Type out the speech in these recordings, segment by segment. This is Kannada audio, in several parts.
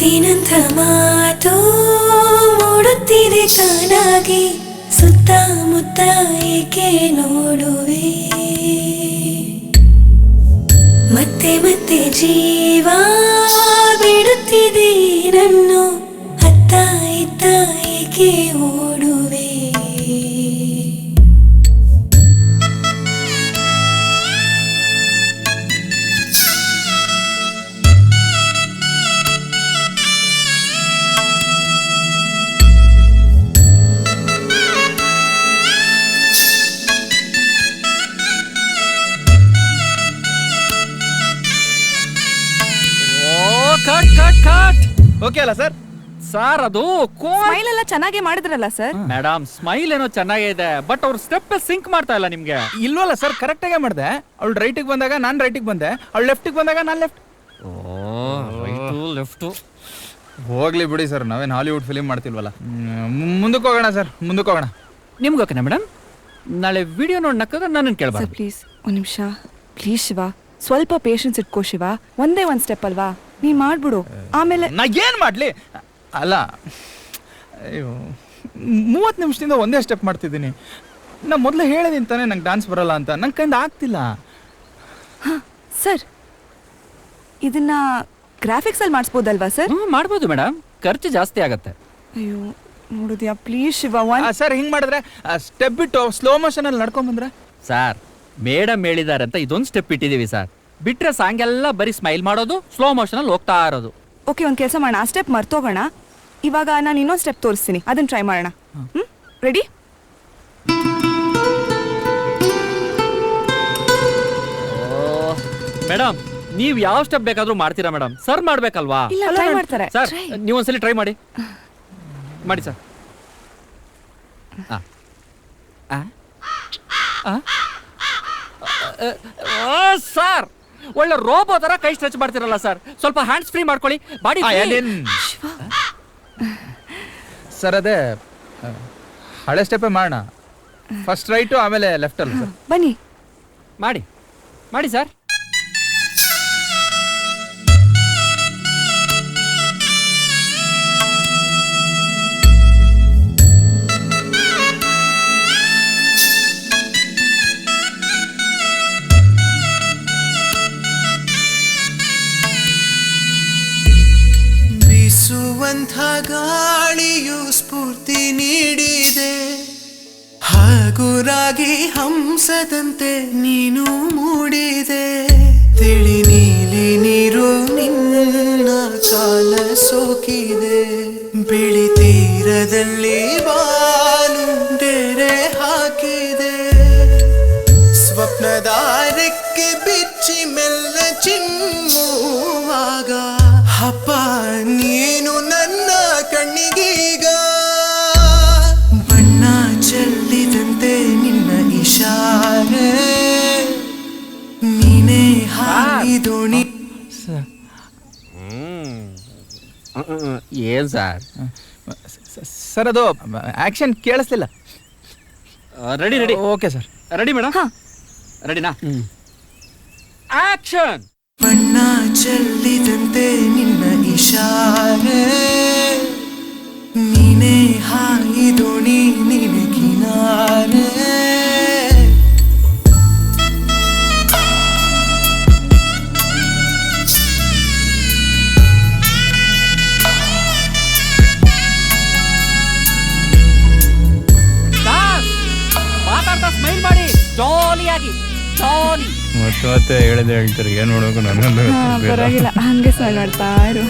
ಮುತ್ತಿನಂಥ ಮಾತು ಮೂಡುತ್ತಿದೆ ತಾನಾಗಿ ಸುತ್ತಮುತ್ತ ಏಕೆ ನೋಡುವೆ ಮತ್ತೆ ಮತ್ತೆ ಜೀವ ಬಿಡುತ್ತಿದೆ ನನ್ನು ಅತ್ತ ಇತ್ತ ಏಕೆ ಓಡುವೆ ಓಕೆ ಅಲ್ಲ ಸರ್? ಸರ್ ಅದು ಸ್ಮೈಲ್ ಎಲ್ಲ ಚೆನ್ನಾಗಿ ಮಾಡಿದ್ರಲ್ಲ ಸರ್. ಮೇಡಮ್ ಸ್ಮೈಲ್ ಏನೋ ಚೆನ್ನಾಗಿದೆ, ಬಟ್ ಅವ್ರ ಸ್ಟೆಪ್ ಸಿಂಕ್ ಮಾಡ್ತಾ ಇಲ್ಲ ನಿಮ್ಗೆ. ಇಲ್ವಲ್ಲ ಸರ್, ಕರೆಕ್ಟ್ ಆಗೇ ಮಾಡಿದೆ. ಅವಳು ರೈಟಿಗೆ ಬಂದಾಗ ನಾನು ರೈಟಿಗೆ ಬಂದೆ, ಅವಳು ಲೆಫ್ಟಿಗೆ ಬಂದಾಗ ನಾನು ಲೆಫ್ಟ್. ಲೆಫ್ಟು ಹೋಗ್ಲಿ ಬಿಡಿ ಸರ್, ನಾವೇನು ಹಾಲಿವುಡ್ ಫಿಲಿಮ್ ಮಾಡ್ತಿಲ್ವಲ್ಲ. ಮುಂದಕ್ಕೆ ಹೋಗೋಣ ಸರ್, ಮುಂದಕ್ಕೆ ಹೋಗೋಣ. ನಿಮ್ಗೆ ಓಕೆನಾ ಮೇಡಮ್? ನಾಳೆ ವಿಡಿಯೋ ನೋಡಿ ನಕ್ಕಿದ್ರೆ ನನ್ನನ್ನು ಕೇಳಬಾರ್ದು. ಪ್ಲೀಸ್ ಒಂದು ನಿಮಿಷ ಪ್ಲೀಸ್ ಶಿವ, ಸ್ವಲ್ಪ ಪೇಷನ್ಸ್ ಇಟ್ಕೋ ಶಿವ. ಒಂದೇ ಒಂದು ಸ್ಟೆಪ್ ಅಲ್ವಾ, ನೀ ಮಾಡ್ಬಿಡು. ಆಮೇಲೆ ನಾ ಏನು ಮಾಡಲಿ? ಅಲ್ಲ, ಅಯ್ಯೋ 30 ನಿಮಿಷದಿಂದ ಒಂದೇ ಸ್ಟೆಪ್ ಮಾಡ್ತಿದ್ದೀನಿ. ನಾ ಮೊದಲೇ ಹೇಳಿದ್ದೀನಿ ತಾನೇ ನಂಗೆ ಡಾನ್ಸ್ ಬರಲ್ಲ ಅಂತ. ನಂಗೆ ಕೈಯಿಂದ ಆಗ್ತಿಲ್ಲ. ಸರ್ ಇದನ್ನ ಗ್ರಾಫಿಕ್ಸಲ್ಲಿ ಮಾಡಿಸ್ಬೋದಲ್ವಾ ಸರ್? ಮಾಡ್ಬೋದು ಮೇಡಮ್, ಖರ್ಚು ಜಾಸ್ತಿ ಆಗತ್ತೆ. ಅಯ್ಯೋ ನೋಡಿದ್ಯಾ, ಪ್ಲೀಸ್ ಶಿವ. ಸರ್ ಹಿಂಗೆ ಮಾಡಿದ್ರೆ ಸ್ಟೆಪ್ ಬಿಟ್ಟು ಸ್ಲೋ ಮೋಷನಲ್ಲಿ ನಡ್ಕೊಂಬಂದ್ರೆ? ಸರ್ ಮೇಡಮ್ ಹೇಳಿದಾರೆ ಅಂತ ಇದೊಂದು ಸ್ಟೆಪ್ ಇಟ್ಟಿದ್ದೀವಿ ಸರ್. ಬಿಟ್ರೆ ಸಾಂಗೆಲ್ಲ ಬರೀ ಸ್ಮೈಲ್ ಮಾಡೋದು, ಸ್ಲೋ ಮೋಷನಲ್ಲಿ ಹೋಗ್ತಾ ಇರೋದು. ಓಕೆ, ಒಂದು ಕೆಲಸ ಮಾಡೋಣ, ಆ ಸ್ಟೆಪ್ ಮರ್ತೋಗೋಣ. ಇವಾಗ ನಾನು ಇನ್ನೊಂದು ಸ್ಟೆಪ್ ತೋರಿಸ್ತೀನಿ, ಅದನ್ನು ಟ್ರೈ ಮಾಡೋಣ. ರೆಡಿ? ಮೇಡಮ್ ನೀವು ಯಾವ ಸ್ಟೆಪ್ ಬೇಕಾದ್ರೂ ಮಾಡ್ತೀರಾ ಮೇಡಮ್, ಸರ್ ಮಾಡ್ಬೇಕಲ್ವಾ? ಇಲ್ಲ, ಟ್ರೈ ಮಾಡ್ತಾರೆ. ಸರ್ ನೀವು ಒಂದ್ಸಲಿ ಟ್ರೈ ಮಾಡಿ ಮಾಡಿ ಸರ್. ಸರ್ ಒಳ್ಳೆ ರೋಬೋ ತರ ಕೈ ಸ್ಟ್ರೆಚ್ ಮಾಡ್ತಿರಲ್ಲ ಸರ್, ಸ್ವಲ್ಪ ಹ್ಯಾಂಡ್ಸ್ ಫ್ರೀ ಮಾಡ್ಕೊಳ್ಳಿ. ಬಾಡಿ ಸರ್ ಅದೇ ಹಳೆ ಸ್ಟೆಪ್ಪೇ ಮಾಡೋಣ. ಫಸ್ಟ್ ರೈಟು ಆಮೇಲೆ ಲೆಫ್ಟ್ ಅಲ್ಲ ಸರ್? ಬನ್ನಿ ಮಾಡಿ ಮಾಡಿ ಸರ್. ಬೀಸುವಂಥ ಗಾಳಿಯು ಸ್ಫೂರ್ತಿ ನೀಡಿದೆ, ಹಗುರಾಗಿ ಹಂಸದಂತೆ ನೀನು ಮೂಡಿದೆ. ತಿಳಿ ನೀಲಿ ನೀರು ನಿನ್ನ ಕಾಲ ಸೋಕಿದೆ, ಬಿಳಿ ತೀರದಲ್ಲಿ ಬಾನು ಡೆರೆ ಹಾಕಿದೆ. ಸ್ವಪ್ನದ ರೆಕ್ಕೆ ಬಿಚ್ಚಿ ಮೆಲ್ಲ ಚಿಮ್ಮುವಾಗ ಹಬ್ಬ ನೀನು ನನ್ನ ಕಣ್ಣಿಗೀಗ. ಬಣ್ಣ ಚೆಲ್ಲಿದಂತೆ ನಿನ್ನ ಇಶಾರೆ, ನೀನೇ ಹಾರಿದೋಣಿ. ಏನ್ ಸರ್? ಸರ್ ಅದು ಆಕ್ಷನ್ ಕೇಳಿಸ್ತಿಲ್ಲ. Ready ready. Okay sir, ready madam? ರೆಡಿನಾ? ಆಕ್ಷನ್. ಬಣ್ಣ ಚೆಲ್ಲಿದಂತೆ ನಿನ್ನ ಇಶಾರೆ, ನೀನೇ ಹಾಯಿದೋಣಿ ನಿನ್ನ ಕಿನಾರೆ. ಮಾತಾಡ್ತಾ ಸ್ಮೈಲ್ ಮಾಡಿ, ಜಾಲಿಯಾಗಿ ಜಾಲಿ. ಮತ್ತೆ ಹೇಳಿದೆ ಹೇಳ್ತಾರೆ, ಏನು ನೋಡೋಕೆ ನನ್ನನ್ನು ಪರವಾಗಿಲ್ಲ, ಹಂಗೆ ಸ್ಮೈಲ್ ಮಾಡ್ತಾ ಇರು.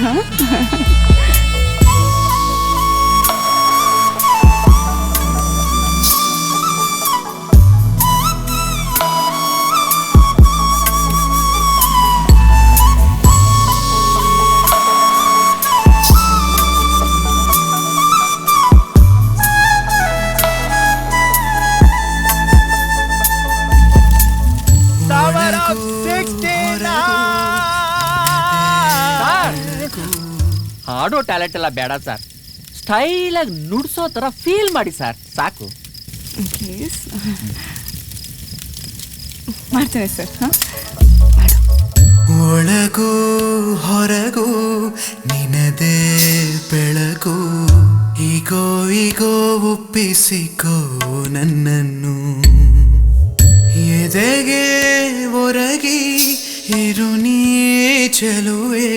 ಹಾಡೋ ಟ್ಯಾಲೆಂಟ್ ಎಲ್ಲ ಬೇಡ ಸರ್, ಸ್ಟೈಲಾಗಿ ನುಡ್ಸೋ ತರ ಫೀಲ್ ಮಾಡಿ ಸರ್, ಸಾಕು. ಪ್ಲೀಸ್ ಮಾಡ್ತೇನೆ ಸರ್. ಒಳಗೂ ಹೊರಗೂ ನಿನದೇ ಉಳಿಸಿಕೋ ನನ್ನನ್ನು ಎದೆಗೆ ಒರಗಿ ಇರು ನೀ ಚೆಲುವೆ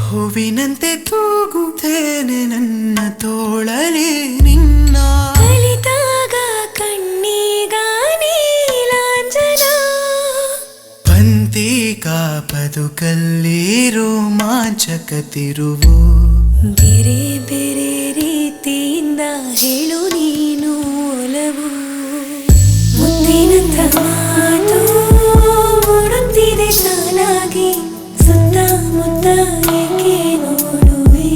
ಹೂವಿನಂತೆ ತೂಗುತ್ತೇನೆ ನನ್ನ ತೋಳಲಿ ನಿನ್ನ ಕಲಿತಾಗ ಕಣ್ಣೀಗ ನೀಲಾಂಜನ ಪಂತಿಕಾ ಬದುಕಲ್ಲಿ ರೋಮಾಂಚಕ ತಿರುವು ಬೇರೆ ಬೇರೆ ರೀತಿಯಿಂದ ಹೇಳು ನೀನು ಒಲವು ಮುತ್ತಿನಂಥ ಮಾತು ಮೂಡುತ್ತಿದೆ ಸಾಲಾಗಿ ಸುತ್ತಮುತ್ತ ಏಕೆ ನೋಡುವೆ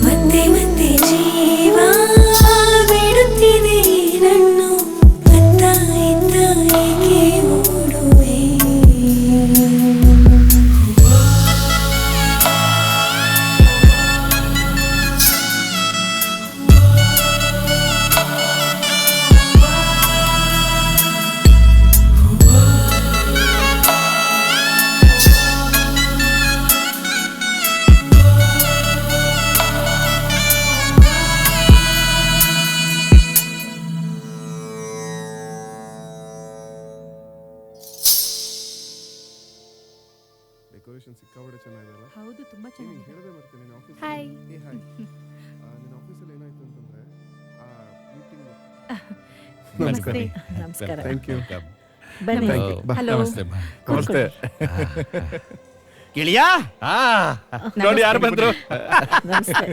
ಮತ್ತೆ ಮತ್ತೆ ಜೀವ ಬಿಡುತ್ತಿದೆ ನನ್ನು ಅತ್ತ ಇತ್ತ ಏಕೆ ಓಡುವೆ ಡೆಕೋರೇಷನ್ ಸಿಕ್ಕಾಪಟ್ಟೆ ಚೆನ್ನಾಗಿದೆ. ಹೌದು, ತುಂಬಾ ಚೆನ್ನಾಗಿದೆ. ಹೇಳದೆ ಮಾಡ್ತೀನಿ ನಿನ್ನ ಆಫೀಸ್. ಹಾಯ್. ಹಾಯ್. ನಿನ್ನ ಆಫೀಸಲ್ಲಿ ಏನಾಯ್ತು ಅಂತಂದ್ರೆ ಆ ಮೀಟಿಂಗ್. ನಮಸ್ತೆ. ನಮಸ್ಕಾರ. Thank you. ಬನ್ನಿ. ಹಲೋ. ನಮಸ್ತೆ. ಗಿಳಿಯಾ ನೋಡಿ ಯಾರು ಬಂದ್ರು. ನಮಸ್ತೆ.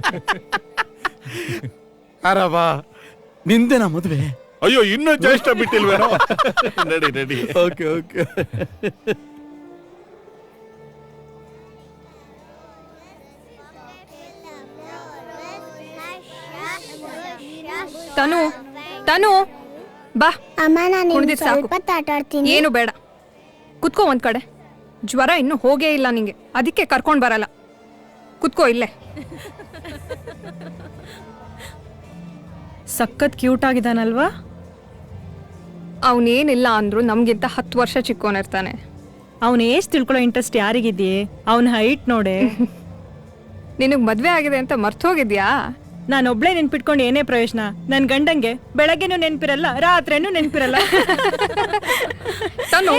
ಆರಾಮ ನಿಂದೇನಾ ಮದುವೆ? ಅಯ್ಯೋ ಇನ್ನೂ ಜ್ಯೇಷ್ಠ ಬಿಟ್ಟಿಲ್ವೇನೋ. ನಡಿ ನಡಿ. Okay okay. ತನು ತನು ಬಾ. ಅಮ್ಮ ನಾನು ಕುಡ್ದಿದ್ ಸಾಕು. ಸ್ವಲ್ಪ ಆಟ ಆಡ್ತೀನಿ. ಏನು ಬೇಡ, ಕುತ್ಕೋ ಒಂದ್ ಕಡೆ. ಜ್ವರ ಇನ್ನೂ ಹೋಗೇ ಇಲ್ಲ ನಿಂಗೆ, ಅದಕ್ಕೆ ಕರ್ಕೊಂಡ್ ಬರಲ್ಲ. ಕುತ್ಕೋ ಇಲ್ಲೇ. ಸಖತ್ ಕ್ಯೂಟ್ ಆಗಿದಾನಲ್ವಾ? ಅವನೇನಿಲ್ಲ ಅಂದ್ರು ನಮ್ಗಿಂತ 10 ವರ್ಷ ಚಿಕ್ಕೋನಿರ್ತಾನೆ. ಅವನ ಏಜ್ ತಿಳ್ಕೊಳ್ಳೋ ಇಂಟ್ರೆಸ್ಟ್ ಯಾರಿಗಿದೆಯೇ? ಅವನ ಹೈಟ್ ನೋಡೆ. ನಿನಗ್ ಮದ್ವೆ ಆಗಿದೆ ಅಂತ ಮರ್ತೋಗಿದ್ಯಾ? ನಾನೊಬ್ಳೆ ನೆನ್ಪಿಟ್ಕೊಂಡು ಏನೇ ಪ್ರಯೋಜನ? ನನ್ ಗಂಡಂಗೆ ಬೆಳಗ್ಗೆನೂ ನೆನ್ಪಿರಲ್ಲ, ರಾತ್ರಿನೂ ನೆನ್ಪಿರಲ್ಲ. ತನು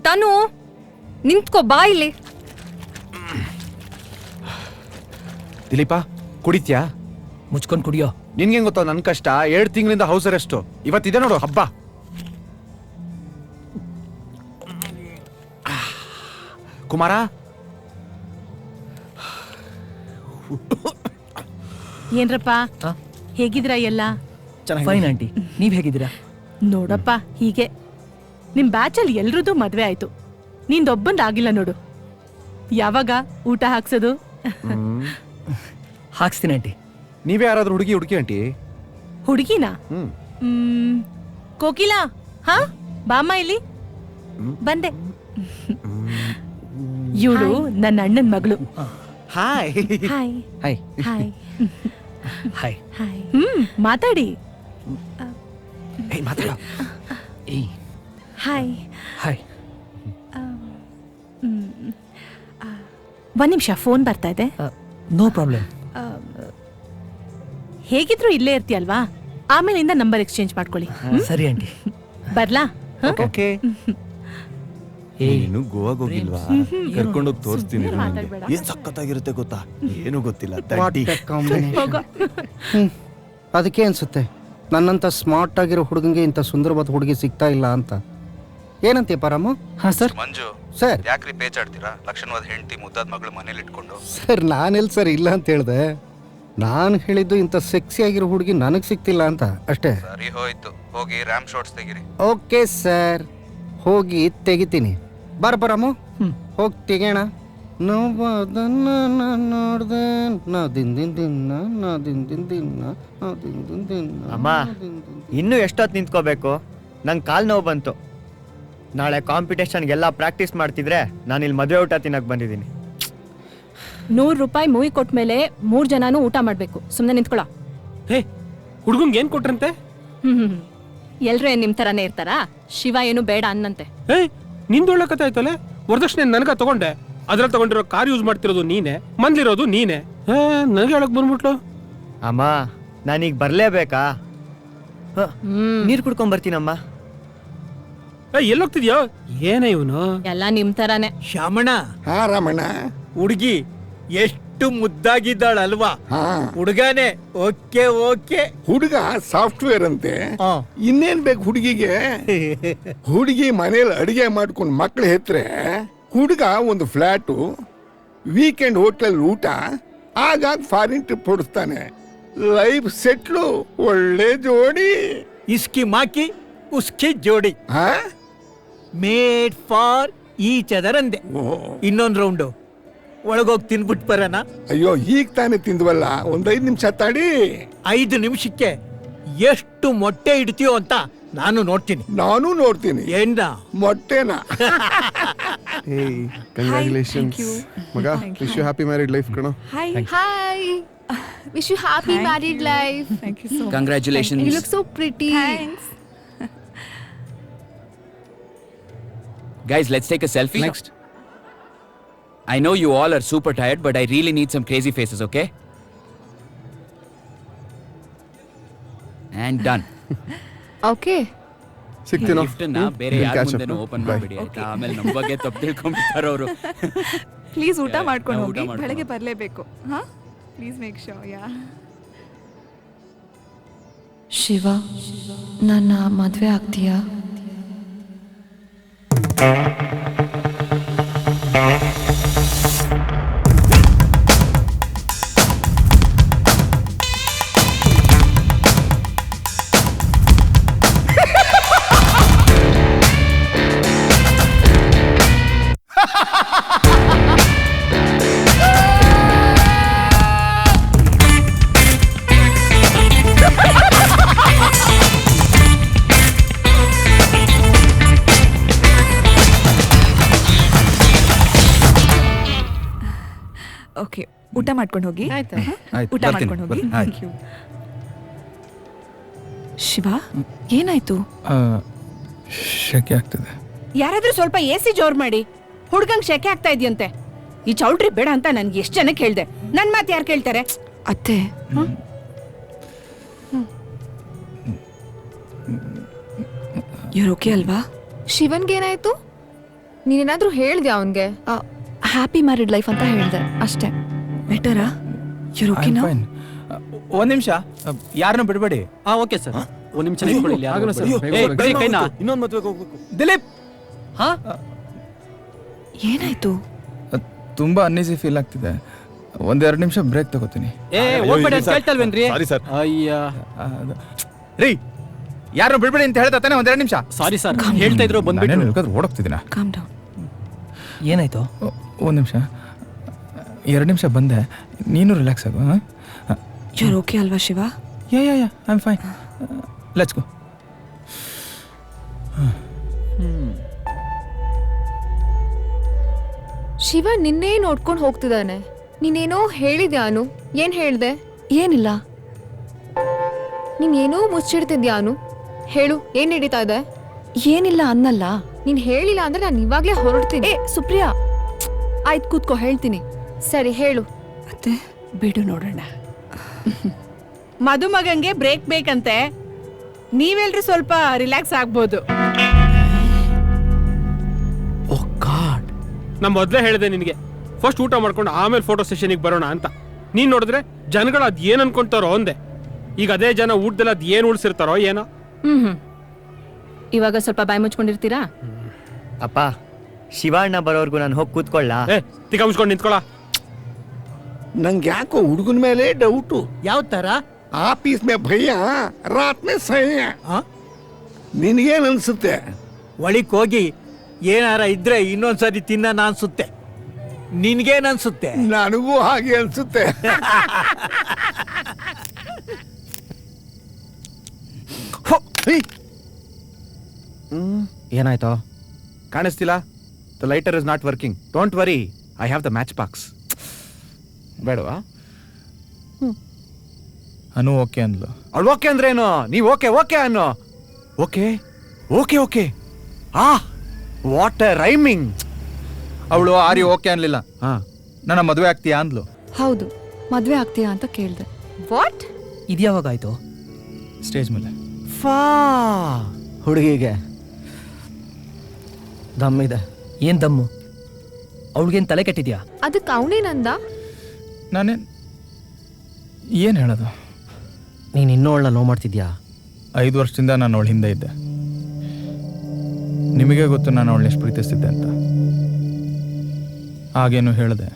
ತನು ನಿಂತ್ಕೋ, ಬಾ ಇಲ್ಲಿ. ದಿಲೀಪ ಕುಡಿತ್ಯಾ? ಮುಚ್ಕೊಂಡ್ ಕುಡಿಯೋ. ನಿನ್ಗೆ ಗೊತ್ತೋ ನನ್ ಕಷ್ಟ. 7 ತಿಂಗಳಿಂದ ಹೌಸ್ ಅರೆಸ್ಟ್. ಇವತ್ತಿದೆ ನೋಡು ಹಬ್ಬ. ಕುಮಾರ ಏನ್ರಪ್ಪ ಹೇಗಿದ್ದೀರಾ ಎಲ್ಲ? ಫೈನ್ ಆಂಟಿ, ನೀವ್ ಹೇಗಿದ್ದೀರಾ? ನೋಡಪ್ಪ ಹೀಗೆ ನಿಮ್ ಬ್ಯಾಚಲ್ಲಿ ಎಲ್ರದ್ದು ಮದ್ವೆ ಆಯ್ತು, ನಿಂದೊಬ್ಬಂದ್ ಆಗಿಲ್ಲ ನೋಡು. ಯಾವಾಗ ಊಟ ಹಾಕ್ಸೋದು? ಹಾಕ್ಸ್ತೀನಿ ಆಂಟಿ. ನೀವೇ ಯಾರಾದ್ರೂ ಹುಡುಗಿ ಆಂಟಿ? ಹುಡುಗಿನಾ? ಕೋಕಿಲಾ, ಹಾ ಬಾಮ್ಮ ಇಲ್ಲಿ. ಬಂದೆ. ಇವಳು ನನ್ನ ಅಣ್ಣನ ಮಗಳು. Hi hi hi hi hi hi. ಮಾತಾಡಿ. ಮಾತಾಡ. ಹಾಯ್. ಹಾಯ್. ಒಂದ್ ನಿಮಿಷ, ಫೋನ್ ಬರ್ತಾ ಇದೆ. No problem. ಹೇಗಿದ್ರು ಇಲ್ಲೇ ಇರ್ತೀಯಲ್ವಾ, ಆಮೇಲಿಂದ ನಂಬರ್ ಎಕ್ಸ್ಚೇಂಜ್ ಮಾಡ್ಕೊಳ್ಳಿ. ಸರಿ ಆಂಟಿ. ಬರ್ಲಾ? ಓಕೆ. ನೀನು ಗೋವಾಗ್ ಹೋಗಿಲ್ವಾ? ಕರ್ಕೊಂಡೋಗಿ ತೋರಿಸ್ತೀನಿ. ಏನ್ ಸಖತ್ತಾಗಿರುತ್ತೆ ಗೊತ್ತಾ? ಏನು ಗೊತ್ತಿಲ್ಲ. ಹೋಗೋ. ಅದಕ್ಕೆ ಅನ್ಸುತ್ತೆ ನನ್ನಂತ ಸ್ಮಾರ್ಟ್ ಆಗಿರೋ ಹುಡುಗಂಗೆ ಇಂಥ ಸುಂದರವಾದ ಹುಡುಗಿ ಸಿಗ್ತಾ ಇಲ್ಲ ಅಂತ. ಏನಂತೀಯ ಪರಾಮು? ಹಾ ಸರ್. ಮಂಜು ಸರ್ ಯಾಕ್ರಿ ಪೇಚಾಡ್ತೀರಾ? ಲಕ್ಷಣವಾದ ಹೆಂಡತಿ ಮುದ್ದಾದ ಮಗಳು ಮನೇಲಿ ಇಟ್ಕೊಂಡು. ಸರ್ ನಾನೆಲ್ಲಿ ಸರ್ ಇಲ್ಲ ಅಂತ ಹೇಳ್ದೆ. ನಾನು ಹೇಳಿದ್ದು ಇಂಥ ಸೆಕ್ಸಿ ಆಗಿರೋ ಹುಡುಗಿ ನನಗೆ ಸಿಗ್ತಿಲ್ಲ ಅಂತ ಅಷ್ಟೇ. ಸರಿ ಹೋಯ್ತು, ಹೋಗಿ ರ್ಯಾಮ್ ಶಾಟ್ಸ್ ತೆಗಿರಿ. ಓಕೆ ಸರ್, ಹೋಗಿ ತೆಗಿತೀನಿ. ಬರಪರಾಮು ಹೋಗಿ ತೆಗೋಣ. ನೋಡದೆ ನಾ ದಿನ ಅಮ್ಮ, ಇನ್ನೂ ಎಷ್ಟೊತ್ತು ನಿಂತ್ಕೋಬೇಕು? ನಂಗೆ ಕಾಲು ನೋವು ಬಂತು. ನಾಳೆ ಕಾಂಪಿಟೇಷನ್ಗೆಲ್ಲ ಪ್ರಾಕ್ಟೀಸ್ ಮಾಡ್ತಿದ್ರೆ ನಾನು ಇಲ್ಲಿ ಮದುವೆ ಊಟ ತಿನ್ನಕ್ಕೆ ಬಂದಿದ್ದೀನಿ. 100 ರೂಪಾಯಿ ಮೂವಿ ಕೊಟ್ಮೇಲೆ 3 ಜನನೂ ಊಟ ಮಾಡ್ಬೇಕು. ಸುಮ್ಮನೆ ನಿಂತ್ಕೊಳ್ಳ. ಹೇ, ಹುಡುಗಂಗೆ ಏನ್ ಕೊಟ್ರಂತೆ? ಎಲ್ರು ಏನ್ ನಿಮ್ ತರಾನೇ ಇರ್ತಾರಾ? ಶಿವ ಏನು ಬೇಡ ಅನ್ನಂತೆ. ನಿಂದೊಳ್ಳೆ ಕತೆ ಆಯ್ತಲ್ಲ. ವರದಕ್ಷಿಣೆ ನನಗ ತಗೊಂಡೆ, ಅದ್ರಲ್ಲಿ ತಗೊಂಡಿರೋ ಕಾರ್ ಯೂಸ್ ಮಾಡ್ತಿರೋದು ನೀನೆ, ಮನ್ಲಿರೋದು ನೀನೆ. ನನಗೆ ಹೇಳಕ್ ಬಂದ್ಬಿಟ್ಲು. ಅಮ್ಮ ನಾನೀಗ ಬರಲೇಬೇಕಾ? ನೀರು ಕುಡ್ಕೊಂಡ್ ಬರ್ತೀನಮ್ಮ. ಎಲ್ಲೋಗ್ತಿದ್ಯೋ? ಏನ ಇವನು? ಎಲ್ಲ ನಿಮ್ ತರಾನೇ. ಶಾಮಣ್ಣ. ಹಾ ರಾಮಣ್ಣ. ಹುಡುಗಿ ಎಷ್ಟು ಮುದ್ದಾಗಿದ್ದಾಳಲ್ವಾ? ಹುಡುಗನೇ ಓಕೆ ಓಕೆ. ಹುಡುಗ ಸಾಫ್ಟ್ವೇರ್ ಅಂತೆ, ಇನ್ನೇನ್ ಬೇಕು ಹುಡುಗಿಗೆ? ಹುಡುಗಿ ಮನೇಲಿ ಅಡಿಗೆ ಮಾಡ್ಕೊಂಡು ಮಕ್ಳು ಹೆತ್ರೆ, ಹುಡುಗ ಒಂದು ಫ್ಲಾಟು, ವೀಕೆಂಡ್ ಹೋಟ್ಲಲ್ಲಿ ಊಟ, ಆಗಾಗ ಫಾರಿನ್ ಟ್ರಿಪ್ ಹೊಡಿಸ್ತಾನೆ. ಲೈಫ್ ಸೆಟ್ಲು, ಒಳ್ಳೆ ಜೋಡಿ. ಇಸ್ಕಿ ಮಾಕಿ ಉಸ್ಕಿ ಜೋಡಿ, ಮೇಡ್ ಫಾರ್ ಈಚ್ ಅದರ್ ಅಂದೆ. ಇನ್ನೊಂದು ರೌಂಡು ಒಳಗೋಗಿ ತಿನ್ಬಿಟ್ಟು ಬರೋಣ. ಅಯ್ಯೋ ಈಗ ತಾನೇ ತಿಂದ್ವಲ್ಲ, ಒಂದ್ 5 ನಿಮಿಷ ತಾಡಿ. 5 ನಿಮಿಷಕ್ಕೆ ಎಷ್ಟು ಮೊಟ್ಟೆ ಇಡ್ತೀಯೋ ಅಂತ ನಾನು ನೋಡ್ತೀನಿ. ನಾನು ನೋಡ್ತೀನಿ. ಏನ ಮೊಟ್ಟೆನ? ಕಂಗ್ರಾಚುಲೇಷನ್ಸ್ ಮಗ, wish you happy married life ಕಣೋ. Hi, wish you happy married life. Thank you so much. Congratulations. You look so pretty. Guys, let's take a selfie. Next. I know you all are super tired, but I really need some crazy faces, okay? And done. Okay, ಸಿಗ್ತೀನೋ? ಗಿಫ್ಟ್ನ ಬೇರೆ ಯಾರ ಮುಂದೆನೂ ಓಪನ್ ಮಾಡಬೇಡಿ ಆಯ್ತಾ? ಆಮೇಲೆ ನಮ್ಮ ಬಗ್ಗೆ ತಪ್ಪು ತಿಳ್ಕೊಂಡ್ಬಿಡ್ತಾರೆ ಅವರು. ಪ್ಲೀಸ್ ಊಟ ಮಾಡ್ಕೊಂಡು ಊಟ ಹೋಗಿ, ಮಾಡ್ಕೊಂಡು ಬೆಳಗ್ಗೆ ಬರಲೇಬೇಕು. ಹಾ, ಪ್ಲೀಸ್ ಮೇಕ್ ಶೋರ್. ಯಾ ಶಿವ, ನನ್ನ ಮದುವೆ ಆಗ್ತೀಯಾ? ಓಕೆ, ಊಟ ಮಾಡ್ಕೊಂಡು ಹೋಗಿ. ಆಯ್ತಾ? ಊಟ ಮಾಡ್ಕೊಂಡು ಹೋಗಿ. Thank you. ಶಿವ, ಏನಾಯ್ತು? ಶೆಕೆ ಆಗ್ತದೆ. ಯಾರಾದ್ರೂ ಸ್ವಲ್ಪ ಎಸಿ ಜೋರ್ ಮಾಡಿ. ಹುಡ್ಗಂಗ್ ಶೆಕೆ ಆಗ್ತಾ ಇದೆಯಂತೆ. ಈ ಚೌಲ್ಟ್ರಿ ಬೇಡ ಅಂತ ನನ್ಗೆ ಎಷ್ಟು ಜನಕ್ಕೆ ಹೇಳ್ದೆ. ನನ್ ಮಾತು ಯಾರು ಕೇಳ್ತಾರೆ? ಅತ್ತೆ, ಇವ್ರು ಓಕೆ ಅಲ್ವಾ? ಶಿವನ್ಗೇನಾಯ್ತು? ನೀನೇನಾದ್ರೂ ಹೇಳ್ದೆ ಅವನ್ಗೆ? ಹ್ಯಾಪಿ ಮ್ಯಾರಿಡ್ ಲೈಫ್ ಅಂತ ಹೇಳ್ದೆ ಅಷ್ಟೇ. ಬೆಟರಾ? ಇವ್ರು ಓಕೆನಾ? ಒಂದ್ ನಿಮಿಷ, ಯಾರನ್ನೂ ಬಿಡಬೇಡಿ. ಓಕೆ ಸರ್, ಒಂದ್ ನಿಮಿಷ ನಿಂತ್ಕೊಳ್ಳಿ. ಇನ್ನೊಂದು ಮದ್ವೆಗೆ ಹೋಗ್ಬೇಕು. ದಿಲೀಪ್, ಏನಾಯ್ತು? ತುಂಬಾ ಅನ್ಈಸಿ ಫೀಲ್ ಆಗ್ತಿದೆ. 1-2 ನಿಮಿಷ ಬ್ರೇಕ್ ತಗೋತೀನಿ. Sorry sir. ಅಯ್ಯ ರೀ, ಯಾರನ್ನು ಬಿಡ್ಬೇಡಿ ಅಂತ ಹೇಳ್ತಾ ತಾನೆ 1-2 ನಿಮಿಷ. ಸಾರಿ ಸರ್, ಹೇಳ್ತಾ ಇದ್ರು ಬಂದ್ಬಿಟ್ಟು. ಓಡೋಗ್ತಿದ್ದೀನ. Calm down. ಏನಾಯ್ತು? 1 ನಿಮಿಷ, 2 ನಿಮಿಷ ಬಂದೆ. ನೀನು ರಿಲ್ಯಾಕ್ಸ್ ಆಗು. ಇವ್ರು ಓಕೆ ಅಲ್ವಾ Shiva? Yeah I am fine. Let's go. Shiva ನಿನ್ನೇ ನೋಡ್ಕೊಂಡು ಹೋಗ್ತಿದ್ದಾನೆ. ನೀನೇನೋ ಹೇಳಿದ್ಯಾ ಅನು? ಏನ್ ಹೇಳ್ದೆ? ಏನಿಲ್ಲ. ನೀನೇನೋ ಮುಚ್ಚಿಡ್ತಿದ್ಯಾ ಅನು? ಹೇಳು, ಏನ್ ನಡೀತಾ ಇದೆ? ಏನಿಲ್ಲ ಅನ್ನಲ್ಲ. ನೀನ್ ಹೇಳಿಲ್ಲ ಅಂದ್ರೆ ನಾನು ಇವಾಗ್ಲೇ ಹೊರಡ್ತೀನಿ. ಸುಪ್ರಿಯಾ, ಆಯ್ತು ಕೂತ್ಕೋ, ಹೇಳ್ತೀನಿ. ಸರಿ ಹೇಳು. ಮತ್ತೆ ಬಿಡು ನೋಡೋಣ. ಮದುಮಗಂಗೆ ಬ್ರೇಕ್ ಬೇಕಂತೆ. ನೀವೆಲ್ರೂ ಸ್ವಲ್ಪ ರಿಲ್ಯಾಕ್ಸ್ ಆಗ್ಬೋದು. ನಾ ಮೊದಲೇ ಹೇಳಿದೆ ನಿನಗೆ, ಫಸ್ಟ್ ಊಟ ಮಾಡ್ಕೊಂಡು ಆಮೇಲೆ ಫೋಟೋ ಸೆಷನಿಗೆ ಬರೋಣ ಅಂತ. ನೀನ್ ನೋಡಿದ್ರೆ ಜನಗಳು ಅದ್ ಏನ್ ಅನ್ಕೊಂತಾರೋ ಅಂದೆ. ಈಗ ಅದೇ ಜನ ಊಟದಲ್ಲಿ ಅದ್ ಏನ್ ಉಳಿಸಿರ್ತಾರೋ ಏನೋ. ಇವಾಗ ಸ್ವಲ್ಪ ಬಾಯಿ ಮುಚ್ಕೊಂಡಿರ್ತೀರಾ? ಅಪ್ಪ, ಶಿವಣ್ಣ ಬರೋರ್ಗು ನಾನು ಹೋಗಿ ಕೂತ್ಕೊಳ್ಳ? ತಿಕ್ಕ ಮುಚ್ಕೊಂಡು ನಿಂತ್ಕೊಳ. ನಂಗೆ ಯಾಕೋ ಹುಡುಗನ ಮೇಲೆ ಡೌಟು. ಯಾವ ತರ? ಆಫೀಸ್ ಮೇ ಭಯ್ಯ, ರಾತ್ ಮೇ ಸಹ್ಯ. ನಿನಗೇನ್ ಅನ್ಸುತ್ತೆ? ಒಳಿಕ್ ಹೋಗಿ ಏನಾರ ಇದ್ರೆ ಇನ್ನೊಂದ್ಸರಿ ತಿನ್ನ ಅನ್ಸುತ್ತೆ. ನಿನ್ಗೇನ್ ಅನ್ಸುತ್ತೆ? ನನಗೂ ಹಾಗೆ ಅನ್ಸುತ್ತೆ. ಏನಾಯ್ತು? ಕಾಣಿಸ್ತಿಲ್ಲ? The lighter is not working. Don't worry, I have the match box. ಬೇಡವಾ? ಅನು ಓಕೆ ಅಂದ್ಲು. ಅವಳು ಓಕೆ ಅಂದ್ರೇನು? ನೀವು ಓಕೆ ಓಕೆ ಅನ್ನೋ. Okay okay okay. What A rhyming. ಅವಳು ಆರಿ ಓಕೆ ಅನ್ಲಿಲ್ಲ. ನನ್ನ ಮದುವೆ ಆಗ್ತೀಯಾ ಅಂದ್ಲು. ಹೌದು, ಮದ್ವೆ ಆಗ್ತೀಯಾ ಅಂತ ಕೇಳ್ದೆ. ವಾಟ್? ಇದು ಯಾವಾಗಾಯ್ತು? ಸ್ಟೇಜ್ ಮೇಲೆ. ಫಾ ಹುಡುಗಿಗೆ ದಮ್ಮಿದೆ. ಏನ್ ದಮ್ಮು? ಅವಳಿಗೇನು ತಲೆ ಕೆಟ್ಟಿದ್ಯಾ? ಅದಕ್ಕೆ ಅವನೇನಂದ? ನಾನೇನು ಏನು ಹೇಳೋದು? ನೀನು ಇನ್ನೂ ಅವಳನ್ನ ಲವ್ ಮಾಡ್ತಿದ್ಯಾ? 5 ವರ್ಷದಿಂದ ನಾನು ಅವಳ ಹಿಂದೆ ಇದ್ದೆ. ನಿಮಗೆ ಗೊತ್ತು ನಾನು ಅವಳನ್ನ ಎಷ್ಟು ಪ್ರೀತಿಸ್ತಿದ್ದೆ ಅಂತ. ಆಗೇನು ಹೇಳಿದೆ,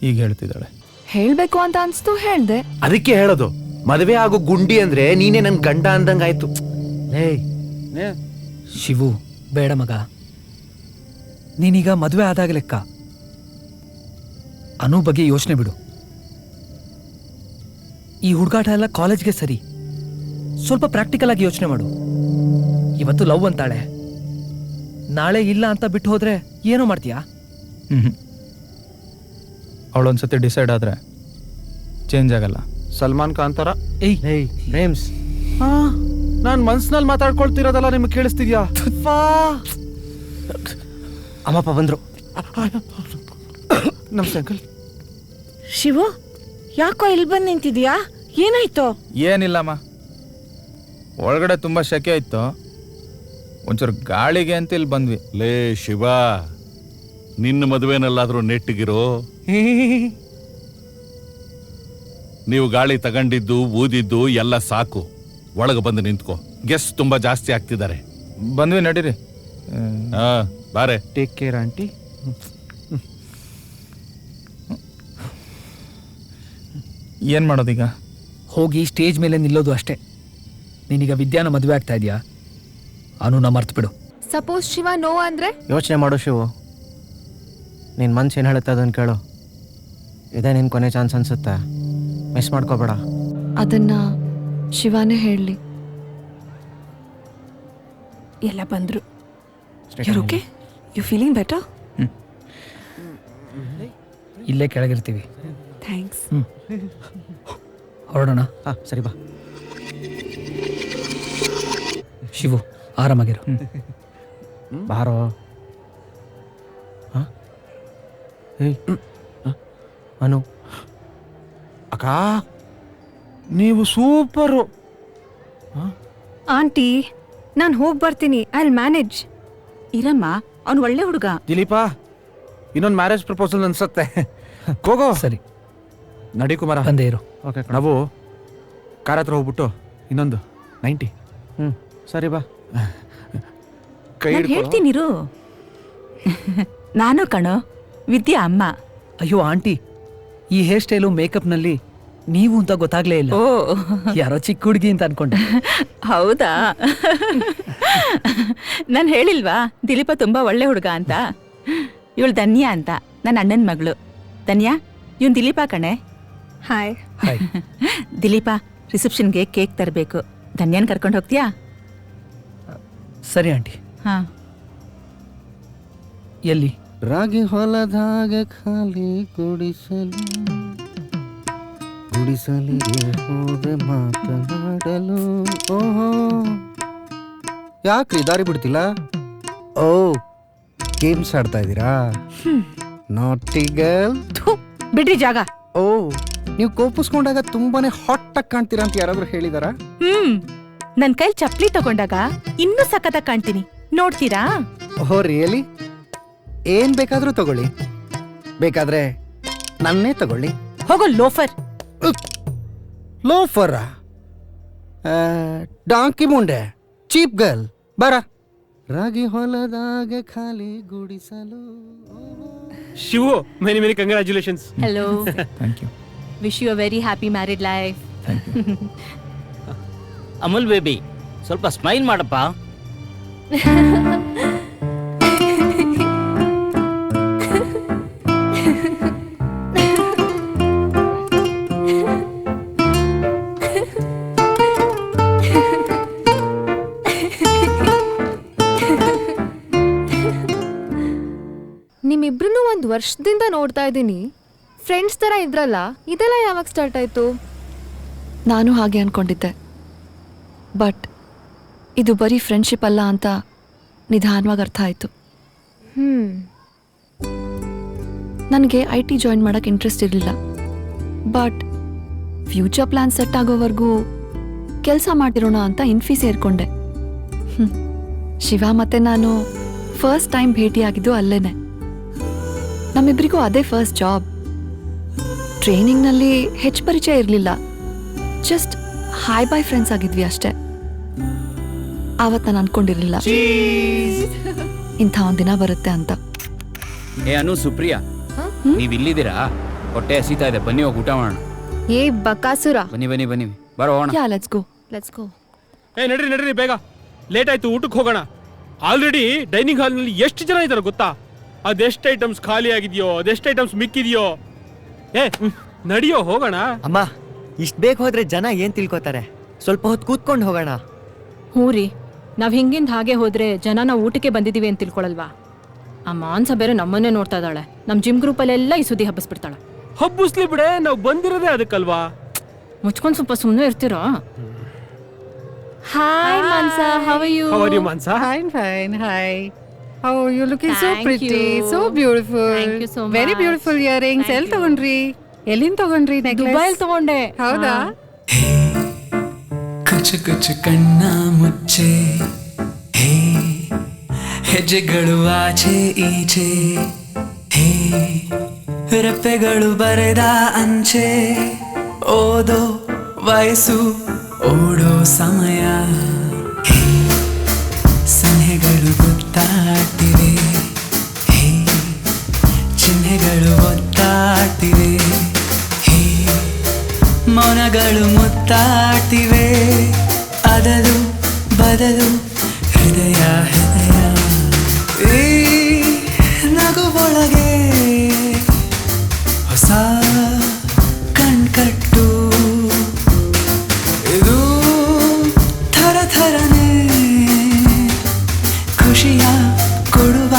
ಈಗ ಹೇಳ್ತಿದ್ದಾಳೆ. ಹೇಳ್ಬೇಕು ಅಂತ ಅನ್ಸ್ತು, ಹೇಳ್ದೆ. ಅದಕ್ಕೆ ಹೇಳೋದು, ಮದುವೆ ಆಗೋ ಗುಂಡಿ ಅಂದ್ರೆ ನೀನೇ ನನ್ ಗಂಡ ಅಂದಂಗಾಯ್ತು. ಶಿವು, ಬೇಡ ಮಗ. ನೀನೀಗ ಮದುವೆ ಆದಾಗ ಲೆಕ್ಕ. ಅನು ಬಗ್ಗೆ ಯೋಚನೆ ಬಿಡು. ಈ ಹುಡುಗಾಟ ಎಲ್ಲ ಕಾಲೇಜ್ಗೆ ಸರಿ. ಸ್ವಲ್ಪ ಪ್ರಾಕ್ಟಿಕಲ್ ಆಗಿ ಯೋಚನೆ ಮಾಡು. ಇವತ್ತು ಲವ್ ಅಂತಾಳೆ, ನಾಳೆ ಇಲ್ಲ ಅಂತ ಬಿಟ್ಟು ಹೋದ್ರೆ ಏನೋ ಮಾಡ್ತೀಯಾ? ಅವಳೊಂದ್ಸತಿ ಡಿಸೈಡ್ ಆದ್ರೆ ಚೇಂಜ್ ಆಗಲ್ಲ. ಸಲ್ಮಾನ್ ಖಾನ್ ತರ. ಏಯ್ ರೇಮ್ಸ್, ನಾನ್ ಮನ್ಸಿನಲ್ಲಿ ಮಾತಾಡ್ಕೊಳ್ತಿರೋದಲ್ಲ ನಿಮ್ಗೆ ಕೇಳಿಸ್ತಿದ್ಯಾ? ಅಮ್ಮಪ್ಪ ಬಂದ್ರು. ನಮಸ್ತೆ ಅಂಕಲ್. ಶಿವು, ಯಾಕೋ ಇಲ್ಲಿ ಬಂದು ನಿಂತಿದ್ಯಾ? ಏನಾಯ್ತು? ಏನಿಲ್ಲಮ್ಮ, ಒಳಗಡೆ ತುಂಬ ಶೆಕೆ ಇತ್ತು, ಒಂಚೂರು ಗಾಳಿಗೆ ಅಂತ ಇಲ್ಲಿ ಬಂದ್ವಿ. ಲೇ ಶಿವ, ನಿನ್ನ ಮದುವೆನಲ್ಲಾದ್ರೂ ನೆಟ್ಟಿಗಿರೋ. ನೀವು ಗಾಳಿ ತಗೊಂಡಿದ್ದು ಊದಿದ್ದು ಎಲ್ಲ ಸಾಕು, ಒಳಗೆ ಬಂದು ನಿಂತ್ಕೋ. ಗೆಸ್ಟ್ ತುಂಬಾ ಜಾಸ್ತಿ ಆಗ್ತಿದ್ದಾರೆ. ಬಂದ್ವಿ, ನಡೀರಿ. ಹಾ ಬಾರೆ. Take care aunty. ಏನು ಮಾಡೋದೀಗ? ಹೋಗಿ ಸ್ಟೇಜ್ ಮೇಲೆ ನಿಲ್ಲೋದು ಅಷ್ಟೇ. ನೀನೀಗ ವಿದ್ಯಾನ ಮದುವೆ ಆಗ್ತಾ ಇದೆಯಾ? ಅನುನ ಮರ್ತು ಬಿಡು. ಸಪೋಸ್ ಶಿವ ನೋ ಅಂದ್ರೆ? ಯೋಚನೆ ಮಾಡು ಶಿವು, ನಿನ್ನ ಮನ್ಸು ಏನು ಹೇಳುತ್ತೆ ಅದನ್ನು ಕೇಳು. ಇದೇ ನಿನ್ನ ಕೊನೆ ಚಾನ್ಸ್ ಅನ್ಸುತ್ತೆ, ಮಿಸ್ ಮಾಡ್ಕೋಬೇಡ. ಅದನ್ನ ಶಿವಾನೇ ಹೇಳಲಿ. ಎಲ್ಲ ಬಂದ್ರು. Okay, you feeling better? ಇಲ್ಲೇ ಕೆಳಗಿರ್ತೀವಿ. ಥ್ಯಾಂಕ್ಸ್. ಹೊರಡೋಣ. ಹಾಂ ಸರಿ, ಬಾ. ಶಿವು, ಆರಾಮಾಗಿರು. ಬಾರೋ. ಹಾಂ, ಏಯ್ ಅನು. ಅಕ್ಕ, ನೀವು ಸೂಪರು. ಆಂಟಿ, ನಾನು ಹೋಗಿ ಬರ್ತೀನಿ. I will manage. ಇರಮ್ಮ, ಅವ್ನು ಒಳ್ಳೆ ಹುಡುಗ. ದಿಲೀಪ, ಇನ್ನೊಂದು ಮ್ಯಾರೇಜ್ ಪ್ರಪೋಸಲ್ ಅನ್ಸತ್ತೆ. ಹೋಗೋ. ಸರಿ, ನಡಿ ಕುಮಾರ. ಬಂದೇ ಇರು. ಓಕೆ, ನಾವು ಕಾರ್ ಹತ್ರ ಹೋಗ್ಬಿಟ್ಟು ಇನ್ನೊಂದು 90. ಸರಿ ಬಾ. ಕೈ ಹೇಳ್ತೀನಿರು. ನಾನು ಕಣೋ, ವಿದ್ಯಾ ಅಮ್ಮ. ಅಯ್ಯೋ ಆಂಟಿ, ಈ ಹೇರ್ ಸ್ಟೈಲು ಮೇಕಪ್ನಲ್ಲಿ ನೀವು ಅಂತ ಗೊತ್ತಾಗ್ಲೇ ಇಲ್ಲ. ಯಾರೋ ಚಿಕ್ಕ ಹುಡುಗಿ ಅಂತ ಅನ್ಕೊಂಡೆ. ಹೌದಾ? ನಾನು ಹೇಳಿಲ್ವಾ ದಿಲೀಪ ತುಂಬಾ ಒಳ್ಳೆ ಹುಡುಗ ಅಂತ? ಇವಳು ಧನ್ಯಾ ಅಂತ, ನನ್ನ ಅಣ್ಣನ ಮಗಳು. ಧನ್ಯಾ, ಇವನ್ ದಿಲೀಪ ಕಣೆ. ಹಾಯ್. ದಿಲೀಪ, ರಿಸೆಪ್ಷನ್ಗೆ ಕೇಕ್ ತರಬೇಕು. ಧನ್ಯಾನ್ ಕರ್ಕೊಂಡು ಹೋಗ್ತೀಯಾ? ಸರಿ ಆಂಟಿ. ಹಾ. ಎಲ್ಲಿ? ರಾಗಿ ಹೊಲದಾಗ ಖಾಲಿ ಗುಡಿಸಲಿಗೆ ಹೋದೆ ಮಾತನಾಡಲು. ಓಹೋ, ಯಾಕ್ರಿ ದಾರಿ ಬಿಡ್ತಿಲ್ಲ? ಓ, ಗೇಮ್ಸ್ ಆಡ್ತಾ ಇದ್ದೀರಾ? ನಾಟಿ ಗರ್ಲ್. ಬಿಡ್ರಿ ಜಾಗ. ಓ, ನೀವು ಕೋಪಿಸ್ಕೊಂಡಾಗ ತುಂಬಾನೇ ಹಾಟ್ ಆಗಿ ಕಾಣ್ತೀರಾ ಅಂತ ಯಾರಾದ್ರೂ ಹೇಳಿದಾರಾ? ನನ್ ಕೈಲಿ ಚಪ್ಲಿ ತಗೊಂಡಾಗ ಇನ್ನೂ ಸಖತ್ತಾಗಿ ಕಾಣ್ತೀನಿ, ನೋಡ್ತೀರಾ? ಓಹೋ, ರಿಯಲಿ? ಏನ್ ಬೇಕಾದ್ರೂ ತಗೊಳ್ಳಿ, ಬೇಕಾದ್ರೆ ನನ್ನೇ ತಗೊಳ್ಳಿ. ಹೋಗೋ ಲೋಫರ್. ಲೋಫರ? ಡಾಂಕಿ ಮುಂಡೆ, ಚೀಪ್ ಗರ್ಲ್. ಬರ. ರಾಗಿ ಹೊಲದಾಗ ಖಾಲಿ ಗುಡಿಸಲು. Shivu, many many congratulations. Hello. Thank you. Wish you a very happy married life. Amul baby, ಸ್ವಲ್ಪ ಸ್ಮೈಲ್ ಮಾಡಪ್ಪ. ನಿಮ್ಮಿಬ್ರು 1 ವರ್ಷದಿಂದ ನೋಡ್ತಾ ಇದ್ದೀನಿ. ಫ್ರೆಂಡ್ಸ್ ಥರ ಇದ್ರಲ್ಲ, ಇದೆಲ್ಲ ಯಾವಾಗ ಸ್ಟಾರ್ಟ್ ಆಯಿತು? ನಾನು ಹಾಗೆ ಅನ್ಕೊಂಡಿದ್ದೆ, ಬಟ್ ಇದು ಬರೀ ಫ್ರೆಂಡ್ಶಿಪ್ ಅಲ್ಲ ಅಂತ ನಿಧಾನವಾಗಿ ಅರ್ಥ ಆಯಿತು. ನನಗೆ IT ಜಾಯಿನ್ ಮಾಡೋಕ್ಕೆ ಇಂಟ್ರೆಸ್ಟ್ ಇರಲಿಲ್ಲ, ಬಟ್ ಫ್ಯೂಚರ್ ಪ್ಲಾನ್ ಸೆಟ್ ಆಗೋವರೆಗೂ ಕೆಲಸ ಮಾಡಿರೋಣ ಅಂತ ಇನ್ಫಿ ಸೇರ್ಕೊಂಡೆ. ಶಿವ ಮತ್ತೆ ನಾನು ಫಸ್ಟ್ ಟೈಮ್ ಭೇಟಿಯಾಗಿದ್ದು ಅಲ್ಲೇನೆ. ನಮ್ಮಿಬ್ಬರಿಗೂ ಅದೇ ಫಸ್ಟ್ ಜಾಬ್. ಟ್ರೈನಿಂಗ್ನಲ್ಲಿ ಹೆಚ್ಚು ಪರಿಚಯ ಇರಲಿಲ್ಲ, ಜಸ್ಟ್ ಹಾಯ್ ಬಾಯ್ ಫ್ರೆಂಡ್ಸ್ ಆಗಿದ್ವಿ ಅಷ್ಟೇ. ಆವತ್ತು ನಾನು ಅನ್ಕೊಂಡಿರಲಿಲ್ಲ ಇಂಥ ಒಂದಿನ ಬರುತ್ತೆ ಅಂತ. ಏ ಅನು, ಸುಪ್ರಿಯಾ, ನೀವ್ ಇಲ್ಲಿದ್ದೀರಾ? ಹೊಟ್ಟೆ ಹಸಿತಾ ಇದೆ, ಬನ್ನಿ ಹೋಗಿ ಊಟ ಮಾಡೋಣ. ಏ ಬಕಾಸುರ, ಬನ್ನಿ ಬನ್ನಿ ಬನ್ನಿ, ಬರೋಣ. Yeah let's go. ಏ ನಡ್ರಿ ನಡ್ರಿ, ಬೇಗ ಲೇಟ್ ಆಯ್ತು, ಊಟಕ್ಕೆ ಹೋಗೋಣ. ಆಲ್ರೆಡಿ ಡೈನಿಂಗ್ ಹಾಲ್ನಲ್ಲಿ ಎಷ್ಟು ಜನ ಇದ್ದಾರೆ ಗೊತ್ತಾ? ಅದೆಷ್ಟು ಐಟಮ್ಸ್ ಖಾಲಿ ಆಗಿದೆಯೋ, ಅದೆಷ್ಟು ಐಟಮ್ಸ್ ಮಿಕ್ಕಿದೆಯೋ. ನಡಿಯೋ ಹೋಗೋಣ. ಅಮ್ಮ, ಇಷ್ಟು ಬೇಗ ಹೋದ್ರೆ ಜನ ಏನ್ ತಿಳ್ಕೊತಾರೆ? ಸ್ವಲ್ಪ ಹೊತ್ತು ಕೂತ್ಕೊಂಡು ಹೋಗೋಣ. ಹ್ಞೂ ರೀ, ನಾವ್ ಹಿಂಗಿಂದ ಹಾಗೆ ಹೋದ್ರೆ ಜನ ನಾವು ಊಟಕ್ಕೆ ಬಂದಿದೀವಿ ಅಂತ ತಿಳ್ಕೊಳಲ್ವಾ? ಆ ಮಾನ್ಸ ಬೇರೆ ನಮ್ಮನ್ನೇ ನೋಡ್ತಾ ಇದ್ದಾಳೆ. ನಮ್ ಜಿಮ್ ಗ್ರೂಪ್ ಅಲ್ಲೆಲ್ಲ ಈ ಸುದ್ದಿ ಹಬ್ಬಿಸ್ಬಿಡ್ತಾಳೆ. ಹಬ್ಬಸ್ಲಿ ಬಿಡೆ, ನಾವು ಬಂದಿರೋದೇ ಅದಕ್ಕಲ್ವಾ? ಮುಚ್ಕೊಂಡ್ ಸ್ವಲ್ಪ ಸುಮ್ಮನೆ ಇರ್ತೀರಾ? Hi Mansa, how are you? How are you, Mansa? Fine. Hi. Oh, you're looking so Thank pretty, you. so beautiful. Thank you so Very much. beautiful earrings. Thank ಎಲ್ಲಿ you. ತಗೊಂಡ್ರಿ? ಎಲ್ಲಿಂದ ತಗೊಂಡ್ರಿ necklace? ದುಬೈಲ್ ತಗೊಂಡೆ. ಹೌದಾ? ಕುಚು ಕುಚು ಕಣ್ಣ ಮುಚ್ಚೆ, ಹೇ ಹೆಜ್ಜೆಗಳು ಆಚೆ ಈಚೆ, ಹೇ ರೆಪ್ಪೆಗಳು ಬರೆದ ಅಂಚೆ, ಓದೋ ವಯಸ್ಸು ಓಡೋ ಸಮಯ, ಹೇ ಸನ್ನೆಗಳು ಗೊತ್ತಾಗ್ತಿವೆ, ಹೇ ಚಿಹ್ನೆಗಳು ಒತ್ತಾಡ್ತಿವೆ, ಹೇ ಮೌನಗಳು ಮುತ್ತಾಡ್ತಿವೆ, ಅದಲು ಬದಲು ಹೃದಯ ಹೃದಯ, ಈ ನಗುವೊಳಗೆ ಹೊಸ ಕಣ್ಕಟ್ಟು, ಇದು ಥರ ಥರನೇ ಖುಷಿಯ ಕೊಡುವ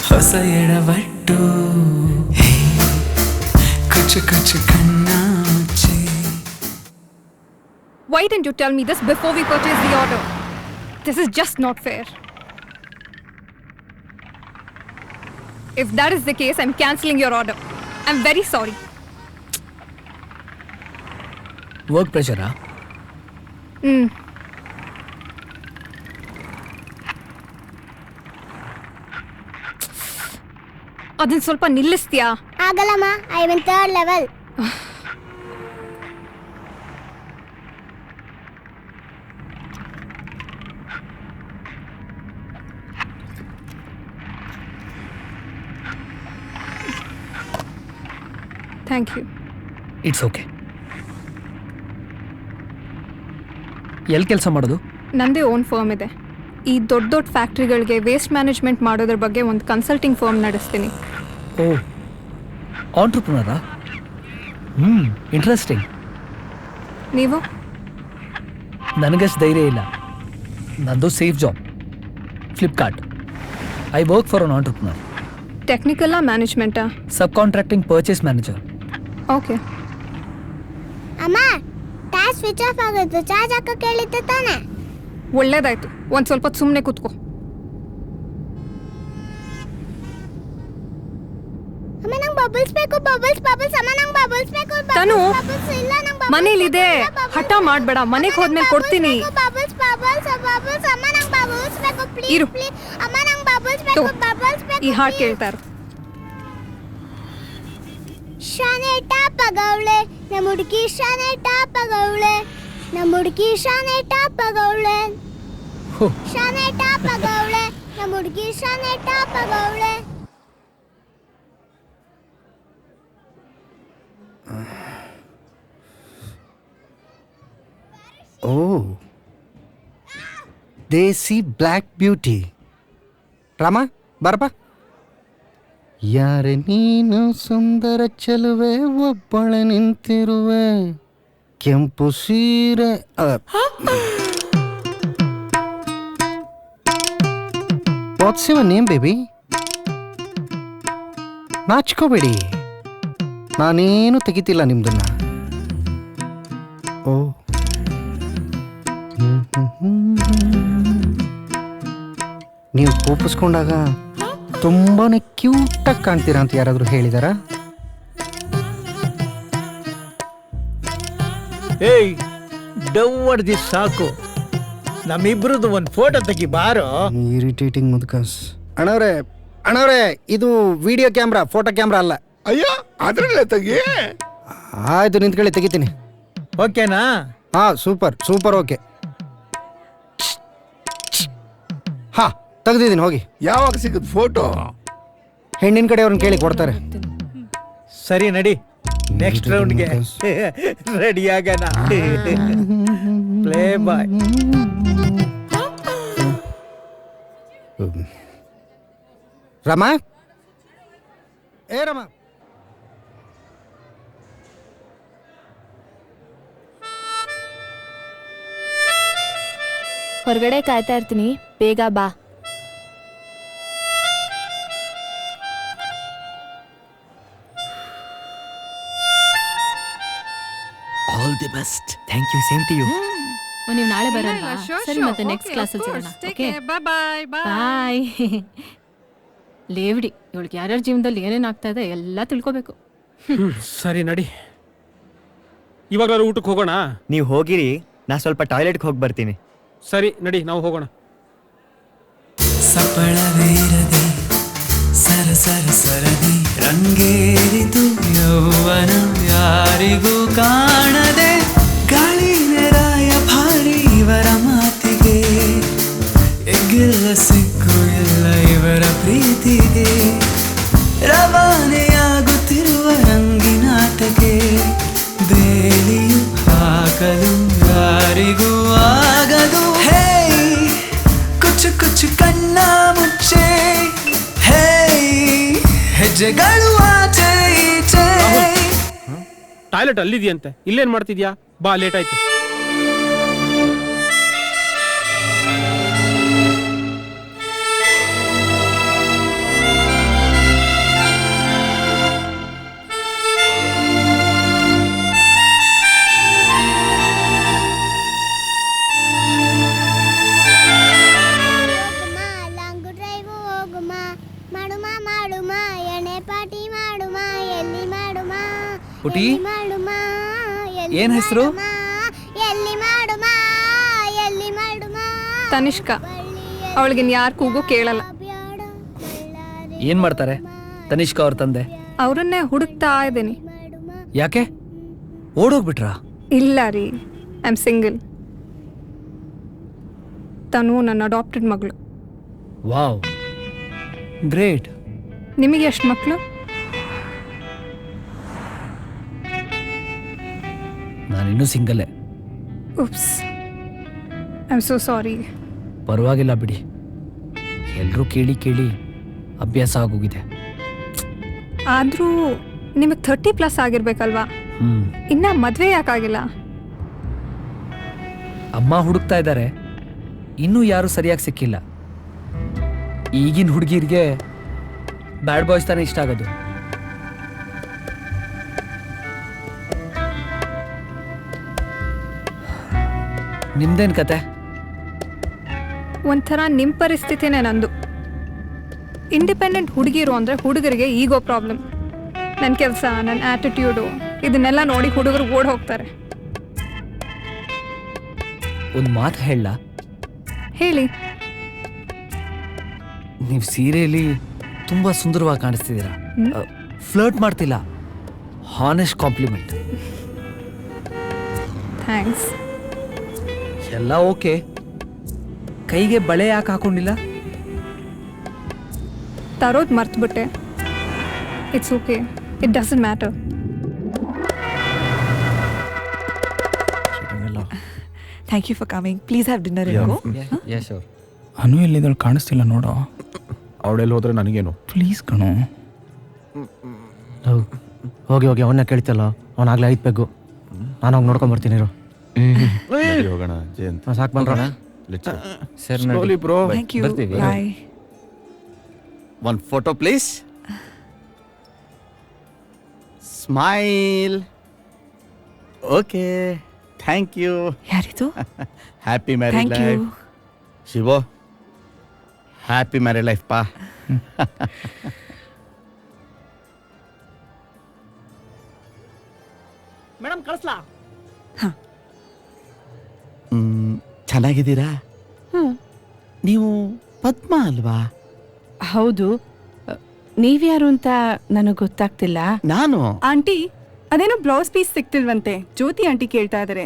ಹೊಸ ಎಡವಟ್ಟು, ಹೇ ಕುಚು ಕುಚು ಕಣ್ಣ ಮುಚ್ಚೆ. Why didn't you tell me this before we purchased the order? This is just not fair. If that is the case, I'm cancelling your order. I'm very sorry. Work ಪ್ರೆಷರಾ? ಅದನ್ನ ಸ್ವಲ್ಪ ನಿಲ್ಲಿಸ್ತೀಯಾ? ಆಗಲ್ಲಮ್ಮ, I am in third level. Thank you. It's okay. ಎಲ್ಲಿ ಕೆಲಸ ಮಾಡೋದು? ನಂದೇ ಓನ್ ಫರ್ಮ್ ಇದೆ. ಈ ದೊಡ್ಡ ದೊಡ್ಡ ಫ್ಯಾಕ್ಟ್ರಿಗಳಿಗೆ ವೇಸ್ಟ್ ಮ್ಯಾನೇಜ್ಮೆಂಟ್ ಮಾಡೋದ್ರ ಬಗ್ಗೆ ಒಂದು ಕನ್ಸಲ್ಟಿಂಗ್ ಫರ್ಮ್ ನಡೆಸ್ತೀನಿ. ಓ, ಆಂಟ್ರಪ್ರನರಾ? ಇಂಟ್ರೆಸ್ಟಿಂಗ್. ನೀವು? ನನಗಷ್ಟು ಧೈರ್ಯ ಇಲ್ಲ. ನಂದು safe job, Flipkart. I work for an entrepreneur. ಟೆಕ್ನಿಕಲ್ಲಾ ಮ್ಯಾನೇಜ್ಮೆಂಟಾ? Sub contracting purchase manager. Okay. ಅಮ್ಮ, ಟ್ಯಾಸ್ ಸ್ವಿಚ್ ಆಫ್ ಆಗೋದು, ಚಾರ್ಜ್ ಹಾಕಕ್ಕೆ ಹೇಳಿದ್ದೆ ತಾನೆ? ಒಳ್ಳೇದಾಯ್ತು, ಒಂದು ಸ್ವಲ್ಪ ಸುಮ್ಮನೆ ಕೂತ್ಕೋ. ಅಮ್ಮ, ನಂಗೆ ಬಬಲ್ಸ್ ಬೇಕು, ಬಬಲ್ಸ್ ಬಬಲ್ಸ್. ಅಮ್ಮ, ನಂಗೆ ಬಬಲ್ಸ್ ಬೇಕು. ತನು, ಬಬಲ್ಸ್ ಇಲ್ಲ, ನಂಗೆ ಬಬಲ್ಸ್ ಮನೇಲಿದೆ, ಹಠ ಮಾಡಬೇಡ, ಮನೆಗೆ ಹೋದ್ಮೇಲೆ ಕೊಡ್ತೀನಿ. Bubbles bubbles bubbles. ಅಮ್ಮ, ನಂಗೆ ಬಬಲ್ಸ್ ಬೇಕು, ಪ್ಲೀಸ್ ಇರು. ಪ್ಲೀಸ್. ಅಮ್ಮ, ನಂಗೆ ಬಬಲ್ಸ್ ಬೇಕು, ಬಬಲ್ಸ್ ಬೇಕು. ಈ ಹಾಡು ಕೇಳ್ತಾರು. ಶಾನೆ ಟಾಪಗೌಳೆ, ನಮ್ಮ ಹುಡುಗಿ ಶಾನೆ ಟಾಪಗೌಳೆ, ನಮ್ಮ ಹುಡುಗಿ ಶಾನೆ ಟಾಪಗೌಳೆ, ಶಾನೆ ಟಾಪಗೌಳೆ, ನಮ್ಮ ಹುಡುಗಿ ಶಾನೆ ಟಾಪಗೌಳೆ. ಓ, ದೇಸಿ ಬ್ಲ್ಯಾಕ್ ಬ್ಯೂಟಿ. ರಾಮ, ಬರಪ್ಪ. ಯಾರೆ ನೀನು ಸುಂದರ ಚೆಲುವೆ, ಒಬ್ಬಳೆ ನಿಂತಿರುವೆ, ಕೆಂಪು ಸೀರೆ. What's your name baby? ನಾಚ್ಕೋಬೇಡಿ, ನಾನೇನು ತೆಗಿತಿಲ್ಲ ನಿಮ್ದನ್ನ. ಓ, ನೀವು ಕೋಪಿಸ್ಕೊಂಡಾಗ ತುಂಬಾನೇ ಕ್ಯೂಟಾಗಿ ಕಾಣ್ತೀರಾ ಅಂತ ಯಾರಾದರೂ ಹೇಳಿದಾರಾ? ಏಯ್ ಡವ್ ಹೊಡ್ದಿ ಸಾಕು. ನಮ್ಮಿಬ್ರದ್ದು ಒಂದು ಫೋಟೋ ತೆಗಿ ಬಾರೋ. ಇರಿಟೇಟಿಂಗ್ ಮುದ್ಕಸ್. ಅಣ್ಣವ್ರೆ ಇದು ವಿಡಿಯೋ ಕ್ಯಾಮ್ರಾ, ಫೋಟೋ ಕ್ಯಾಮ್ರಾ ಅಲ್ಲ. ಅಯ್ಯೋ ಅದ್ರಲ್ಲೇ ತೆಗಿ. ಆಯ್ತು ನಿಂತ್ಕೊಳ್ಳಿ, ತೆಗಿತೀನಿ. ಓಕೆನಾ? ಹಾ ಸೂಪರ್ ಓಕೆ. ಹಾ ತೆಗ್ದಿದ್ದೀನಿ, ಹೋಗಿ. ಯಾವಾಗ ಸಿಗುತ್ತೆ ಫೋಟೋ? ಹೆಣ್ಣಿನ ಕಡೆ ಅವ್ರನ್ನ ಕೇಳಿ ಕೊಡ್ತಾರೆ. ಸರಿ ನಡಿ, ನೆಕ್ಸ್ಟ್ ರೌಂಡ್ಗೆ ರೆಡಿ ಆಗೋಣ. Play boy. ರಮಾ, ಏ ರಮಾ, ಹೊರಗಡೆ ಕಾಯ್ತಾ ಇರ್ತೀನಿ, ಬೇಗ ಬಾ. All the best. Thank you. Same to you. ನೀವು ನಾಳೆ ಬರಲ್ವಾ? ಸರಿ, ಮತ್ತೆ ನೆಕ್ಸ್ಟ್ ಕ್ಲಾಸಲ್ಲಿ ಸಿಗೋಣ. ಓಕೆ, ಬಾಯ್. ಬಾಯ್. ಲೇವ್ಡಿ, ಇವಳಿಗೆ ಯಾರ್ಯಾರ ಜೀವನದಲ್ಲಿ ಏನೇನು ಆಗ್ತಾ ಇದೆ ಎಲ್ಲ ತಿಳ್ಕೊಬೇಕು. ಸರಿ ನಡಿ, ಇವಾಗಲಾರು ಊಟಕ್ಕೆ ಹೋಗೋಣ. ನೀವು ಹೋಗಿರಿ, ನಾ ಸ್ವಲ್ಪ ಟಾಯ್ಲೆಟ್ಗೆ ಹೋಗಿ ಬರ್ತೀನಿ. ಸರಿ ನಡಿ, ನಾವು ಹೋಗೋಣ. ಸಪ್ಪಳವೇರದೆ ಸರದಿ ರಂಗೇರಿತು ಯೌವನ ಯಾರಿಗೂ ಕಾಣದೆ, ಗಾಳಿ ನೆರಾಯ ಭಾರಿ ಇವರ ಮಾತಿಗೆ, ಎಗ್ಗಿಲ್ಲ ಸಿಕ್ಕು ಇಲ್ಲ ಇವರ ಪ್ರೀತಿಗೆ, ರವಾನೆಯಾಗುತ್ತಿರುವ ರಂಗಿನಾಟಕ್ಕೆ ಬೇಲಿಯು ಹಾಕಲು ಯಾರಿಗೂ ಆಗದು. ಹೇ ಕುಚ್ಚು ಕುಚ್ಚು ಕಣ್ಣ ಮುಚ್ಚೆ, ಹೇ ಹೆಜ್ಜೆಗಳು ಆಚೆ ಈಚೆ. ಟಾಯ್ಲೆಟ್ ಅಲ್ಲಿದೆಯಂತೆ, ಇಲ್ಲೇನ್ ಮಾಡ್ತಿದ್ಯಾ? ಬಾ, ಲೇಟ್ ಆಯ್ತು. ಪುಟಿ, ಏನ್ ಹೆಸರು? ತನಿಷ್ಕಾ. ಅವಳಿಗೆ ಯಾರ ಕೂಗು ಕೇಳಲ್ಲ. ಏನ್ ಮಾಡ್ತಾರೆ ತನಿಷ್ಕಾ ಅವ್ರ ತಂದೆ? ಅವರನ್ನೇ ಹುಡುಕ್ತಾ ಇದ್ದೀನಿ. ಯಾಕೆ ಓಡೋಗ್ಬಿಟ್ರಾ? ಇಲ್ಲ ರೀ, ಐ ಆಮ್ ಸಿಂಗಲ್. ತನು ನನ್ನ ಅಡಾಪ್ಟೆಡ್ ಮಗಳು. Wow, great. ನಿಮಗೆ ಎಷ್ಟು ಮಕ್ಕಳು? ನಾನಿನ್ನೂ ಸಿಂಗಲ್ಲೇ. Oops, I am so sorry. ಪರವಾಗಿಲ್ಲ ಬಿಡಿ, ಎಲ್ಲರೂ ಕೇಳಿ ಕೇಳಿ ಅಭ್ಯಾಸ ಆಗೋಗಿದೆ. ಆದರೂ ನಿಮಗೆ 30+ ಆಗಿರ್ಬೇಕಲ್ವಾ? ಇನ್ನ ಮದುವೆ ಯಾಕಾಗಿಲ್ಲ? ಅಮ್ಮ ಹುಡುಕ್ತಾ ಇದ್ದಾರೆ, ಇನ್ನೂ ಯಾರು ಸರಿಯಾಗಿ ಸಿಕ್ಕಿಲ್ಲ. ಈಗಿನ ಹುಡುಗಿರಿಗೆ ಬ್ಯಾಡ್ ಬಾಯ್ಸ್ ತಾನೇ ಇಷ್ಟ ಆಗೋದು. ನಿಮ್ದೇನ್ ಕತೆ? ಒಂಥರ ನಿಮ್ಮ ಪರಿಸ್ಥಿತಿನೇ ನಂದು. ಇಂಡಿಪೆಂಡೆಂಟ್ ಹುಡುಗಿರು ಅಂದರೆ ಹುಡುಗರಿಗೆ ಈಗೋ ಪ್ರಾಬ್ಲಮ್. ನನ್ನ ಕೆಲಸ, ನನ್ನ ಆ್ಯಟಿಟ್ಯೂಡು ಇದನ್ನೆಲ್ಲ ನೋಡಿ ಹುಡುಗರು ಓಡ್ ಹೋಗ್ತಾರೆ. ಒಂದು ಮಾತು ಹೇಳ? ಹೇಳಿ. ನೀವು ಸೀರೆಯಲ್ಲಿ ತುಂಬ ಸುಂದರವಾಗಿ ಕಾಣಿಸ್ತಿದ್ದೀರಾ. ಫ್ಲರ್ಟ್ ಮಾಡ್ತಿಲ್ಲ, ಹಾನೆಸ್ಟ್ ಕಾಂಪ್ಲಿಮೆಂಟ್. ಥ್ಯಾಂಕ್ಸ್. ಎಲ್ಲ ಓಕೆ, ಕೈಗೆ ಬಳೆ ಯಾಕೆ ಹಾಕೊಂಡಿಲ್ಲ? ತರೋದು ಮರ್ತುಬಿಟ್ಟೆ. It's okay, it doesn't matter. Thank you for coming. Please have dinner. Anu ಎಲ್ಲಿದ್ದಾಳು? ಕಾಣಿಸ್ತಿಲ್ಲ ನೋಡೋ. ಅವಳೆಲ್ಲಿ ಹೋದ್ರೆ ನನಗೇನು? ಪ್ಲೀಸ್ ಕಣೋ. ಹೋಗಿ ಅವನ್ನ ಕೇಳ್ತಲ್ಲ, ಅವನಾಗ್ಲೇ 5 ಪೆಗ್ಗು. ನಾನು ಹೋಗಿ ನೋಡ್ಕೊಂಬರ್ತೀನಿ. ಹೋಗೋಣ ಜಯಂತ್. ಸಾಕು ಬಂದ್ರ? ಸರಿ bro. Thank you. Bye. One photo please. Smile. Okay, thank you. ಯಾರಿದು? Happy married life. ಶಿವೋ, ಹ್ಯಾಪಿ ಮ್ಯಾರಿಡ್ ಲೈಫ್ ಪಾ. ಮೇಡಮ್ ಕಳಿಸ್ಲಾ? ಚೆನ್ನಾಗಿದ್ದೀರಾ? ಹ್ಮ್ ನೀವು ಪದ್ಮ ಅಲ್ವಾ? ಹೌದು. ನೀವ್ಯಾರು ಅಂತ ನನಗೆ ಗೊತ್ತಾಗ್ತಿಲ್ಲ. ನಾನು ಆಂಟಿ ಅದೇನೋ ಬ್ಲೌಸ್ ಪೀಸ್ ಸಿಕ್ತಿಲ್ವಂತೆ, ಜ್ಯೋತಿ ಆಂಟಿ ಕೇಳ್ತಾ ಇದಾರೆ.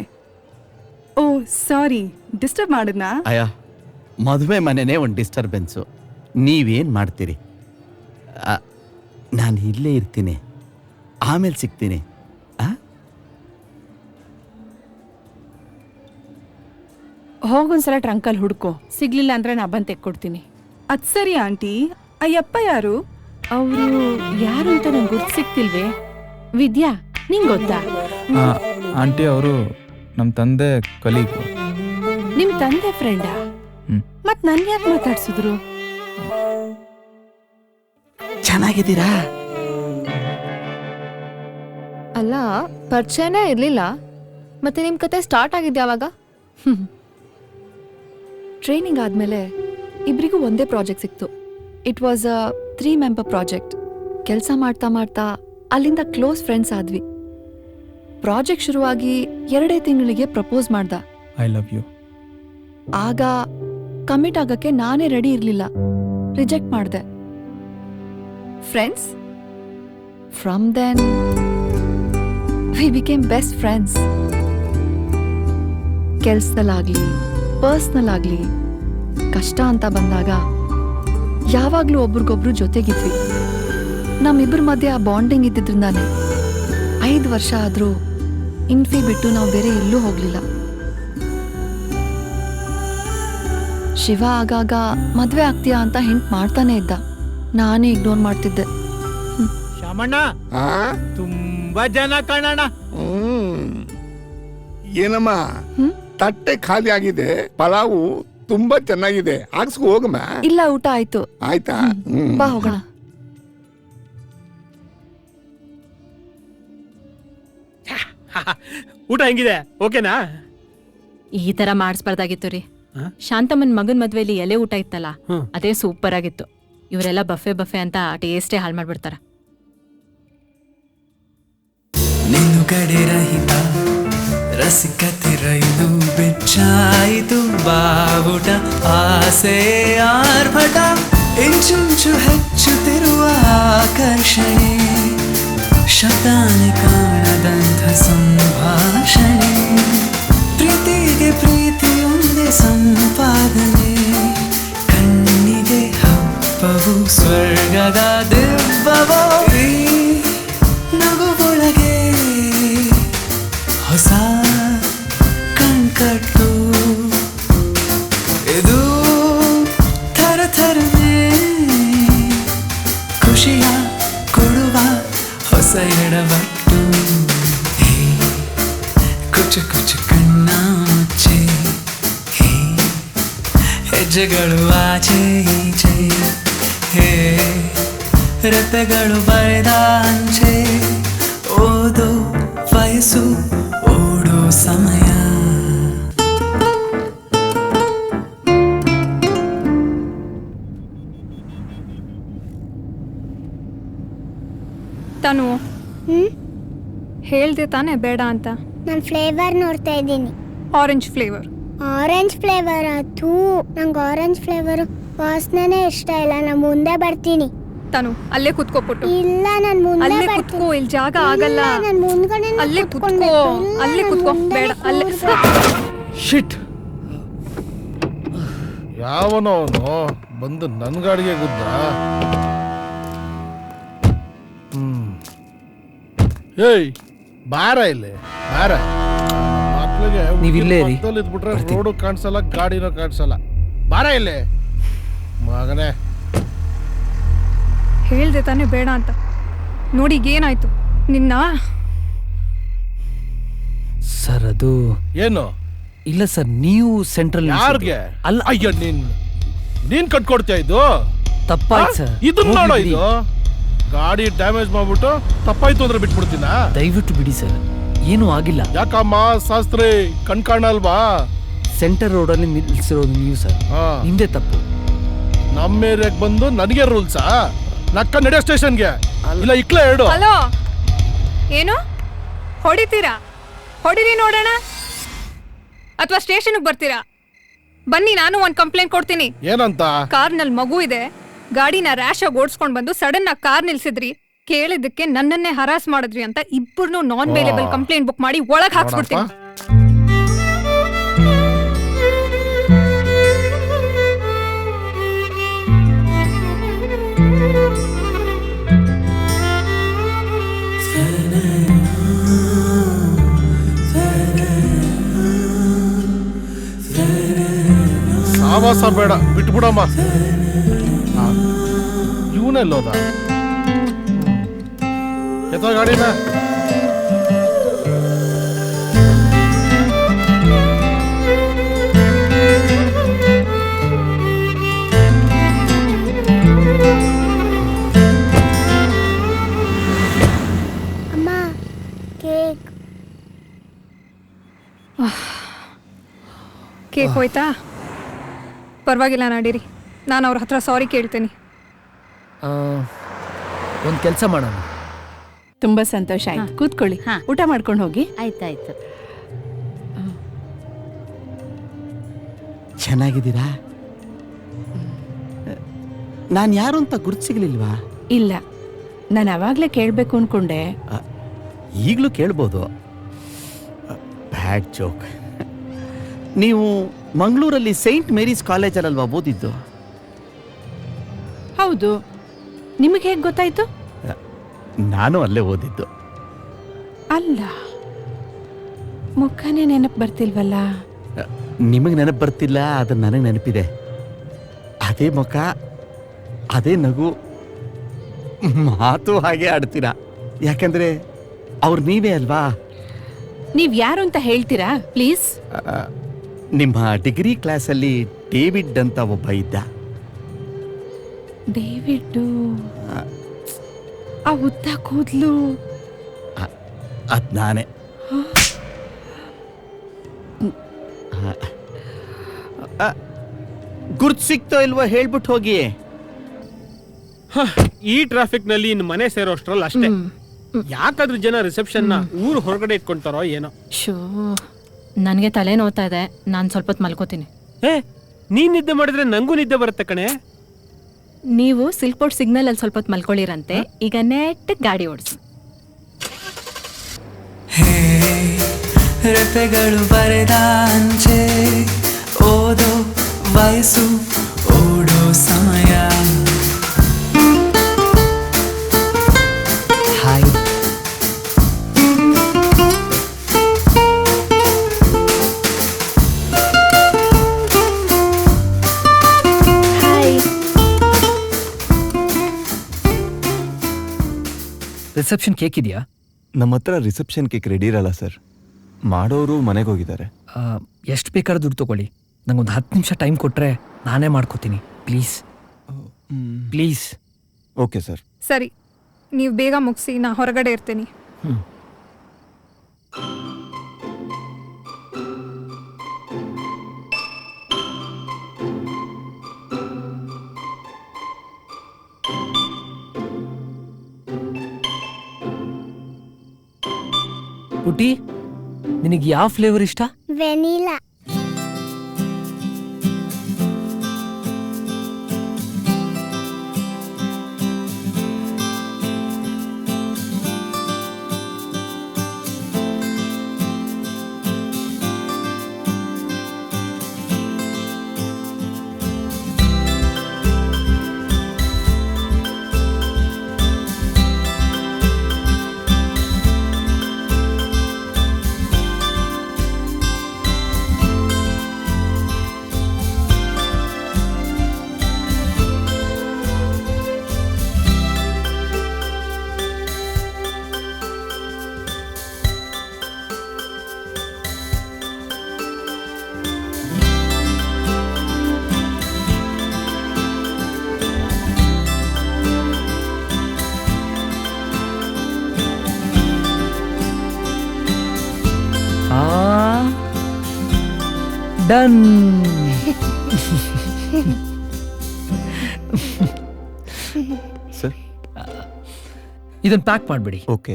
ಓ ಸಾರಿ, ಡಿಸ್ಟರ್ಬ್ ಮಾಡಿದ್ನಾ? ಅಯ್ಯ, ಮದುವೆ ಮನೆನೇ ಒಂದು ಡಿಸ್ಟರ್ಬೆನ್ಸು. ನೀವೇನು ಮಾಡ್ತೀರಿ? ನಾನು ಇಲ್ಲೇ ಇರ್ತೀನಿ, ಆಮೇಲೆ ಸಿಗ್ತೀನಿ. ಹೋಗೊಂದ್ಸಲ ಟ್ರಂಕಲ್ಲಿ ಹುಡ್ಕೋ, ಸಿಗ್ಲಿಲ್ಲ ಅಂದ್ರೆ ನಾ ಬಂದು ತೆಕ್ಕೊಡ್ತೀನಿ. ಅದ್ ಸರಿ ಆಂಟಿ. ಅಯ್ಯಪ್ಪ ಯಾರು? ಅವರು ಯಾರು ಅಂತ ನಂಗೆ ಗುರ್ತು ಸಿಕ್ತಿಲ್ವೇ? ವಿದ್ಯಾ, ನಿಂಗೆ ಗೊತ್ತಾ? ಆಂಟಿ ಅವರು ನಮ್ಮ ತಂದೆ ಕಲೀಗು. ನಿಮ್ ತಂದೆ ಫ್ರೆಂಡಾ? ಮತ್ ನನ್ ಯಾಕೆ ಮಾತಾಡ್ಸಿದ್ರು? ಚೆನ್ನಾಗಿದ್ದೀರಾ? ಅಲ್ಲ, ಪರಿಚಯನೇ ಇರ್ಲಿಲ್ಲ, ಮತ್ತೆ ನಿಮ್ ಕತೆ ಸ್ಟಾರ್ಟ್ ಆಗಿದ್ದೆ ಯಾವಾಗ? ಟ್ರೈನಿಂಗ್ ಆದಮೇಲೆ ಇಬ್ಬರಿಗೂ ಒಂದೇ ಪ್ರಾಜೆಕ್ಟ್ ಸಿಕ್ತು. It was a 3 member project. ಕೆಲಸ ಮಾಡ್ತಾ ಮಾಡ್ತಾ ಅಲ್ಲಿಂದ ಕ್ಲೋಸ್ ಫ್ರೆಂಡ್ಸ್ ಆದ್ವಿ. ಪ್ರಾಜೆಕ್ಟ್ ಶುರುವಾಗಿ 2 ತಿಂಗಳಿಗೆ ಪ್ರಪೋಸ್ ಮಾಡ್ದ. I love you. ಆಗ ಕಮಿಟ್ ಆಗಕ್ಕೆ ನಾನೇ ರೆಡಿ ಇರಲಿಲ್ಲ, ರಿಜೆಕ್ಟ್ ಮಾಡಿದೆ. Friends. From then we became best friends. ಕೆಲ್ಸದಲ್ಲಾಗ್ಲಿ ಪರ್ಸ್ನಲ್ ಆಗಲಿ ಕಷ್ಟ ಅಂತ ಬಂದಾಗ ಯಾವಾಗಲೂ ಒಬ್ರಿಗೊಬ್ರು ಜೊತೆಗಿದ್ವಿ. ನಮ್ಮಿಬ್ಬರ ಮಧ್ಯೆ ಆ ಬಾಂಡಿಂಗ್ ಇದ್ದಿದ್ರಿಂದಾನೆ 5 ವರ್ಷ ಆದರೂ ಇನ್ಫಿ ಬಿಟ್ಟು ನಾವು ಬೇರೆ ಎಲ್ಲೂ ಹೋಗಲಿಲ್ಲ. ಶಿವ ಆಗಾಗ ಮದುವೆ ಆಗ್ತೀಯಾ ಅಂತ ಹಿಂಟ್ ಮಾಡ್ತಾನೆ ಇದ್ದ, ನಾನೇ ಇಗ್ನೋರ್ ಮಾಡ್ತಿದ್ದೆ. ಶಾಮಣ್ಣ, ತುಂಬಾ ಜನ ಕಾಣೋಣ. ಏನಮ್ಮ, ತಟ್ಟೆ ಖಾಲಿ ಆಗಿದೆ, ಪಲಾವು ತುಂಬಾ ಚೆನ್ನಾಗಿದೆ, ಹಾಕ್ಸ್ಕೊ ಹೋಗಮ್ಮ. ಇಲ್ಲ, ಊಟ ಆಯ್ತು. ಆಯ್ತಾ? ಬಾ ಹೋಗೋಣ. ಊಟ ಹೆಂಗಿದೆ? ಓಕೆನಾ? ಈ ತರ ಮಾಡಿಸ್ಬಾರ್ದಾಗಿತ್ತು ರೀ. ಶಾಂತಮ್ಮನ್ ಮಗನ್ ಮದ್ವೆಲಿ ಎಲೆ ಊಟ ಇತ್ತಲ್ಲ, ಅದೇ ಸೂಪರ್ ಆಗಿತ್ತು. ಇವರೆಲ್ಲ ಬಫೆ ಬಫೆ ಅಂತ ಟೇಸ್ಟೇ ಹಾಳು ಮಾಡ್ಬಿಡ್ತಾರ. ನಿಲುಗಡೆ ರಹಿತ ರಸಿಕತೆ ರೈಲು ಬೆಚ್ಚಾಯಿತು ಬಾವುಟ ಆಸೆ ಆರ್ಭಟ ಇಂಚುಂಚು ಹೆಚ್ಚುತ್ತಿರುವ ಆಕರ್ಷಣೆ ಶತಾನೆ ಕಾಣದಂಥ ಸಂಭಾಷಣೆ ಪ್ರೀತಿಗೆ ಪ್ರೀತಿಯೊಂದೇ ಸಂಪಾದನೆ ಕಣ್ಣಿಗೆ ಹಬ್ಬವು ಸ್ವರ್ಗದ ದಿಬ್ಬವೋ ನಗುವೊಳಗೆ ಹೊಸ ಕಣ್ಕಟ್ಟು ಇದು ಥರ ಥರನೇ ಖುಷಿಯ ಕೊಡುವ ಹೊಸ ಎಡವಟ್ಟು ಕುಚು ಕುಚು ಕಣ್ಣ ಮುಚ್ಚೆ ಹೆಜ್ಜೆಗಳು ಆಚೆ ಈಚೆ ರೆಪ್ಪೆಗಳು ಬರೆದ ಅಂಚೆ ಓದೋ ವಯಸ್ಸು ಓಡೋ ಸಮಯ ತಾನು ಹೇಳ್ದೆ ತಾನೇ ಬೇಡ ಅಂತ. ನಾನು ಫ್ಲೇವರ್ ನೋಡ್ತಾ ಇದ್ದೀನಿ. Orange flavour. Orange flavour? ಥೂ, ನಂಗೆ ಆರೆಂಜ್ ಫ್ಲೇವರ್ ವಾಸನೆ ಇಷ್ಟ ಇಲ್ಲ. ನಾನು ಮುಂದೆ ಬರ್ತೀನಿ. ತಾನು ಅಲ್ಲೇ ಕುತ್ಕೋಪುಟ್ಟು. ಇಲ್ಲ, ನಾನು ಮುಂದೆ ಅಲ್ಲೇ ಕುತ್ಕೋ, ಇಲ್ಲಿ ಜಾಗ ಆಗಲ್ಲ. ನಾನು ಮುಂದ್ಗಡೆ ಅಲ್ಲೇ ಕುತ್ಕೋ, ಅಲ್ಲೇ ಕುತ್ಕೋ. ಬೇಡ, ಅಲ್ಲೇ. ಶಿಟ್, ಯಾವನೋ ಅವನು ಬಂದು ನನ್ನ ಗಾಡಿಗೆ ಗುದ್ದ. ಏಯ್, ಬಾರ ಇಲ್ಲಿ, ಬಾರ. ಮಕ್ಳಿಗೆ ಇದ್ಬಿಟ್ರೆ ರೋಡು ಕಾಣಿಸಲ್ಲ, ಗಾಡಿನೂ ಕಾಣಿಸಲ್ಲ. ಬಾರ ಇಲ್ಲಿ ಮಗನೇ. ಹೇಳ್ದೆ ತಾನೇ ಬೇಡ ಅಂತ. ನೋಡಿ ಏನಾಯ್ತು ನಿನ್ನ. ಸರ್ ಅದು ಏನು? ಇಲ್ಲ ಸರ್, ನೀವು ಸೆಂಟ್ರಲ್. ಯಾರಿಗೆ? ಅಲ್ಲ, ಅಯ್ಯೋ, ನೀನ್ ಕಟ್ಕೊಡ್ತೀಯ ಇದು? ತಪ್ಪಾಯ್ತು ಸರ್. ಇದನ್ನ ನೋಡೋ, ಇದು ಗಾಡಿ ಡ್ಯಾಮೇಜ್ ಮಾಡ್ಬಿಟ್ಟು ತಪ್ಪಾಯ್ತು ಅಂದ್ರೆ ಬಿಟ್ಬಿಡ್ತೀನ? ದಯವಿಟ್ಟು ಬಿಡಿ ಸರ್, ಏನೂ ಆಗಿಲ್ಲ. ಯಾಕಮ್ಮ ಶಾಸ್ತ್ರಿ, ಕಣ್ ಕಾಣಲ್ವಾ? ಸೆಂಟರ್ ರೋಡಲ್ಲಿ ನಿಲ್ಸಿರೋದು ನೀವು ಸರ್, ನಿಮ್ದೇ ತಪ್ಪು. ನಮ್ಮ ಏರಿಯಾಗೆ ಬಂದು ನನಗೆ ರೂಲ್ಸಾ? ನಕ್ಕ ನಡೆಯೋ ಸ್ಟೇಷನ್ಗೆ. ಇಲ್ಲ ಇಕ್ಲೇ ಹೇಳು. ಹಲೋ, ಏನು ಹೊಡಿತೀರಾ? ಹೊಡಿರಿ ನೋಡೋಣ, ಅಥವಾ ಸ್ಟೇಷನ್ಗೆ ಬರ್ತೀರಾ? ಬನ್ನಿ, ನಾನು ಒಂದು ಕಂಪ್ಲೇಂಟ್ ಕೊಡ್ತೀನಿ. ಏನಂತ? ಕಾರ್ನಲ್ಲಿ ಮಗು ಇದೆ, ಗಾಡಿನ ರ್ಯಾಶ್ ಆಗಿ ಓಡಿಸ್ಕೊಂಡ್ ಬಂದು ಸಡನ್ ಆಗಿ ಕಾರ್ ನಿಲ್ಸಿದ್ರಿ, ಕೇಳಿದಕ್ಕೆ ನನ್ನನ್ನೇ ಹರಾಸ್ ಮಾಡಿದ್ರಿ ಅಂತ ಇಬ್ಬರನ್ನು ನಾನ್ ಬೇಲೇಬಲ್ ಕಂಪ್ಲೇಂಟ್ ಬುಕ್ ಮಾಡಿ ಒಳಗ್ ಹಾಕ್ಸ್ಬಿಡ್ತೀನಿ. ಸಾವಾಸ ಬೇಡ, ಬಿಟ್ಬಿಡಮ್ಮ. ಇವನೆಲ್ಲೋದ ಎತ್ತ ಗಾಡಿನ. ಅಮ್ಮ, ಕೇಕ್. ಕೇಕ್ ಹೋಯ್ತಾ? ಪರವಾಗಿಲ್ಲ, ನಡೀರಿ, ನಾನು ಅವ್ರ ಹತ್ರ ಸಾರಿ ಕೇಳ್ತೀನಿ. ಒಂದು ಕೆಲಸ ಮಾಡೋಣ. ತುಂಬಾ ಸಂತೋಷ ಆಯ್ತು. ಕೂತ್ಕೊಳ್ಳಿ, ಊಟ ಮಾಡ್ಕೊಂಡು ಹೋಗಿ. ಆಯ್ತಾಯ್ತು. ಚೆನ್ನಾಗಿದ್ದೀರಾ? ನಾನು ಯಾರು ಅಂತ ಗುರ್ತು ಸಿಗ್ಲಿಲ್ವಾ? ಇಲ್ಲ, ನಾನು ಅವಾಗ್ಲೇ ಕೇಳಬೇಕು ಅನ್ಕೊಂಡೆ. ಈಗಲೂ ಕೇಳ್ಬೋದು. ಬ್ಯಾಡ್ ಜೋಕ್. ನೀವು ಮಂಗಳೂರಲ್ಲಿ ಸೈಂಟ್ ಮೇರೀಸ್ ಕಾಲೇಜಲ್ಲಲ್ವಾ ಓದಿದ್ದು? ಹೌದು. ನಿಮಗೆ ಹೇಗೆ ಗೊತ್ತಾಯ್ತು? ನಾನು ಅಲ್ಲೇ ಓದಿದ್ದು. ಅಲ್ಲ, ಮುಖನೇ ನೆನಪು ಬರ್ತಿಲ್ವಲ್ಲ? ನಿಮಗೆ ನೆನಪು ಬರ್ತಿಲ್ಲ, ಅದು ನನಗೆ ನೆನಪಿದೆ. ಅದೇ ಮುಖ, ಅದೇ ನಗು, ಮಾತು ಹಾಗೆ ಆಡ್ತೀರಾ. ಯಾಕಂದ್ರೆ ಅವ್ರು ನೀವೇ ಅಲ್ವಾ? ನೀವ್ ಯಾರು ಅಂತ ಹೇಳ್ತೀರಾ ಪ್ಲೀಸ್? ನಿಮ್ಮ ಡಿಗ್ರಿ ಕ್ಲಾಸಲ್ಲಿ ಡೇವಿಡ್ ಅಂತ ಒಬ್ಬ ಇದ್ದ. ಡೇವಿಡ್? ಆ ಉದ್ದ ಕೂದ್ಲು? ಅದ್ ನಾನೇ. ಗುರ್ತು ಸಿಕ್ತೋ ಇಲ್ವೋ ಹೇಳ್ಬಿಟ್ಟು ಹೋಗಿ. ಈ ಟ್ರಾಫಿಕ್ ನಲ್ಲಿ ಇನ್ನು ಮನೆ ಸೇರೋ ಅಷ್ಟ್ರಲ್ಲಿ ಅಷ್ಟೇ. ಯಾಕಾದ್ರೂ ಜನ ರಿಸೆಪ್ಷನ್ ನ ಊರು ಹೊರಗಡೆ ಇಟ್ಕೊಂತಾರೋ ಏನೋ. ಶೋ, ನನಗೆ ತಲೆ ನೋವ್ತಾ ಇದೆ, ನಾನು ಸ್ವಲ್ಪ ಹೊತ್ತು ಮಲ್ಕೋತೀನಿ. ನೀನ್ ನಿದ್ದೆ ಮಾಡಿದ್ರೆ ನಂಗೂ ನಿದ್ದೆ ಬರುತ್ತೆ ಕಣೆ. ನೀವು ಸಿಲ್ಕ್ ಬೋರ್ಡ್ ಸಿಗ್ನಲ್ ಅಲ್ಲಿ ಸ್ವಲ್ಪ ಹೊತ್ತು ಮಲ್ಕೊಳ್ಳಿರಂತೆ. ಈಗ ನೆಟ್ ಗಾಡಿ ಓಡಿಸಿ. ರೆಪೆಗಳು ಬರೆದ ಅಂಚೆ, ಓದೋ ವಯಸ್ಸು, ಓಡೋ ಸಮಯ. ಹಾಯ್. ರಿಸೆಪ್ಷನ್ ಕೇಕ್ ಇದೆಯಾ? ನಮ್ಮ ಹತ್ರ ರಿಸೆಪ್ಷನ್ ಕೇಕ್ ರೆಡಿ ಇರಲ್ಲ ಸರ್. ಮಾಡೋರು ಮನೆಗೆ ಹೋಗಿದ್ದಾರೆ. ಎಷ್ಟು ಬೇಕಾದ್ರೂ ದುಡ್ಡು ತಗೊಳ್ಳಿ. ನಂಗೊಂದು 10 ನಿಮಿಷ ಟೈಮ್ ಕೊಟ್ಟರೆ ನಾನೇ ಮಾಡ್ಕೋತೀನಿ. Please please. Okay sir. ಸರಿ, ನೀವು ಬೇಗ ಮುಗಿಸಿ, ನಾ ಹೊರಗಡೆ ಇರ್ತೀನಿ. ಪುಟಿ, ನಿನಗೆ ಯಾವ ಫ್ಲೇವರ್ ಇಷ್ಟ? ವೆನಿಲಾ. ಡನ್. ಸರ್, ಇದನ್ನ ಪ್ಯಾಕ್ ಮಾಡಿಬಿಡಿ. ಓಕೆ.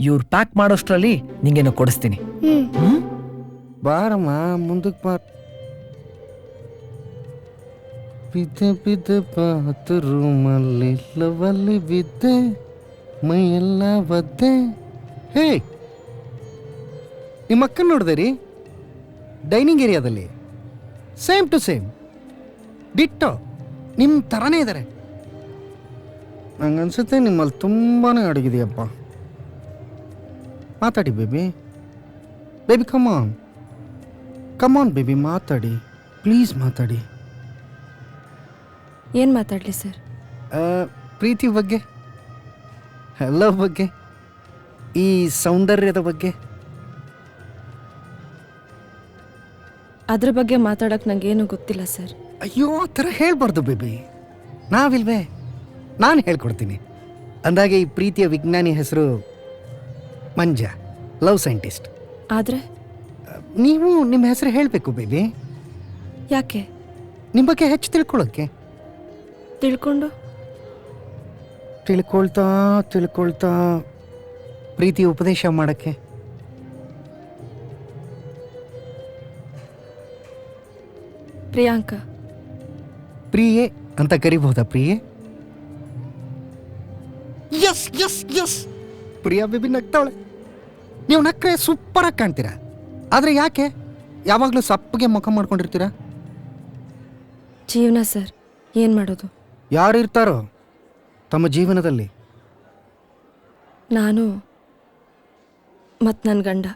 ಇವ್ರು ಪ್ಯಾಕ್ ಮಾಡೋಷ್ಟರಲ್ಲಿ ನಿಂಗೇನೋ ಕೊಡಿಸ್ತೀನಿ. ಬಾರಮ್ಮ ಮುಂದಕ್ಕೆ ಬಾ. ಬಿದ್ದೆ ಬಿದ್ದೆ ಬಾತ್ ರೂಮಲ್ಲಿ ಲವಲ್ಲಿ ಬಿದ್ದೆ ಮೈಯೆಲ್ಲ ಬದ್ದೆ. ಹೇ, ನಿಮ್ಮ ಅಕ್ಕನ ನೋಡಿದೆ ರೀ ಡೈನಿಂಗ್ ಏರಿಯಾದಲ್ಲಿ. ಸೇಮ್ ಟು ಸೇಮ್ ಡಿಟ್ಟೋ ನಿಮ್ಮ ಥರನೇ ಇದ್ದಾರೆ. ನಂಗನ್ಸುತ್ತೆ ನಿಮ್ಮಲ್ಲಿ ತುಂಬಾ ಅಡಗಿದೆಯಪ್ಪ. ಮಾತಾಡಿ ಬೇಬಿ. ಬೇಬಿ ಕಮಾನ್ ಕಮಾನ್ ಬೇಬಿ, ಮಾತಾಡಿ ಪ್ಲೀಸ್ ಮಾತಾಡಿ. ಏನು ಮಾತಾಡಲಿ ಸರ್? ಪ್ರೀತಿ ಬಗ್ಗೆ, ಲವ್ ಬಗ್ಗೆ, ಈ ಸೌಂದರ್ಯದ ಬಗ್ಗೆ. ಅದ್ರ ಬಗ್ಗೆ ಮಾತಾಡೋಕೆ ನನಗೇನು ಗೊತ್ತಿಲ್ಲ ಸರ್. ಅಯ್ಯೋ, ಆ ಥರ ಹೇಳ್ಬಾರ್ದು ಬೇಬಿ. ನಾವಿಲ್ವೇ, ನಾನು ಹೇಳ್ಕೊಡ್ತೀನಿ. ಅಂದಾಗೆ ಈ ಪ್ರೀತಿಯ ವಿಜ್ಞಾನಿ ಹೆಸರು ಮಂಜ, ಲವ್ ಸೈಂಟಿಸ್ಟ್. ಆದರೆ ನೀವು ನಿಮ್ಮ ಹೆಸರು ಹೇಳಬೇಕು ಬೇಬಿ. ಯಾಕೆ? ನಿಮ್ಮ ಬಗ್ಗೆ ಹೆಚ್ಚು ತಿಳ್ಕೊಳ್ಳೋಕ್ಕೆ. ತಿಳ್ಕೊಳ್ತಾ ತಿಳ್ಕೊಳ್ತಾ ಪ್ರೀತಿ ಉಪದೇಶ ಮಾಡೋಕ್ಕೆ. ಪ್ರಿಯಾಂಕಾ. ಪ್ರಿಯೆ ಅಂತ ಕರಿಬಹುದಾ? ಪ್ರಿಯೆ. Yes yes yes, Priya baby ನಗ್ತಾವಳೆ. ನೀವು ನಕ್ಕರೆ ಸೂಪರಾಗಿ ಕಾಣ್ತೀರಾ. ಆದರೆ ಯಾಕೆ ಯಾವಾಗಲೂ ಸಪ್ಪಗೆ ಮುಖ ಮಾಡ್ಕೊಂಡಿರ್ತೀರಾ? ಜೀವನ ಸರ್, ಏನು ಮಾಡೋದು? ಯಾರಿರ್ತಾರೋ ತಮ್ಮ ಜೀವನದಲ್ಲಿ? ನಾನು ಮತ್ತು ನನ್ನ ಗಂಡ.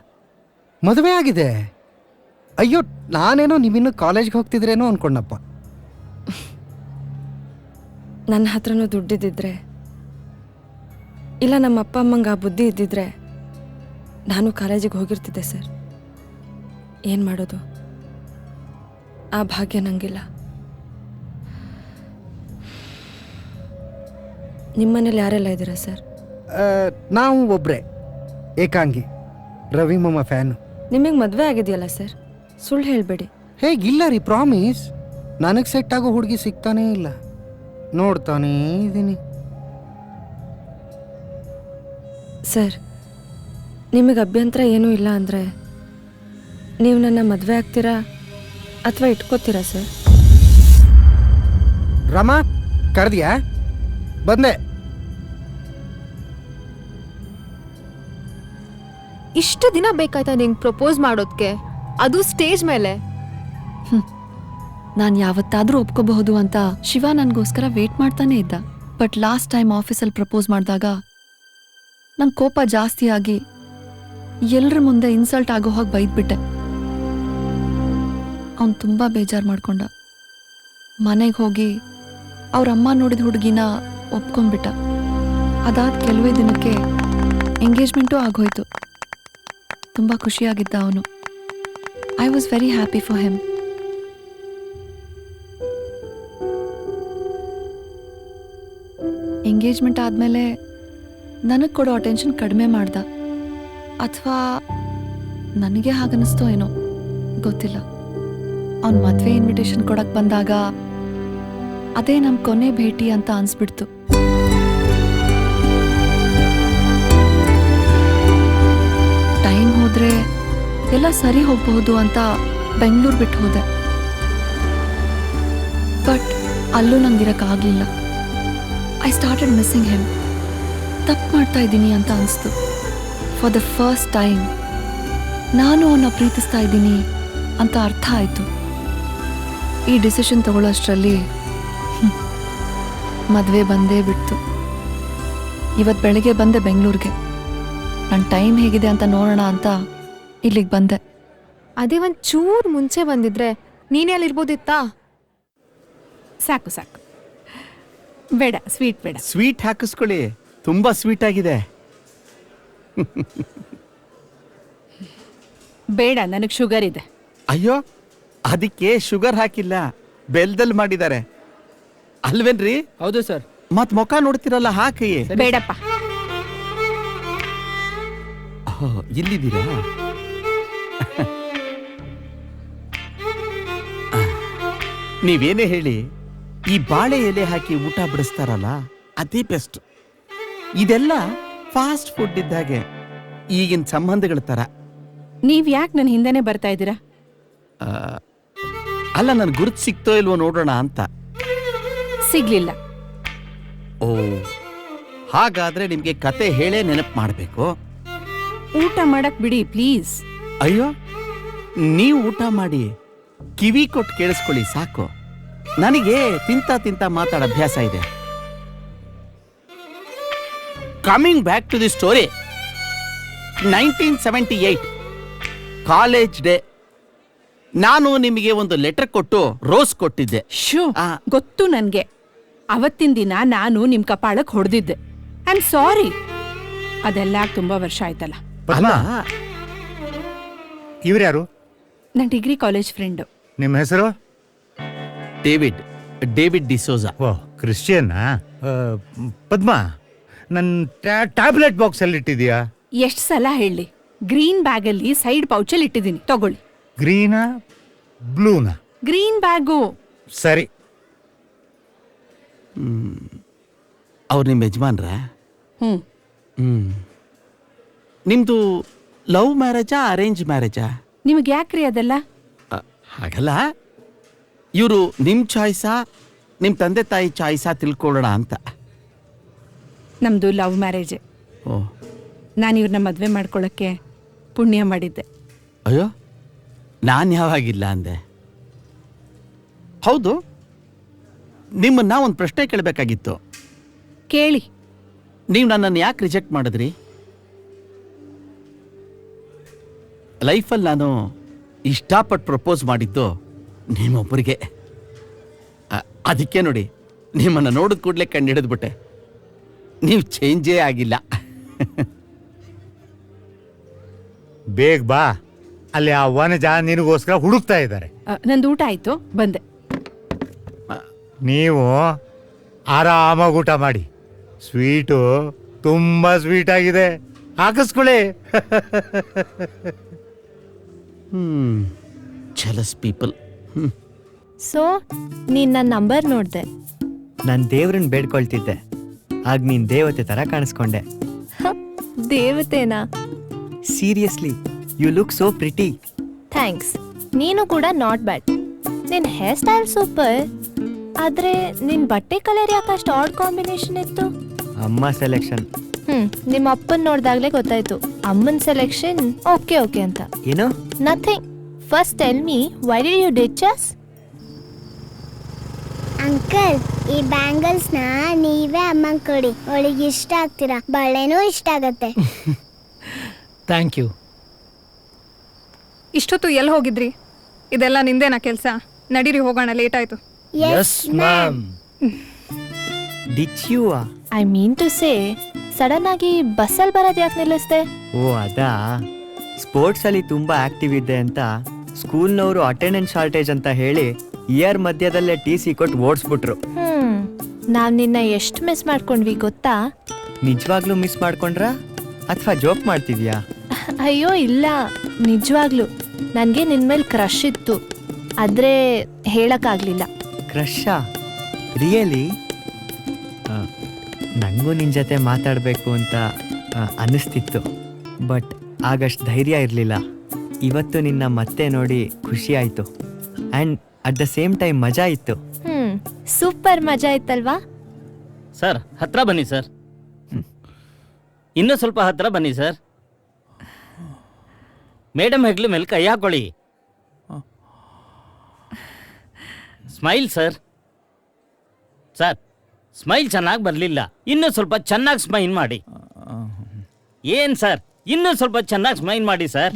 ಮದುವೆ ಆಗಿದೆ? ಅಯ್ಯೋ, ನಾನೇನೋ ನೀವಿನ್ನೂ ಕಾಲೇಜ್ಗೆ ಹೋಗ್ತಿದ್ರೇನೋ ಅನ್ಕೊಂಡಪ್ಪ. ನನ್ನ ಹತ್ರನೂ ದುಡ್ಡಿದ್ದಿದ್ರೆ, ಇಲ್ಲ ನಮ್ಮ ಅಪ್ಪ ಅಮ್ಮಂಗೆ ಆ ಬುದ್ಧಿ ಇದ್ದಿದ್ರೆ ನಾನು ಕಾಲೇಜಿಗೆ ಹೋಗಿರ್ತಿದ್ದೆ ಸರ್. ಏನು ಮಾಡೋದು? ಆ ಭಾಗ್ಯ ನನಗಿಲ್ಲ. ನಿಮ್ಮನೇಲಿ ಯಾರೆಲ್ಲ ಇದ್ದೀರಾ ಸರ್? ನಾವು ಒಬ್ಬರೇ, ಏಕಾಂಗಿ, ರವಿ ಮಾಮ ಫ್ಯಾನು. ನಿಮಗೆ ಮದುವೆ ಆಗಿದೆಯಲ್ಲ ಸರ್, ಸುಳ್ಳು ಹೇಳಬೇಡಿ. ಹೇಗಿಲ್ಲ ರೀ, ಪ್ರಾಮಿಸ್. ನನಗೆ ಸೆಟ್ ಆಗೋ ಹುಡುಗಿ ಸಿಗ್ತಾನೇ ಇಲ್ಲ, ನೋಡ್ತಾನೇ ಇದ್ದೀನಿ. ಸರ್, ನಿಮಗೆ ಅಭ್ಯಂತರ ಏನೂ ಇಲ್ಲ ಅಂದರೆ ನೀವು ನನ್ನ ಮದುವೆ ಆಗ್ತೀರಾ ಅಥವಾ ಇಟ್ಕೋತೀರಾ ಸರ್? ರಮಾ, ಕರೆದ್ಯಾ? ಬಂದೆ. ಇಷ್ಟು ದಿನ ಬೇಕಾಯ್ತಾ ನಿಂಗೆ ಪ್ರಪೋಸ್ ಮಾಡೋದಕ್ಕೆ, ಅದು ಸ್ಟೇಜ್ ಮೇಲೆ? ನಾನು ಯಾವತ್ತಾದರೂ ಒಪ್ಕೋಬಹುದು ಅಂತ ಶಿವ ನನಗೋಸ್ಕರ ವೇಟ್ ಮಾಡ್ತಾನೆ ಇದ್ದ. ಬಟ್ ಲಾಸ್ಟ್ ಟೈಮ್ ಆಫೀಸಲ್ಲಿ ಪ್ರಪೋಸ್ ಮಾಡಿದಾಗ ನನ್ನ ಕೋಪ ಜಾಸ್ತಿ ಆಗಿ ಎಲ್ಲರ ಮುಂದೆ ಇನ್ಸಲ್ಟ್ ಆಗೋ ಹಾಗೆ ಬೈದ್ಬಿಟ್ಟೆ. ಅವನು ತುಂಬ ಬೇಜಾರು ಮಾಡ್ಕೊಂಡ. ಮನೆಗೆ ಹೋಗಿ ಅವ್ರ ಅಮ್ಮ ನೋಡಿದ ಹುಡುಗಿನ ಒಪ್ಕೊಂಡ್ಬಿಟ್ಟ. ಅದಾದ ಕೆಲವೇ ದಿನಕ್ಕೆ ಎಂಗೇಜ್ಮೆಂಟು ಆಗೋಯ್ತು. ತುಂಬ ಖುಷಿಯಾಗಿದ್ದ ಅವನು. I was very happy for him. Engagement ಆದಮೇಲೆ ನನಗೆ ಕೊಡೋ ಅಟೆನ್ಷನ್ ಕಡಿಮೆ ಮಾಡ್ದ, ಅಥವಾ ನನಗೆ ಹಾಗನ್ನಿಸ್ತೋ ಏನೋ ಗೊತ್ತಿಲ್ಲ. ಅವ್ನ ಮದುವೆ ಇನ್ವಿಟೇಷನ್ ಕೊಡಕ್ಕೆ ಬಂದಾಗ ಅದೇ ನಮ್ಮ ಕೊನೆ ಭೇಟಿ ಅಂತ ಅನ್ಸ್ಬಿಡ್ತು. ಟೈಮ್ ಹೋದ್ರೆ ಎಲ್ಲ ಸರಿ ಹೋಗಬಹುದು ಅಂತ ಬೆಂಗಳೂರು ಬಿಟ್ಟು ಹೋದೆ. ಬಟ್ ಅಲ್ಲೂ ನಂಗಿರಕ್ಕಾಗಲಿಲ್ಲ. I started missing him. ತಪ್ಪು ಮಾಡ್ತಾ ಇದ್ದೀನಿ ಅಂತ ಅನಿಸ್ತು. ಫಾರ್ ದ ಫಸ್ಟ್ ಟೈಮ್ ನಾನು ಅವನ್ನ ಪ್ರೀತಿಸ್ತಾ ಇದ್ದೀನಿ ಅಂತ ಅರ್ಥ ಆಯಿತು. ಈ ಡಿಸಿಷನ್ ತಗೊಳ್ಳೋಷ್ಟರಲ್ಲಿ ಮದುವೆ ಬಂದೇ ಬಿಡ್ತು. ಇವತ್ತು ಬೆಳಗ್ಗೆ ಬಂದೆ ಬೆಂಗಳೂರಿಗೆ. ನನ್ನ ಟೈಮ್ ಹೇಗಿದೆ ಅಂತ ನೋಡೋಣ ಅಂತ ಇಲ್ಲಿಗೆ ಬಂದೆ. ಅದೇ ಒಂದು ಚೂರು ಮುಂಚೆ ಬಂದಿದ್ರೆ ನೀನೇ ಅಲ್ಲಿರ್ಬೋದಿತ್ತಾ? ಸಾಕು ಸಾಕು, ಬೇಡ ಸ್ವೀಟ್ ಬೇಡ. ಸ್ವೀಟ್ ಹಾಕಿಸ್ಕೊಳ್ಳಿ, ತುಂಬಾ ಸ್ವೀಟ್ ಆಗಿದೆ. ಬೇಡ, ನನಗೆ ಶುಗರ್ ಇದೆ. ಅಯ್ಯೋ, ಅದಕ್ಕೆ ಶುಗರ್ ಹಾಕಿಲ್ಲ, ಬೆಲ್ಲದಲ್ಲಿ ಮಾಡಿದ್ದಾರೆ ಅಲ್ವೇನ್ರಿ? ಹೌದು ಸರ್. ಮತ್ ಮುಖ ನೋಡ್ತಿರಲ್ಲ, ಹಾಕಿ. ಬೇಡಪ್ಪ. ಇಲ್ಲಿದ್ದೀರಾ? ನೀವೇನೇ ಹೇಳಿ, ಈ ಬಾಳೆ ಎಲೆ ಹಾಕಿ ಊಟ ಬಿಡಿಸ್ತಾರಲ್ಲ, ಅದೇ ಬೆಸ್ಟ್. ಇದೆಲ್ಲ ಫಾಸ್ಟ್ ಫುಡ್ ಇದ್ದಾಗೆ, ಈಗಿನ ಸಂಬಂಧಗಳ ತರ. ನೀವ್ ಯಾಕೆ ನನ್ನ ಹಿಂದೆನೆ ಬರ್ತಾ ಇದ್ದೀರಾ? ಆ, ಅಲ್ಲ ನನ್ ಗುರುತು ಸಿಕ್ತೋ ಇಲ್ವೋ ನೋಡೋಣ ಅಂತ. ಸಿಗ್ಲಿಲ್ಲ. ಓ, ಹಾಗಾದ್ರೆ ನಿಮ್ಗೆ ಕತೆ ಹೇಳೇ ನೆನಪು ಮಾಡ್ಬೇಕು. ಊಟ ಮಾಡಕ್ ಬಿಡಿ ಪ್ಲೀಸ್. ಅಯ್ಯೋ, ನೀವು ಊಟ ಮಾಡಿ ಕಿವಿ ಕೊಟ್ಟು ಕೇಳಿಸ್ಕೊಳ್ಳಿ ಸಾಕು. ನನಗೆ ತಿಂತ ಮಾತಾಡ ಅಭ್ಯಾಸ ಇದೆ. Coming back to the story, 1978 college day. ನಾನು ನಿಮಗೆ ಒಂದು ಲೆಟರ್ ಕೊಟ್ಟು ರೋಸ್ ಕೊಟ್ಟಿದ್ದೆ. ಗೊತ್ತು ನನ್ಗೆ. ಅವತ್ತಿನ ದಿನ ನಾನು ನಿಮ್ ಕಪಾಳಕ್ ಹೊಡೆದಿದ್ದೆ. ಐ ಆಮ್ ಸಾರಿ. ಅದೆಲ್ಲ ತುಂಬಾ ವರ್ಷ ಆಯ್ತಲ್ಲ. ಇವ್ರ್ಯಾರು? ನನ್ನ ಡಿಗ್ರಿ ಕಾಲೇಜ್ ಫ್ರೆಂಡು. ನಿಮ್ಮ ಹೆಸರು? ಡೇವಿಡ್ ಡಿಸೋಜಾ. ಓ, ಕ್ರಿಶ್ಚಿಯನ್ನಾ? ಪದ್ಮಾ, ನನ್ನ ಟ್ಯಾಬ್ಲೆಟ್ ಬಾಕ್ಸ್ ಅಲ್ಲಿ ಇಟ್ಟಿದ್ಯಾ? ಎಷ್ಟ್ ಸಲ ಹೇಳಿ? ಗ್ರೀನ್ ಬ್ಯಾಗಲ್ಲಿ ಸೈಡ್ ಪೌಚಲ್ಲಿ ಇಟ್ಟಿದ್ದೀನಿ, ತಗೊಳ್ಳಿ. ಗ್ರೀನಾ ಬ್ಲೂನಾ? Green bag. ಸರಿ. ಅವ್ರು ನಿಮ್ಮ ಯಜಮಾನ್ರ? ಹ್ಮ್. ನಿಮ್ದು ಲವ್ ಮ್ಯಾರೇಜಾ ಅರೇಂಜ್ ಮ್ಯಾರೇಜಾ? ನಿಮಗೆ ಯಾಕ್ರಿ ಅದೆಲ್ಲ? ಹಾಗಲ್ಲ, ಇವರು ನಿಮ್ಮ ಚಾಯ್ಸಾ ನಿಮ್ಮ ತಂದೆ ತಾಯಿ ಚಾಯ್ಸಾ ತಿಳ್ಕೊಳ್ಳೋಣ ಅಂತ. ನಮ್ದು ಲವ್ ಮ್ಯಾರೇಜ್. ಓ, ನಾನು ಇವ್ರನ್ನ ಮದುವೆ ಮಾಡ್ಕೊಳ್ಳೋಕ್ಕೆ ಪುಣ್ಯ ಮಾಡಿದ್ದೆ. ಅಯ್ಯೋ, ನಾನು ಯಾವಾಗಿಲ್ಲ ಅಂದೆ. ಹೌದು, ನಿಮ್ಮನ್ನ ಒಂದು ಪ್ರಶ್ನೆ ಕೇಳಬೇಕಾಗಿತ್ತು. ಕೇಳಿ. ನೀವು ನನ್ನನ್ನು ಯಾಕೆ ರಿಜೆಕ್ಟ್ ಮಾಡಿದ್ರಿ? ಲೈಫಲ್ಲಿ ನಾನು ಇಷ್ಟಪಟ್ಟು ಪ್ರಪೋಸ್ ಮಾಡಿದ್ದು ನಿಮ್ಮೊಬ್ಬರಿಗೆ. ಅದಕ್ಕೆ ನೋಡಿ, ನಿಮ್ಮನ್ನು ನೋಡಿದ ಕೂಡಲೇ ಕಣ್ಣು ಹಿಡಿದ್ಬಿಟ್ಟೆ. ನೀವು ಚೇಂಜೇ ಆಗಿಲ್ಲ. ಬೇಗ ಬಾ, ಅಲ್ಲಿ ಆ ವನಜ ನಿನಗೋಸ್ಕರ ಹುಡುಕ್ತಾ ಇದ್ದಾರೆ. ನಂದು ಊಟ ಆಯ್ತು, ಬಂದೆ. ನೀವು ಆರಾಮಾಗಿ ಊಟ ಮಾಡಿ. ಸ್ವೀಟು ತುಂಬಾ ಸ್ವೀಟ್ ಆಗಿದೆ, ಹಾಕಿಸ್ಕೊಳ್ಳಿ. Jealous people. ಸೊ ನೀನ್ ನನ್ನ ನಂಬರ್ ನೋಡ್ದೆ. ನಾನು ದೇವ್ರನ್ನ ಬೇಡ್ಕೊಳ್ತಿದ್ದೆ, ಆಗ ನೀನ್ ದೇವತೆ ತರ ಕಾಣಿಸ್ಕೊಂಡೆ. ದೇವತೆನಾ? Seriously, you look so pretty. Thanks. ನೀನು ಕೂಡ ನಾಟ್ ಬ್ಯಾಡ್. ನಿನ್ ಹೇರ್ ಸ್ಟೈಲ್ ಸೂಪರ್. ಆದ್ರೆ ನಿನ್ ಬಟ್ಟೆ ಕಲರ್ ಯಾಕಷ್ಟು ಆಡ್ ಕಾಂಬಿನೇಷನ್ ಇತ್ತು? ಅಮ್ಮ ಸೆಲೆಕ್ಷನ್. ನಿಮ್ಮ ಅಪ್ಪನ್ ನೋಡ್ದಾಗ್ಲೇ ಗೊತ್ತಾಯ್ತು ಅಮ್ಮನ್ ಸೆಲೆಕ್ಷನ್ ಓಕೆ ಅಂತ. ಏನು? Nothing. First tell me, why did you ditch us? Uncle, ಈ ಬ್ಯಾಂಗಲ್ಸ್ ನ ನೀವೇ ಅಮ್ಮಂಗ್ ಕೊಡಿ. ಅವಳಿಗೆ ಇಷ್ಟ ಆಗ್ತೀರಾ, ಬಳೆನೂ ಇಷ್ಟ ಆಗತ್ತೆ. Thank you. ಇಷ್ಟೊತ್ತು ಎಲ್ಲಿ ಹೋಗಿದ್ರಿ? ಇದೆಲ್ಲ ನಿಂದೇನಾ ಕೆಲಸ? ನಡೀರಿ ಹೋಗೋಣ, ಲೇಟ್ ಆಯ್ತು. Yes ma'am. Ditch you? I mean to say, sudden ಆಗಿ ಬಸ್ಸಲ್ಲಿ ಬರೋದು ಯಾಕೆ ನಿಲ್ಲಿಸ್ದೆ? ಓ ಅದಾ, ಸ್ಪೋರ್ಟ್ಸ್ ಅಲ್ಲಿ ತುಂಬಾ ಆಕ್ಟಿವ್ ಇದ್ದೆ ಅಂತ ಸ್ಕೂಲ್ನವರು ಅಟೆಂಡೆನ್ಸ್ ಶಾರ್ಟೇಜ್ ಅಂತ ಹೇಳಿ ಇಯರ್ ಮಧ್ಯದಲ್ಲೇ TC ಕೊಟ್ಟು ಓಡಿಸ್ಬಿಟ್ರು. ನಾವ್ ನಿನ್ನ ಎಷ್ಟು ಮಿಸ್ ಮಾಡ್ಕೊಂಡ್ವಿ ಗೊತ್ತಾ? ನಿಜವಾಗ್ಲೂ ಮಿಸ್ ಮಾಡ್ಕೊಂಡ್ರಾ ಅಥವಾ ಜೋಕ್ ಮಾಡ್ತಿದ್ಯಾ? ಅಯ್ಯೋ ಇಲ್ಲ, ನಿಜವಾಗ್ಲು ನನಗೆ ನಿನ್ ಮೇಲೆ ಕ್ರಶ್ ಇತ್ತು, ಆದ್ರೆ ಹೇಳಕ್ಕಾಗ್ಲಿಲ್ಲ. ಕ್ರಶಾ? ರಿಯಲಿ? ನನಗೂ ನಿನ್ನ ಜೊತೆ ಮಾತಾಡಬೇಕು ಅಂತ ಅನ್ನಿಸ್ತಿತ್ತು, ಬಟ್ ಆಗಷ್ಟು ಧೈರ್ಯ ಇರಲಿಲ್ಲ. ಇವತ್ತು ನಿನ್ನ ಮತ್ತೆ ನೋಡಿ ಖುಷಿ ಆಯಿತು, and at the same time ಮಜಾ ಇತ್ತು. ಸೂಪರ್ ಮಜಾ ಇತ್ತಲ್ವಾ? ಸರ್, ಹತ್ರ ಬನ್ನಿ ಸರ್. ಇನ್ನೂ ಸ್ವಲ್ಪ ಹತ್ರ ಬನ್ನಿ ಸರ್. ಮೇಡಮ್ ಹೆಗ್ಲು ಮೇಲೆ ಕೈ ಹಾಕೊಳ್ಳಿ. Smile sir. ಸರ್, ಸ್ಮೈಲ್ ಚೆನ್ನಾಗಿ ಬರಲಿಲ್ಲ, ಇನ್ನೂ ಸ್ವಲ್ಪ ಚೆನ್ನಾಗಿ ಸ್ಮೈಲ್ ಮಾಡಿ. ಏನ್ ಸರ್, ಇನ್ನೂ ಸ್ವಲ್ಪ ಚೆನ್ನಾಗಿ ಸ್ಮೈಲ್ ಮಾಡಿ ಸರ್.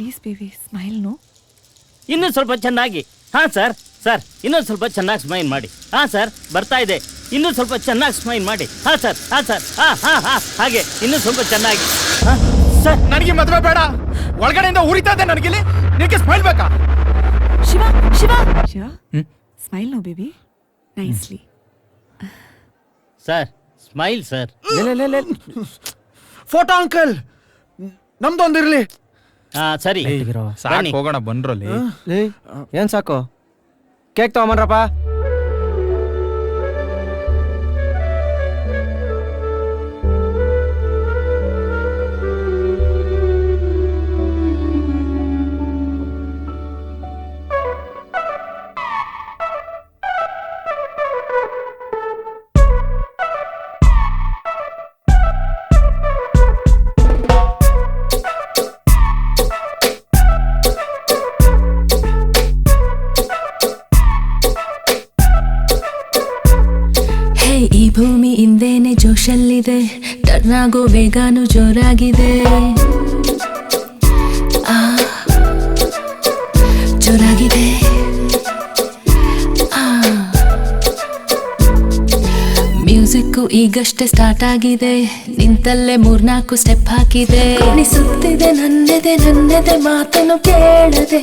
ಇನ್ನೂ ಸ್ವಲ್ಪ ಚೆನ್ನಾಗಿ. ಹಾಂ ಸರ್, ಸರ್ ಇನ್ನೂ ಸ್ವಲ್ಪ ಚೆನ್ನಾಗಿ ಸ್ಮೈಲ್ ಮಾಡಿ. ಹಾಂ ಸರ್, ಬರ್ತಾ ಇದೆ. ಇನ್ನೂ ಸ್ವಲ್ಪ ಚೆನ್ನಾಗಿ ಸ್ಮೈಲ್ ಮಾಡಿ. ಹಾಂ ಸರ್, ಹಾಂ ಸರ್, ಹಾಂ ಹಾಗೆ ಇನ್ನೂ ಸ್ವಲ್ಪ ಚೆನ್ನಾಗಿ. ಸರ್, ನನಗೆ ಮದುವೆ ಬೇಡ. ಒಳಗಡೆಯಿಂದ ಉರಿತಾ ಇದೆ ನನಗಿಲ್ಲಿ. ನಿನಗೆ ಸ್ಮೈಲ್ ಬೇಕಾ? Shiva Shiva Shiva, smile no baby, nicely. Sir, smile sir. Photo uncle, ನಮ್ದೊಂದಿರ್ಲಿ. ಸರಿ, ಸಾಕು, ಹೋಗೋಣ ಬನ್ರಲ್ಲಿ. ಏನ್ ಸಾಕು? ಕೇಕ್ ತಗೊಂಬನ್ರಪ್ಪ. ಪುಷಲ್ಲಿದೆ, ಟರ್ನ್ ಆಗೋ ವೇಗಾನು ಜೋರಾಗಿದೆ. ಜೋರಾಗಿದೆ. ಮ್ಯೂಸಿಕ್ಕು ಈಗಷ್ಟೇ ಸ್ಟಾರ್ಟ್ ಆಗಿದೆ, ನಿಂತಲ್ಲೇ 3-4 ಸ್ಟೆಪ್ ಹಾಕಿದೆ. ಎಣಿಸುತ್ತಿದೆ ನನ್ನೆದೆ ಮಾತನ್ನು ಕೇಳದೆ,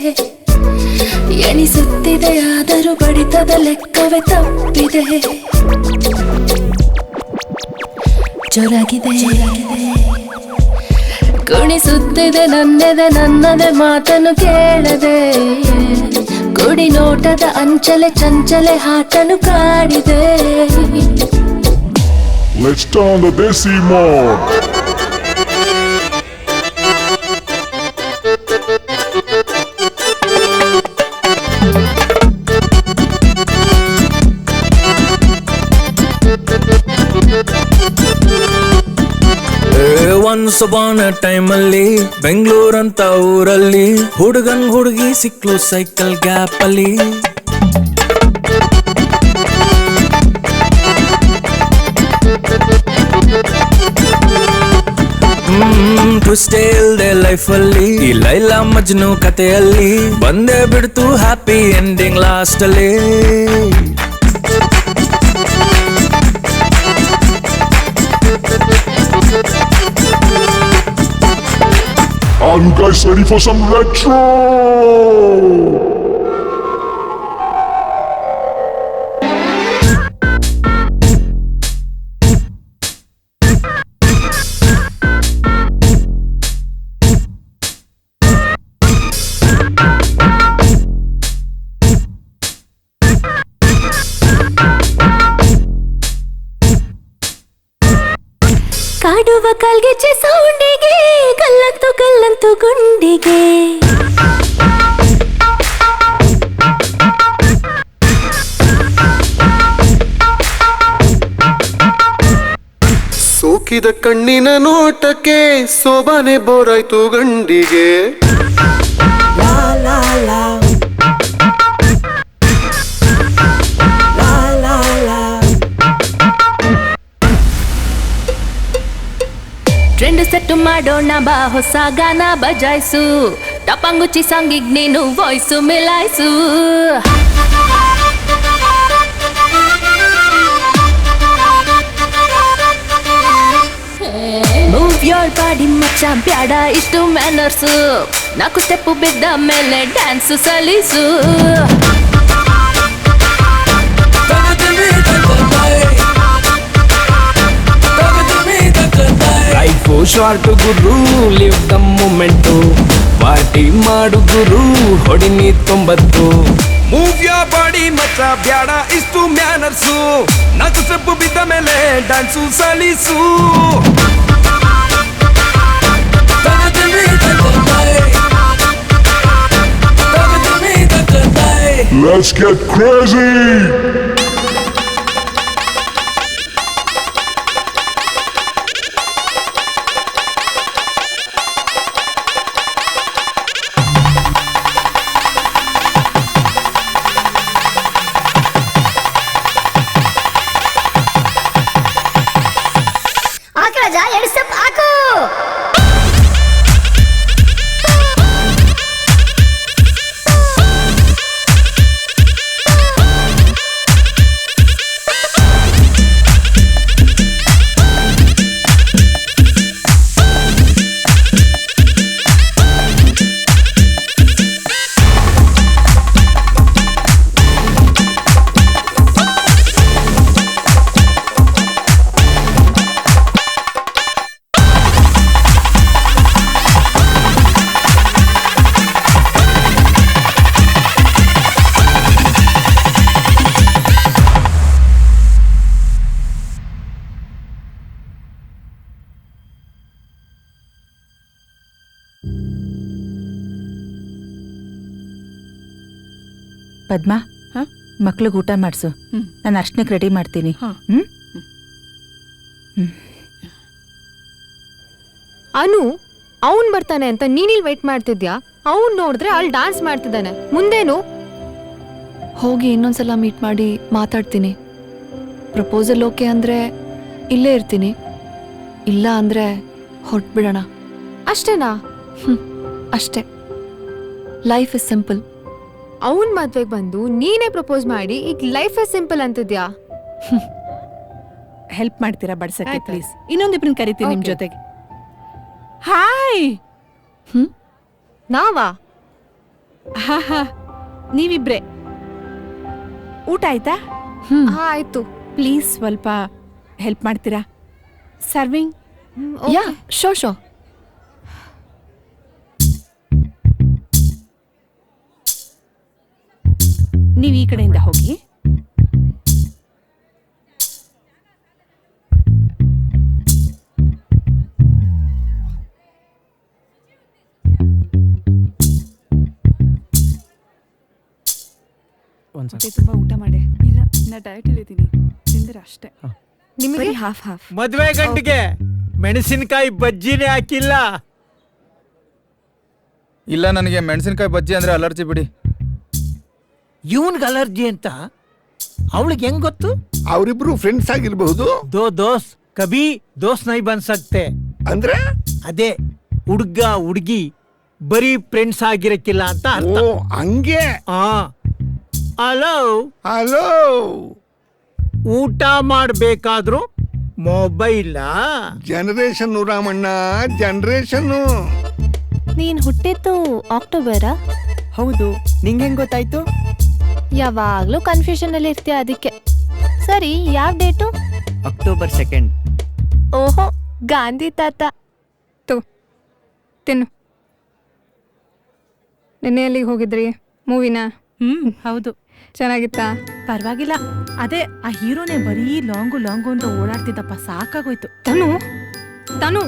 ಎಣಿಸುತ್ತಿದೆ ಆದರೂ ಬಡಿತದ ಲೆಕ್ಕವೇ ತಪ್ಪಿದೆ. ಜೋರಾಗಿದೆ. ಕುಣಿಸುತ್ತಿದೆ ನನ್ನದೇ ಮಾತನ್ನು ಕೇಳದೆ, ಗುಡಿ ನೋಟದ ಅಂಚಲೆ ಚಂಚಲೆ ಹಾಟನು ಕಾಡಿದೆ. Let's turn the Desi mode. Once upon a time ಅಲ್ಲಿ ಬೆಂಗಳೂರಂತ ಊರಲ್ಲಿ ಹುಡುಗನ್ ಹುಡುಗಿ ಸಿಕ್ಲು ಸೈಕಲ್ ಗ್ಯಾಪ್ ಅಲ್ಲಿ. ಟ್ವಿಸ್ಟ್ ಇಲ್ದೆ ಲೈಫ್ ಅಲ್ಲಿ, ಈ ಲೈಲಾ ಮಜ್ನು ಕಥೆಯಲ್ಲಿ ಬಂದೇ ಬಿಡ್ತು ಹ್ಯಾಪಿ ಎಂಡಿಂಗ್ ಲಾಸ್ಟ್ ಅಲ್ಲಿ. Are you guys ready for some retro? ಕಾಡುವ ಕಾಲ್ಗೆಜ್ಜೆ ಸೌಂಡಿಗೆ, ಕಲ್ಲಂತು ಗುಂಡಿಗೆ. ಸೋಕಿದ ಕಣ್ಣಿನ ನೋಟಕ್ಕೆ ಸೋಬಾನೆ ಬೋರಾಯ್ತು ಗಂಡಿಗೆ. ಟ್ರೆಂಡ್ ಸೆಟ್ ಮಾಡೋಣ ಬಾ, ಹೊಸ ಗಾನ ಬಜಾಯ್ಸು, ಟಪಂಗುಚಿ ಸಾಂಗಿಗ್ ನೀನು ವಾಯ್ಸು ಮಿಲಾಯ್ಸು. ಮೂವ್ ಯೋರ್ ಬಾಡಿ ಮಚ್ಚ, ಬ್ಯಾಡ ಇಷ್ಟು ಮ್ಯಾನರ್ಸು, 4 ಸ್ಟೆಪ್ ಬಿದ್ದ ಮೇಲೆ ಡ್ಯಾನ್ಸು ಸಲೀಸು. ಲೈಫು ಶಾರ್ಟ್ ಗುರು, ಲಿವ್ ದ ಮೂಮೆಂಟು, ಪಾರ್ಟಿ ಮಾಡು ಗುರು, ಹೊಡಿನಿ 90. ಮೂವ್ ಯೋರ್ ಬಾಡಿ ಮಚ್ಚ, ಬ್ಯಾಡ ಇಷ್ಟು ಮ್ಯಾನರ್ಸು, 4 ಸ್ಟೆಪ್ ಬಿದ್ದ ಮೇಲೆ ಡ್ಯಾನ್ಸು ಸಲೀಸು. Let's get crazy! ಪದ್ಮಾ, ಮಕ್ಳಿಗೆ ಊಟ ಮಾಡಿಸು, ನಾನು ಅರ್ಶನಕ್ಕೆ ರೆಡಿ ಮಾಡ್ತೀನಿ. ಅನು ಅವನ್ ಬರ್ತಾನೆ ಅಂತ ನೀನಿಲ್ ವೇಟ್ ಮಾಡ್ತಿದ್ಯಾ? ಅವನ್ ನೋಡಿದ್ರೆ ಅಲ್ಲಿ ಡಾನ್ಸ್ ಮಾಡ್ತಿದ್ದಾನೆ, ಮುಂದೇನು? ಹೋಗಿ ಇನ್ನೊಂದ್ಸಲ ಮೀಟ್ ಮಾಡಿ ಮಾತಾಡ್ತೀನಿ. ಪ್ರಪೋಸಲ್ ಓಕೆ ಅಂದ್ರೆ ಇಲ್ಲೇ ಇರ್ತೀನಿ, ಇಲ್ಲ ಅಂದ್ರೆ ಹೊರಟ್ಬಿಡೋಣ. ಅಷ್ಟೇನಾ? ಅಷ್ಟೇ. Life is simple. ಅವನ್ ಮದ್ವೆಗೆ ಬಂದು ನೀನೇ ಪ್ರಪೋಸ್ ಮಾಡಿ ಈಗ ಲೈಫ್ ಇಸ್ ಸಿಂಪಲ್ ಅಂತಿದ್ಯಾ? ಹೆಲ್ಪ್ ಮಾಡ್ತೀರಾ ಬಡ್ಸಕ್ಕೆ ಪ್ಲೀಸ್? ಇನ್ನೊಂದಿಬ್ರನ್ನ ಕರಿತೀನಿ ನಿಮ್ ಜೊತೆಗೆ. ಹಾಯ್. ನಾವಾ? ಹಾ ನೀವಿಬ್ರೆ. ಊಟ ಆಯ್ತಾ? ಆಯ್ತು. ಪ್ಲೀಸ್ ಸ್ವಲ್ಪ ಹೆಲ್ಪ್ ಮಾಡ್ತೀರಾ? ಸರ್ವಿಂಗ್? ಯಾ, ಶೋ. ನೀವು ಈ ಕಡೆಯಿಂದ ಹೋಗಿ. ಹೊಟ್ಟೆ ತುಂಬಾ ಊಟ ಮಾಡಿ. ಇಲ್ಲ, ನಾ ಡಯಟ್ ಇದ್ದೀನಿ, ತಿಂದ್ರೆ ಅಷ್ಟೇ. ನಿಮಗೆ ಹಾಫ್ ಹಾಫ್. ಮದ್ವೆ ಗಂಡಿಗೆ ಮೆಣಸಿನಕಾಯಿ ಬಜ್ಜಿನೇ ಹಾಕಿಲ್ಲ. ಇಲ್ಲ, ನನಗೆ ಮೆಣಸಿನಕಾಯಿ ಬಜ್ಜಿ ಅಂದ್ರೆ ಅಲರ್ಜಿ ಬಿಡಿ. ಇವನ್ಗೆ ಅಲರ್ಜಿ ಅಂತ ಅವಳಿಗೆ ಹೆಂಗ್ ಗೊತ್ತು? ಅವರಿಬ್ರು ಫ್ರೆಂಡ್ಸ್ ಆಗಿರಬಹುದು. ದೋಸ್ ಕಬಿ ದೋಸ್ ನೈ ಬನ್ ಸಕ್ತೆ ಅಂದ್ರೆ ಅದೇ ಹುಡ್ಗ ಹುಡ್ಗಿ ಬರೀ ಫ್ರೆಂಡ್ಸ್ ಆಗಿರಕ್ಕಿಲ್ಲ ಅಂತ ಅರ್ಥ. ಹಂಗೆ. ಹಲೋ ಊಟ ಮಾಡ್ಬೇಕಾದ್ರು ಮೊಬೈಲ್. Generation Ramanna, generation. ನೀನ್ ಹುಟ್ಟಿದ್ದು ಅಕ್ಟೋಬರಾ? ಹೌದು. ನಿಂಗೆ ಹೆಂಗ್ ಗೊತ್ತಾಯ್ತು? ಯಾವಾಗ್ಲೂ ಕನ್ಫ್ಯೂಷನ್ ಅಲ್ಲಿ ಇರ್ತೀಯ, ಅದಕ್ಕೆ. ಸರಿ, ಯಾವ ಡೇಟು? ಅಕ್ಟೋಬರ್ 2. ಓಹೋ, ಗಾಂಧಿ ತಾತ. ತಿನ್ನು. ನಿನ್ನೆ ಎಲ್ಲಿಗೆ ಹೋಗಿದ್ರಿ? ಮೂವಿನ? ಹೌದು. ಚೆನ್ನಾಗಿತ್ತಾ? ಪರವಾಗಿಲ್ಲ. ಅದೇ ಆ ಹೀರೋನೇ ಬರೀ ಲಾಂಗು ಅಂತ ಓಡಾಡ್ತಿದ್ದಪ್ಪ, ಸಾಕಾಗೋಯ್ತು. ತನು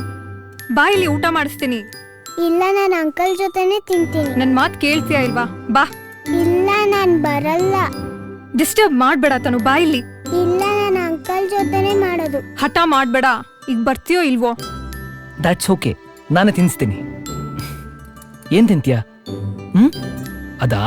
ಬಾ, ಇಲ್ಲಿ ಊಟ ಮಾಡಿಸ್ತೀನಿ. ಇಲ್ಲ, ನಾನು ಅಂಕಲ್ ಜೊತೆನೆ ತಿಂತೀನಿ. ನನ್ ಮಾತು ಕೇಳ್ತೀಯಾ ಇಲ್ವಾ? ಬಾ. ಇಲ್ಲ, ನಾನು ಬರಲ್ಲ. ಡಿಸ್ಟರ್ಬ್ ಮಾಡ್ಬೇಡ ತನು, ಬಾ ಇಲ್ಲಿ. ಇಲ್ಲ, ನಾನು ಅಂಕಲ್ ಜೊತೆನೆ ಮಾಡೋದು. ಹಠ ಮಾಡ್ಬೇಡ. ಈಗ ಬರ್ತೀಯೋ ಇಲ್ವೋ? ದ್ಯಾಟ್ಸ್ ಓಕೆ, ನಾನೇ ತಿನ್ನಿಸ್ತೀನಿ. ಏನ್ ತಿಂತೀಯಾ? ಅದಾ?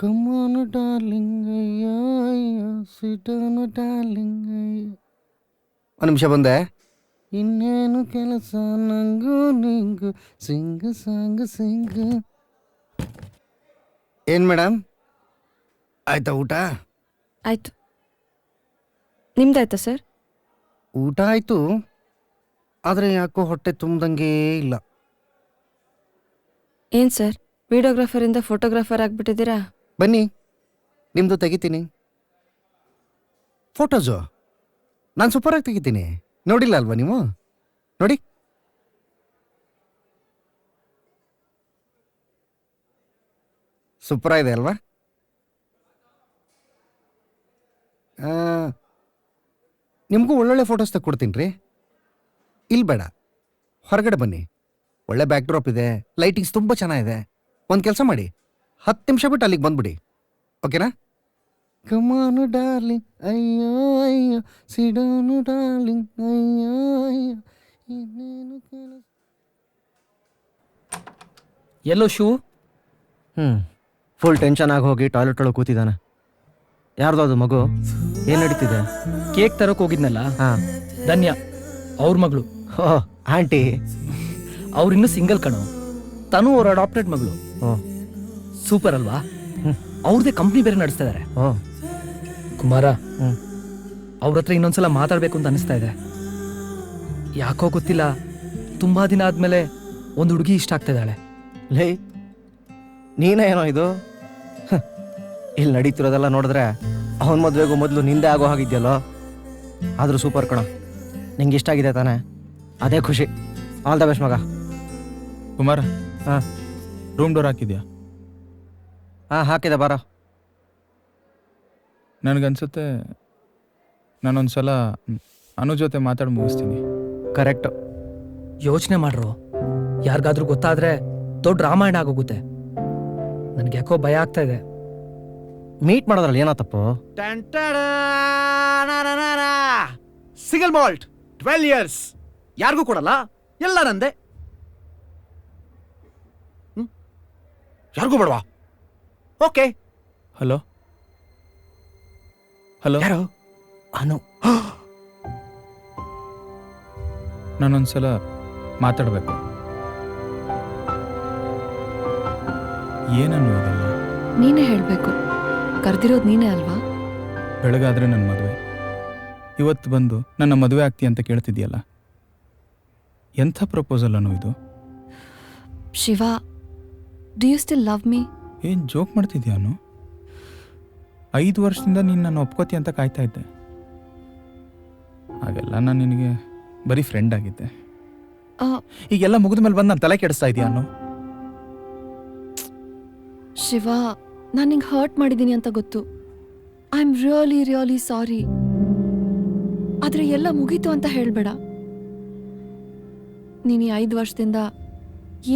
Come on, darling, sit down, darling. ಒಂದು ನಿಮಿಷ ಬಂದೆ. ಇನ್ನೇನು ಕೆಲಸ ನಂಗು ನಿಂಗು ಸಿಂಗ್. ಏನ್ ಮೇಡಮ್, ಆಯ್ತಾ ಊಟ? ಆಯ್ತು. ನಿಮ್ದಾಯ್ತಾ ಸರ್? ಊಟ ಆಯ್ತು, ಆದರೆ ಯಾಕೋ ಹೊಟ್ಟೆ ತುಂಬ್ದಂಗೆ ಇಲ್ಲ. ಏನ್ ಸರ್, ವಿಡಿಯೋಗ್ರಾಫರಿಂದ ಫೋಟೋಗ್ರಾಫರ್ ಆಗ್ಬಿಟ್ಟಿದ್ದೀರಾ? ಬನ್ನಿ, ನಿಮ್ಮದು ತೆಗಿತೀನಿ. ಫೋಟೋಸು ನಾನು ಸೂಪರಾಗಿ ತೆಗಿತೀನಿ. ನೋಡಿಲ್ಲ ಅಲ್ವಾ ನೀವು? ನೋಡಿ. ಸೂಪರಾಗಿದೆ ಅಲ್ವಾ? ನಿಮಗೂ ಒಳ್ಳೊಳ್ಳೆ ಫೋಟೋಸ್ ತೆಕ್ಕೊಡ್ತೀನಿ ರೀ. ಇಲ್ಲಿ ಬೇಡ, ಹೊರಗಡೆ ಬನ್ನಿ. ಒಳ್ಳೆ ಬ್ಯಾಕ್ ಡ್ರಾಪ್ ಇದೆ, ಲೈಟಿಂಗ್ಸ್ ತುಂಬ ಚೆನ್ನಾಗಿದೆ. ಒಂದು ಕೆಲಸ ಮಾಡಿ, 10 ನಿಮಿಷ ಬಿಟ್ಟು ಅಲ್ಲಿಗೆ ಬಂದ್ಬಿಡಿ, ಓಕೆನಾ? ಕಮಾನು ಡಾರ್ಲಿಂಗ್, ಅಯ್ಯೋ ಸಿಡೋನು ಡಾರ್ಲಿಂಗ್, ಅಯ್ಯೋ ಇನ್ನೇನು ಕೆಲಸ. ಎಲ್ಲೋ ಶೂ? ಫುಲ್ ಟೆನ್ಷನ್ ಆಗಿ ಹೋಗಿ ಟಾಯ್ಲೆಟ್ ಒಳಗೆ ಕೂತಿದ್ದಾನೆ. ಯಾರ್ದು ಅದು ಮಗು? ಏನ್ ನಡೀತಿದೆ? ಕೇಕ್ ತರೋಕೆ ಹೋಗಿದ್ನಲ್ಲ, ಧನ್ಯ ಅವ್ರ ಮಗಳು. ಆಂಟಿ ಅವ್ರಿನ್ನೂ ಸಿಂಗಲ್ ಕಣೋ. ತನು ಅವ್ರ ಅಡಾಪ್ಟೆಡ್ ಮಗಳು. ಸೂಪರ್ ಅಲ್ವಾ? ಅವ್ರದೇ ಕಂಪ್ನಿ ಬೇರೆ ನಡೆಸ್ತಾ ಇದಾರೆ. ಕುಮಾರ, ಅವ್ರ ಹತ್ರ ಇನ್ನೊಂದ್ಸಲ ಮಾತಾಡ್ಬೇಕು ಅಂತ ಅನಿಸ್ತಾ ಇದೆ. ಯಾಕೋ ಗೊತ್ತಿಲ್ಲ, ತುಂಬಾ ದಿನ ಆದ್ಮೇಲೆ ಒಂದು ಹುಡುಗಿ ಇಷ್ಟ ಆಗ್ತಾ ಇದ್ದಾಳೆ. ಲೇ, ನೀನೇನೋ ಇದು? ಇಲ್ಲಿ ನಡೀತಿರೋದೆಲ್ಲ ನೋಡಿದ್ರೆ ಅವನ ಮದುವೆಗೂ ಮೊದಲು ನಿಂದೆ ಆಗೋ ಹಾಗಿದ್ಯಲ್ಲೋ. ಆದ್ರೂ ಸೂಪರ್ ಕಣ, ನಿಂಗೆ ಇಷ್ಟ ಆಗಿದೆ ತಾನೆ? ಅದೇ ಖುಷಿ. ಆಲ್ ದ ಬೆಸ್ಟ್ ಮಗ. ಕುಮಾರ, ರೂಮ್ ಡೋರ್ ಹಾಕಿದ್ಯಾ? ಹಾಕಿದೆ, ಬಾರ. ನನಗನ್ಸುತ್ತೆ ನಾನೊಂದ್ಸಲ ಅನು ಜೊತೆ ಮಾತಾಡಿ ಮುಗಿಸ್ತೀನಿ. ಕರೆಕ್ಟ್. ಯೋಚನೆ ಮಾಡ್ರು, ಯಾರಿಗಾದ್ರೂ ಗೊತ್ತಾದ್ರೆ ದೊಡ್ಡ ರಾಮಾಯಣ ಆಗೋಗುತ್ತೆ. ನನ್ಗೆ ಯಾಕೋ ಭಯ ಆಗ್ತಾ ಇದೆ. ಮೀಟ್ ಮಾಡೋದ್ರಲ್ಲಿ ಏನೋ ತಪ್ಪು? ಸಿಂಗಲ್ ಮಾಲ್ಟ್ 12 years ಯಾರಿಗೂ ಕೊಡಲ್ಲ, ಎಲ್ಲ ನಂದೆ. ಯಾರಿಗೂ ಬೇಡವಾ? ಓಕೆ. ಹಲೋ ಹಲೋ, ಯಾರು? ಅನು. ನಾನೊಂದ್ಸಲ ಮಾತಾಡಬೇಕು. ಏನನ್ನು ಇದೆಲ್ಲ? ನೀನೇ ಹೇಳಬೇಕು. ಕರೆದಿರೋದು ನೀನೇ ಅಲ್ವಾ? ಬೆಳಗಾದ್ರೆ ನನ್ನ ಮದುವೆ, ಇವತ್ತು ಬಂದು ನನ್ನ ಮದುವೆ ಆಗ್ತೀಯ ಅಂತ ಕೇಳ್ತಿದ್ಯಲ್ಲ, ಎಂಥ ಪ್ರಪೋಸಲ್ ಅನ್ನು ಇದು? Shiva, do you still love me? ಏನು ಜೋಕ್ ಮಾಡ್ತಿದ್ಯಾನು? 5 ವರ್ಷದಿಂದ ನೀನು ನನ್ನ ಒಪ್ಕೋತಿ ಅಂತ ಕಾಯ್ತಾ ಇದ್ದೆ. ಹಾಗೆಲ್ಲ ನಾನು ನಿನಗೆ ಬರೀ ಫ್ರೆಂಡ್ ಆಗಿದ್ದೆ. ಈಗೆಲ್ಲ ಮುಗಿದ ಮೇಲೆ ಬಂದು ನಾನು ತಲೆ ಕೆಡಿಸ್ತಾ ಇದೆಯಾನು? ಶಿವ, ನಾನು ನಿಂಗೆ ಹರ್ಟ್ ಮಾಡಿದ್ದೀನಿ ಅಂತ ಗೊತ್ತು. I am really sorry. ಆದರೆ ಎಲ್ಲ ಮುಗೀತು ಅಂತ ಹೇಳಬೇಡ. ನೀನು ಈ 5 ವರ್ಷದಿಂದ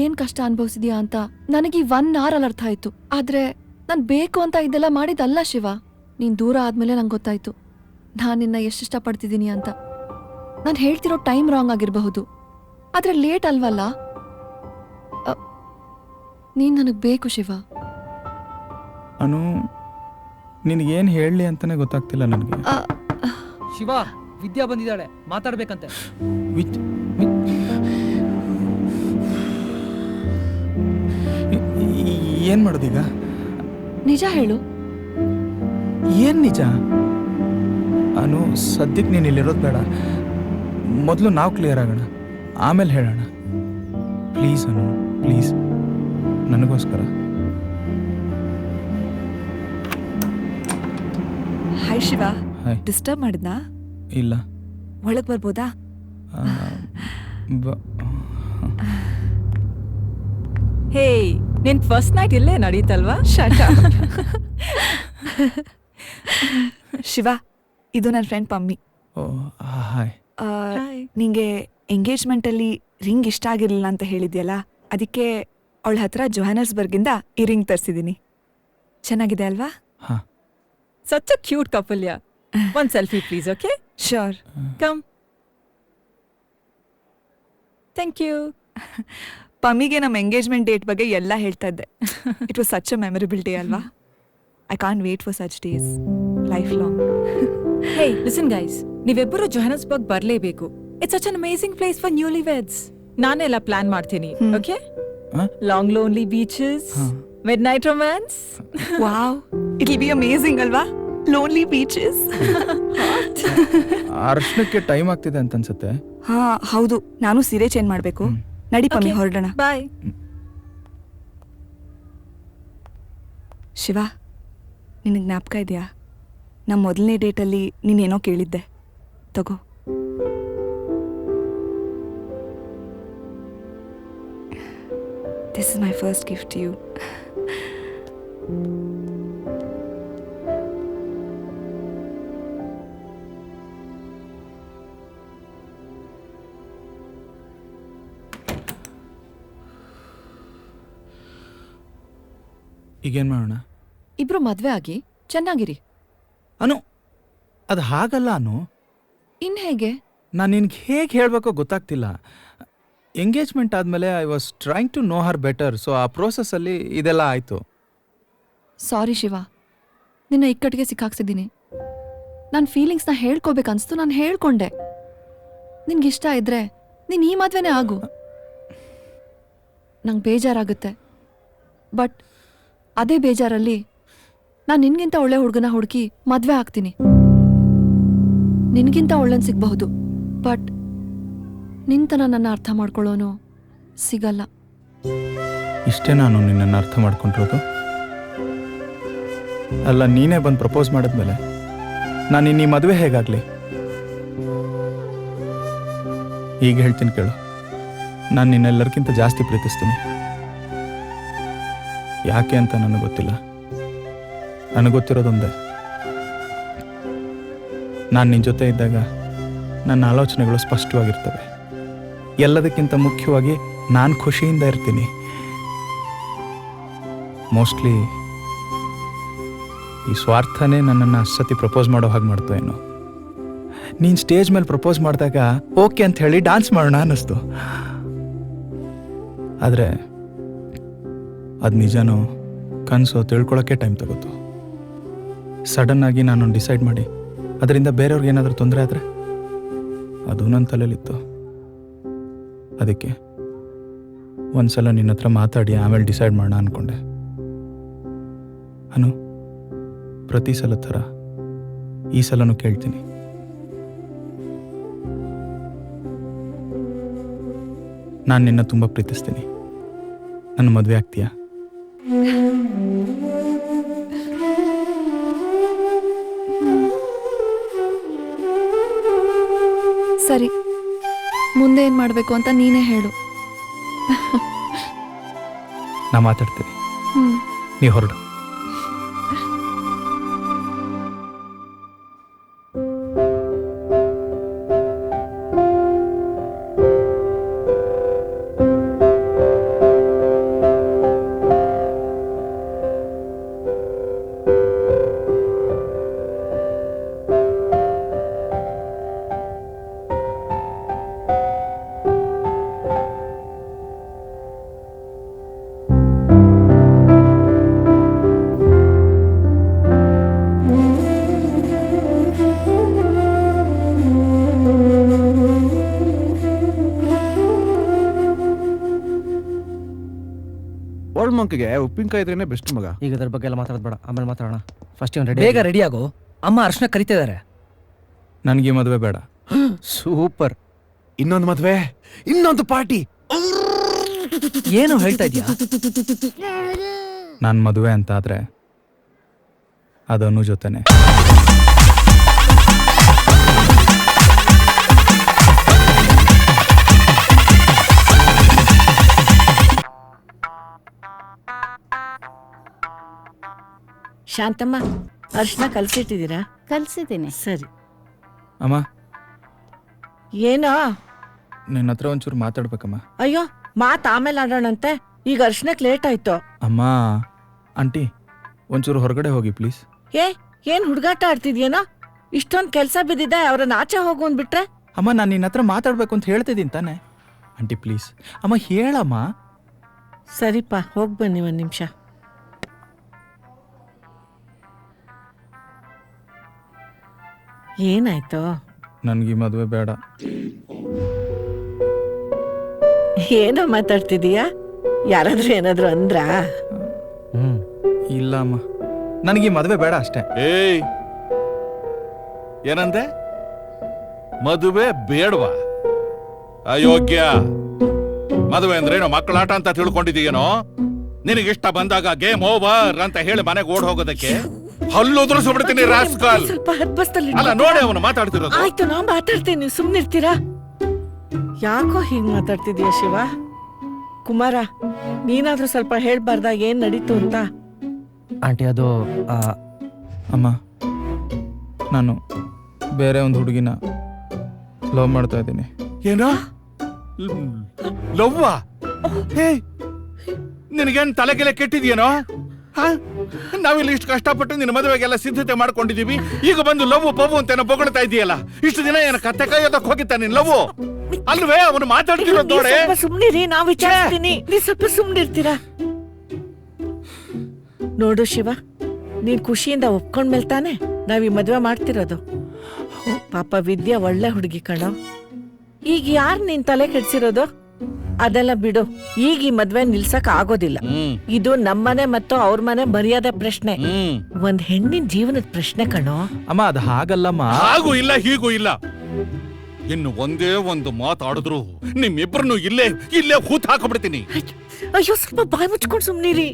ಏನು ಕಷ್ಟ ಅನುಭವಿಸಿದ್ಯಾ ಅಂತ ನನಗೆ 1 hour ಅಲ್ಲಿ ಅರ್ಥ ಆಯಿತು. ಆದರೆ ನಾನು ಬೇಕು ಅಂತ ಇದೆಲ್ಲ ಮಾಡಿದ್ದಲ್ಲ ಶಿವ. ನೀನು ದೂರ ಆದಮೇಲೆ ನಂಗೆ ಗೊತ್ತಾಯಿತು ನಾನು ನಿನ್ನ ಎಷ್ಟು ಇಷ್ಟಪಡ್ತಿದ್ದೀನಿ ಅಂತ. ನಾನು ಹೇಳ್ತಿರೋ ಟೈಮ್ ರಾಂಗ್ ಆಗಿರಬಹುದು, ಆದರೆ ಲೇಟ್ ಅಲ್ವಲ್ಲ. ನೀನು ನನಗೆ ಬೇಕು ಶಿವ. ಅನು, ನಿನಗೇನು ಹೇಳಲಿ ಅಂತಲೇ ಗೊತ್ತಾಗ್ತಿಲ್ಲ ನನಗೆ. ಶಿವ, ವಿದ್ಯಾ ಬಂದಿದ್ದಾಳೆ, ಮಾತಾಡ್ಬೇಕಂತೆ. ಏನು ಮಾಡೋದೀಗ? ನಿಜ ಹೇಳು. ಏನು ನಿಜ? ಅನು, ಸದ್ಯಕ್ಕೆ ನೀನು ಇಲ್ಲಿರೋದು ಬೇಡ. ಮೊದಲು ನಾವು ಕ್ಲಿಯರ್ ಆಗೋಣ, ಆಮೇಲೆ ಹೇಳೋಣ. ಪ್ಲೀಸ್ ಅನು, ಪ್ಲೀಸ್, ನನಗೋಸ್ಕರ. Hi Shiva, hi. ಡಿಸ್ಟರ್ಬ್ ಮಾಡಿದ್ನಾ? ಇಲ್ಲ. ಒಳಗೆ ಬರ್ಬೋದಾ? ಹೇ, ನಿನ್ ಫಸ್ಟ್ ನೈಟ್ ಇಲ್ಲೇ ನಡೀತಲ್ವಾ? Shut up. ಶಿವ, ಇದು ನನ್ನ ಫ್ರೆಂಡ್ ಪಮ್ಮಿ. ಹಾಯ್. ನಿಂಗೆ ಎಂಗೇಜ್ಮೆಂಟಲ್ಲಿ ರಿಂಗ್ ಇಷ್ಟ ಆಗಿರಲಿಲ್ಲ ಅಂತ ಹೇಳಿದ್ಯಲ್ಲ, ಅದಕ್ಕೆ ಅವಳ ಹತ್ರ ಜೋಹಾನಸ್ಬರ್ಗಿಂದ ಈ ರಿಂಗ್ ತರಿಸಿದ್ದೀನಿ. ಚೆನ್ನಾಗಿದೆ ಅಲ್ವಾ? ಹಾ. Such a cute couple yeah. ಒಂದ್ selfie please. Okay? Sure. Come. Thank you. ಪಮ್ಮಿಗೆ ನಮ್ಮ ಎಂಗೇಜ್ಮೆಂಟ್ ಡೇಟ್ ಬಗ್ಗೆ ಎಲ್ಲ ಹೇಳ್ತಾ ಇದ್ದೆ. It was such a memorable day ಅಲ್ವಾ? I can't wait for such days life long. Hey listen guys, ನೀವಿಬ್ಬರು ಜೋಹಾನಸ್ಬರ್ಗ್ ಬರಲೇಬೇಕು. It's such an amazing place for newly weds. ನಾನೆಲ್ಲ ಪ್ಲಾನ್ ಮಾಡ್ತೀನಿ. Okay? Long lonely beaches, midnight romance. Wow, it will be amazing ಅಲ್ವಾ? Lonely beaches. ಅರ್ಶನಕ್ಕೆ ಟೈಮ್ ಆಗ್ತಿದೆ ಅಂತ ಅನ್ಸುತ್ತೆ. ಹಾ ಹೌದು, ನಾನು ಸೀರೆ ಚೇಂಜ್ ಮಾಡಬೇಕು. ನಡಿ ಪಮ್ಮಿ, ಹೊರಡೋಣ. ಬಾಯ್. ಶಿವ, ನಿನಗೆ ಜ್ಞಾಪಕ ಇದೆಯಾ? ನಮ್ಮ ಮೊದಲನೇ ಡೇಟಲ್ಲಿ ನೀನೇನೋ ಕೇಳಿದ್ದೆ. ತಗೋ. This is my first gift to you. ಈಗೇನು ಮಾಡೋಣ? ಇಬ್ರು ಮದ್ವೆ ಆಗಿ ಚೆನ್ನಾಗಿರಿ. ಅನು, ಅದು ಹಾಗಲ್ಲ ಅನು. ಇನ್ ಹೇಗೆ? ನಾನು ನಿನ್ಗೆ ಹೇಗೆ ಹೇಳಬೇಕೋ ಗೊತ್ತಾಗ್ತಿಲ್ಲ. ಎಂಗೇಜ್ಮೆಂಟ್ ಆದಮೇಲೆ I was trying to know her better. So ಆ ಪ್ರೋಸೆಸ್ಸಲ್ಲಿ ಇದೆಲ್ಲ ಆಯಿತು. ಸಾರಿ ಶಿವ, ನಿನ್ನ ಇಕ್ಕಟ್ಟಿಗೆ ಸಿಕ್ಕಾಕ್ಸಿದ್ದೀನಿ. ನನ್ನ ಫೀಲಿಂಗ್ಸ್ನ ಹೇಳ್ಕೋಬೇಕನ್ಸ್ತು, ನಾನು ಹೇಳ್ಕೊಂಡೆ. ನಿನ್ಗಿಷ್ಟ ಇದ್ರೆ ನೀನು ಈ ಮದ್ವೆನೇ ಆಗು. ನಂಗೆ ಬೇಜಾರಾಗುತ್ತೆ, ಬಟ್ ಅದೇ ಬೇಜಾರಲ್ಲಿ ನಾನು ನಿನ್ಗಿಂತ ಒಳ್ಳೆ ಹುಡುಗನ ಹುಡುಕಿ ಮದ್ವೆ ಆಗ್ತೀನಿ. ನಿನ್ಗಿಂತ ಒಳ್ಳೆನ್ ಸಿಗಬಹುದು, ಬಟ್ ನಿಂತನ ನನ್ನ ಅರ್ಥ ಮಾಡ್ಕೊಳ್ಳೋನು ಸಿಗಲ್ಲ. ಇಷ್ಟೇ ನಾನು ನಿನ್ನನ್ನು ಅರ್ಥ ಮಾಡ್ಕೊಂಡಿರೋದು? ಅಲ್ಲ, ನೀನೇ ಬಂದು ಪ್ರಪೋಸ್ ಮಾಡಿದ್ಮೇಲೆ ನಾನು ಇನ್ನೀ ಮದುವೆ ಹೇಗಾಗಲಿ? ಈಗ ಹೇಳ್ತೀನಿ ಕೇಳು, ನಾನು ನಿನ್ನೆಲ್ಲರಿಗಿಂತ ಜಾಸ್ತಿ ಪ್ರೀತಿಸ್ತೀನಿ. ಯಾಕೆ ಅಂತ ನನಗೆ ಗೊತ್ತಿಲ್ಲ. ನನಗೆ ಗೊತ್ತಿರೋದೊಂದೇ, ನಾನು ನಿನ್ನ ಜೊತೆ ಇದ್ದಾಗ ನನ್ನ ಆಲೋಚನೆಗಳು ಸ್ಪಷ್ಟವಾಗಿರ್ತವೆ. ಎಲ್ಲದಕ್ಕಿಂತ ಮುಖ್ಯವಾಗಿ ನಾನು ಖುಷಿಯಿಂದ ಇರ್ತೀನಿ. ಮೋಸ್ಟ್ಲಿ ಈ ಸ್ವಾರ್ಥನೇ ನನ್ನನ್ನು ಅಷ್ಟೊತ್ತಿ ಪ್ರಪೋಸ್ ಮಾಡೋ ಹಾಗೆ ಮಾಡ್ತು ಏನೋ. ನೀನು ಸ್ಟೇಜ್ ಮೇಲೆ ಪ್ರಪೋಸ್ ಮಾಡಿದಾಗ ಓಕೆ ಅಂತ ಹೇಳಿ ಡ್ಯಾನ್ಸ್ ಮಾಡೋಣ ಅನ್ನಿಸ್ತು. ಆದರೆ ಅದು ನಿಜನೋ ಕನಸು ತಿಳ್ಕೊಳ್ಳೋಕ್ಕೆ ಟೈಮ್ ತಗೋತು. ಸಡನ್ನಾಗಿ ನಾನು ಡಿಸೈಡ್ ಮಾಡಿ ಅದರಿಂದ ಬೇರೆಯವ್ರಿಗೆ ಏನಾದರೂ ತೊಂದರೆ ಆದರೆ ಅದು ನನ್ನ ತಲೆಯಲ್ಲಿತ್ತು. ಅದಕ್ಕೆ ಒಂದ್ಸಲ ನಿನ್ನ ಹತ್ರ ಮಾತಾಡಿ ಆಮೇಲೆ ಡಿಸೈಡ್ ಮಾಡೋಣ ಅಂದ್ಕೊಂಡೆ. ಅನು, ಪ್ರತಿ ಸಲ ಥರ ಈ ಸಲನೂ ಕೇಳ್ತೀನಿ, ನಾನು ನಿನ್ನ ತುಂಬ ಪ್ರೀತಿಸ್ತೀನಿ. ನನ್ನ ಮದುವೆ ಆಗ್ತೀಯಾ? ಸರಿ, ಮುಂದೆ ಏನು ಮಾಡಬೇಕು ಅಂತ ನೀನೇ ಹೇಳು. ನಾ ಮಾತಾಡ್ತೀನಿ, ಹ್ಮ್. ನೀ ಹೊರಡು. ಓಲ್ಡ್ ಮಂಕ್ಗೆ ಉಪ್ಪಿನಕಾಯಿ ಇದ್ರೇನೆ ಬೆಸ್ಟ್ ಮಗ. ಈಗ ಅದ್ರ ಬಗ್ಗೆ ಎಲ್ಲ ಮಾತಾಡಬೇಡ, ಆಮೇಲೆ ಮಾತಾಡೋಣ. ಫಸ್ಟ್ ಬೇಗ ರೆಡಿ ಆಗೋ, ಅಮ್ಮ ಅರ್ಶನ ಕರಿತಿದ್ದಾರೆ. ನನಗೆ ಮದುವೆ ಬೇಡ. ಸೂಪರ್, ಇನ್ನೊಂದು ಮದುವೆ, ಇನ್ನೊಂದು ಪಾರ್ಟಿ. ಏನು ಹೇಳ್ತಾ ಇದೀಯಾ? ನಾನು ಮದುವೆ ಅಂತ ಆದ್ರೆ ಅದನ್ನು ಜೊತೆನೆ. ಶಾಂತಮ್ಮ, ಅರ್ಶನ ಕಲ್ಸಿಟ್ಟಿದ್ದೀರಾ? ಕಲ್ಸಿದ್ದೀನಿ. ಸರಿ. ಅಮ್ಮ, ಏನೋ ನಿನ್ನ ಹತ್ರ ಒಂಚೂರು ಮಾತಾಡ್ಬೇಕಮ್ಮ. ಅಯ್ಯೋ, ಮಾತು ಆಮೇಲೆ ಆಡೋಣಂತೆ, ಈಗ ಅರ್ಶನಕ್ಕೆ ಲೇಟ್ ಆಯ್ತು. ಅಮ್ಮ, ಆಂಟಿ ಒಂಚೂರು ಹೊರಗಡೆ ಹೋಗಿ ಪ್ಲೀಸ್. ಏನ್ ಹುಡುಗಾಟ ಆಡ್ತಿದ್ಯೇನೋ? ಇಷ್ಟೊಂದು ಕೆಲಸ ಬಿದ್ದಿದೆ, ಅವ್ರನ್ನ ಆಚೆ ಹೋಗು ಅಂದ್ಬಿಟ್ರೆ. ಅಮ್ಮ, ನಾನು ನಿನ್ನ ಹತ್ರ ಮಾತಾಡ್ಬೇಕು ಅಂತ ಹೇಳ್ತಿದ್ದೀನಿ ತಾನೆ. ಆಂಟಿ ಪ್ಲೀಸ್ ಅಮ್ಮ, ಹೇಳಮ್ಮ. ಸರಿಪ್ಪ, ಹೋಗಿ ಬನ್ನಿ ಒಂದು ನಿಮಿಷ. ಏನಾಯ್ತು? ನನಗೆ ಮದುವೆ ಬೇಡ. ಏನೋ ಮಾತಾಡ್ತಿದೀಯಾ? ಯಾರಾದ್ರೂ ಏನಾದ್ರು ಅಂದ್ರಾ? ಇಲ್ಲ ಅಮ್ಮ, ನನಗೆ ಮದುವೆ ಬೇಡ ಅಷ್ಟೇ. ಏಯ್, ಏನಂದೆ? ಮದುವೆ ಬೇಡವಾ? ಅಯೋಗ್ಯ. ಮದುವೆ ಅಂದ್ರೇನೋ ಮಕ್ಕಳ ಆಟ ಅಂತ ತಿಳ್ಕೊಂಡಿದೀಯೇನೋ? ನಿನಗಿಷ್ಟ ಬಂದಾಗ ಗೇಮ್ ಓವರ್ ಅಂತ ಹೇಳಿ ಮನೆಗೆ ಓಡ್ ಹೋಗೋದಕ್ಕೆ ಹಲ್ಲು ಉದುರಿಸ್ಬಿಡ್ತೀನಿ ರಾಸ್ಕಲ್. ಸ್ವಲ್ಪ ಹದ್ಬಸ್ತಲ್ಲಿ ಅಲ್ಲ, ನೋಡಿ ಅವನು ಮಾತಾಡ್ತಿರೋದು. ಆಯ್ತು, ನಾ ಮಾತಾಡ್ತೀನಿ, ನೀವು ಸುಮ್ನಿರ್ತೀರಾ? ಯಾಕೋ ಹೀಗ್ ಮಾತಾಡ್ತಿದೀಯ ಶಿವ? ಕುಮಾರ, ನೀನಾದ್ರೂ ಸ್ವಲ್ಪ ಹೇಳ್ಬಾರ್ದ ಏನ್ ನಡೀತು ಅಂತ? ಆಂಟಿ, ಅದು ಅಮ್ಮ, ನಾನು ಬೇರೆ ಒಂದು ಹುಡುಗಿನ ಲವ್ ಮಾಡ್ತಾ ಇದ್ದೀನಿ. ಏನೋ ಲವ್ವಾ? ನಿನಗೇನ್ ತಲೆಗೆಲೆ ಕೆಟ್ಟಿದ್ಯೇನೋ? ನಾವಿಲ್ಲಿ ಇಷ್ಟು ಕಷ್ಟಪಟ್ಟು ನಿನ್ನ ಮದುವೆಗೆಲ್ಲ ಸಿದ್ಧತೆ ಮಾಡ್ಕೊಂಡಿದೀವಿ, ಈಗ ಬಂದು ಲವ್ ಪವ್ ಅಂತ ಬೊಗಳ್ತಾ ಇದೆಯಲ್ಲ. ಇಷ್ಟು ದಿನ ಏನ ಕತ್ತೆ ಕಾಯೋದಕ್ಕೆ ಹೋಗಿತ್ತ ನಿನ್ ಲವ್ ಅಲ್ವೇ? ಅವನು ಮಾತಾಡ್ತಿರೋದು ನೋಡೆ. ಸುಮ್ನಿರಿ, ನಾವ್ ವಿಚಾರಿಸ್ತೀನಿ, ನೀ ಸ್ವಲ್ಪ ಸುಮ್ನಿರ್ತೀರಾ? ನೋಡು ಶಿವ, ನೀನ್ ಖುಷಿಯಿಂದ ಒಪ್ಕೊಂಡ್ಮೇಲೆ ತಾನೆ ನಾವ್ ಈ ಮದ್ವೆ ಮಾಡ್ತಿರೋದು. ಪಾಪ ವಿದ್ಯಾ ಒಳ್ಳೆ ಹುಡುಗಿ ಕಣೋ. ಈಗ ಯಾರ್ ನೀನ್ ತಲೆ ಕೆಡ್ಸಿರೋದು? ಅದೆಲ್ಲ ಬಿಡು, ಈಗ ಈ ಮದ್ವೆ ನಿಲ್ಸಕ್ ಆಗೋದಿಲ್ಲ. ಇದು ನಮ್ಮನೆ ಮತ್ತು ಅವ್ರ ಮನೆ ಮರ್ಯಾದೆ ಪ್ರಶ್ನೆ, ಒಂದ್ ಹೆಣ್ಣಿನ ಜೀವನದ ಪ್ರಶ್ನೆ ಕಣೋ. ಅಮ್ಮ, ಅದು ಹಾಗಲ್ಲಮ್ಮ. ಹಾಗೂ ಇಲ್ಲ, ಹೀಗೂ ಇಲ್ಲ. ಇನ್ನು ಒಂದೇ ಒಂದು ಮಾತಾಡಿದ್ರು ನಿಮ್ಮಿಬ್ರನ್ನು ಇಲ್ಲೇ ಹೂತ್ ಹಾಕೊಂಡ್ಬಿಡ್ತೀನಿ. ಅಯ್ಯೋ, ಸ್ವಲ್ಪ ಬಾಯಿ ಮುಚ್ಕೊಂಡು ಸುಮ್ನಿರಿ.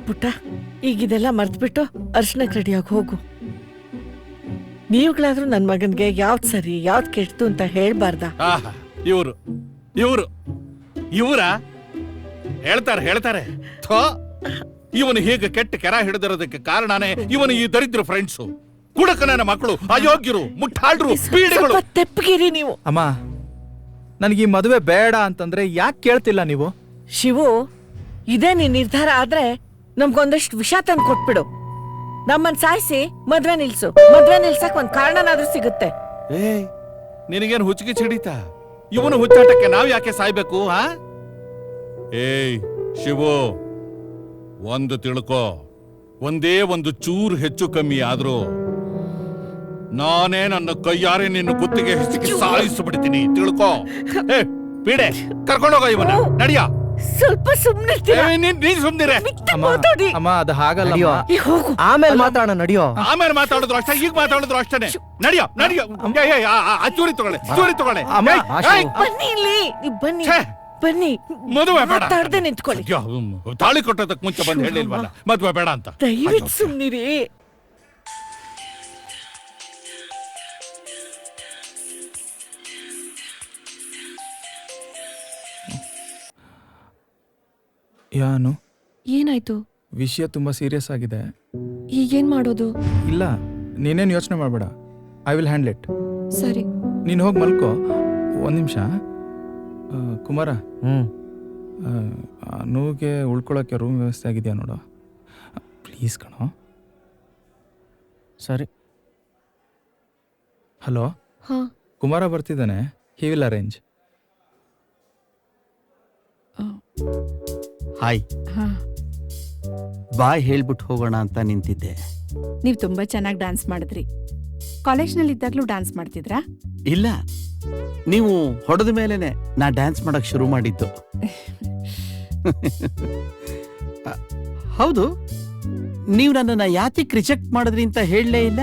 ಪುಟ್ಟ, ಈಗ ಇದೆಲ್ಲ ಮರ್ತ್ಬಿಟ್ಟು ಅರ್ಶನಕ್ಕೆ ರೆಡಿಯಾಗಿ ಹೋಗು. ನೀವುಗಳಾದ್ರೂ ನನ್ ಮಗನ್ಗೆ ಯಾವ್ದ್ ಸರಿ ಯಾವ್ದ್ ಕೆಟ್ತು ಅಂತ ಹೇಳ್ಬಾರ್ದ? ಇವ್ರು ಇವರ ಹೇಳ್ತಾರೆ. ಇವನು ಹೀಗೆ ಕೆಟ್ಟ ಕೆರ ಹಿಡಿದಿರೋದಕ್ಕೆ ಕಾರಣನೇ ಇವನು ಈ ದರಿದ್ರ ಫ್ರೆಂಡ್ಸು, ಕುಡಕನ ಮಕ್ಕಳು, ಅಯೋಗ್ಯರು, ಮುಟ್ಟಾಳ್ರು, ಪೀಡಿಗಳು. ತೆಪ್ಪಗಿರಿ ನೀವು. ಅಮ್ಮ, ನನಗೆ ಈ ಮದುವೆ ಬೇಡ ಅಂತಂದ್ರೆ ಯಾಕೆ ಕೇಳ್ತಿಲ್ಲ ನೀವು? ಶಿವು, ಇದೇ ನೀನ್ ನಿರ್ಧಾರ ಆದ್ರೆ ನಮ್ಗೊಂದಷ್ಟು ವಿಷ ತಂದು ಕೊಟ್ಬಿಡು. ನಮ್ಮನ್ ಸಾಯಿಸಿ ಮದ್ವೆ ನಿಲ್ಸು. ಮದ್ವೆ ನಿಲ್ಸಕ್ ಒಂದ್ ಕಾರಣನಾದ್ರೂ ಸಿಗುತ್ತೆ. ಏಯ್ ನಿನಗೇನು ಹುಚ್ಚಿಗೆ ಚಿಡಿತಾ? ಇವನು ಹುಚ್ಚಾಟಕ್ಕೆ ನಾವ್ ಯಾಕೆ ಸಾಯ್ಬೇಕು? ಹಾ ಏಯ್ ಶಿವು, ಒಂದು ತಿಳ್ಕೋ, ಒಂದೇ ಒಂದು ಚೂರು ಹೆಚ್ಚು ಕಮ್ಮಿ ಆದ್ರೂ ನಾನೇ ನನ್ನ ಕೈಯಾರೆ ನಿನ್ನ ಕುತ್ತಿಗೆ ಹೆಚ್ಚಿಗೆ ಸಾಯಿಸ್ಬಿಡ್ತೀನಿ, ತಿಳ್ಕೋ. ಏ ಪೀಡೆ, ಕರ್ಕೊಂಡೋಗ ಇವನ್ನ, ನಡಿಯ. ಸ್ವಲ್ಪ ಸುಮ್ನಿರ್ತೀರಾ? ನೀನ್ ಸುಮ್ನಿರೆ. ಅಮ್ಮ ಅದು ಹಾಗಲ್ಲ. ಆಮೇಲೆ ಮಾತಾಡೋಣ, ನಡಿಯೋ. ಆಮೇಲೆ ಮಾತಾಡಿದ್ರು ಅಷ್ಟೇ, ಈಗ ಮಾತಾಡಿದ್ರು ಅಷ್ಟೇನೆ. ನಡಿಯೋ ನಡಿಯೋ. ಚೂರಿ ತಗೊಳ್ಳೆ, ಚೂರಿ ತಗೊಳ್ಳೆ. ಬನ್ನಿ ಇಲ್ಲಿ, ಬನ್ನಿ ಬನ್ನಿ. ಮದುವೆ ಬೇಡ, ಮಾತಾಡ್ದೆ ನಿಂತ್ಕೊಳ್ಳಿ. ತಾಳಿ ಕೊಟ್ಟೋದಕ್ಕೆ ಮುಂಚೆ ಬಂದು ಹೇಳಿಲ್ವಲ್ಲ ಮದುವೆ ಬೇಡ ಅಂತ. ದಯವಿಟ್ಟು ಸುಮ್ನಿರಿ. ಯಾನು ಏನಾಯ್ತು? ವಿಷಯ ತುಂಬಾ ಸೀರಿಯಸ್ ಆಗಿದೆ. ಈಗೇನ್ ಮಾಡೋದು? ಇಲ್ಲ, ನೀನೇನು ಯೋಚನೆ ಮಾಡಬೇಡ. I will handle it. ಸರಿ, ನೀನು ಹೋಗಿ ಮಲ್ಕೋ. ಒಂದು ನಿಮಿಷ ಕುಮಾರ, ಅನುಗೆ ಉಳ್ಕೊಳ್ಳೋಕ್ಕೆ ರೂಮ್ ವ್ಯವಸ್ಥೆ ಆಗಿದೆಯಾ ನೋಡು ಪ್ಲೀಸ್ ಕಣೋ. ಸರಿ. ಹಲೋ, ಹಾ ಕುಮಾರ ಬರ್ತಿದ್ದಾನೆ. He will arrange. Hi, bye ಹೇಳ್ಬಿಟ್ಟು ಹೋಗೋಣ ಅಂತ ನಿಂತಿದ್ದೆ. ನೀವು ತುಂಬಾ ಚೆನ್ನಾಗಿ ಡ್ಯಾನ್ಸ್ ಮಾಡಿದ್ರಿ. ಕಾಲೇಜ್ನಲ್ಲಿ ಇದ್ದಾಗಲೂ ಡ್ಯಾನ್ಸ್ ಮಾಡ್ತಿದ್ರಾ? ಇಲ್ಲ, ನೀವು ಹೊಡೆದ ಮೇಲೆನೆ ನಾ ಡ್ಯಾನ್ಸ್ ಮಾಡಕ್ ಶುರು ಮಾಡಿದ್ದು. ಹೌದು, ನೀವು ನನ್ನನ್ನ ಯಾತಿಕ್ ರಿಜೆಕ್ಟ್ ಮಾಡಿದ್ರಿ ಅಂತ ಹೇಳಲೇ ಇಲ್ಲ.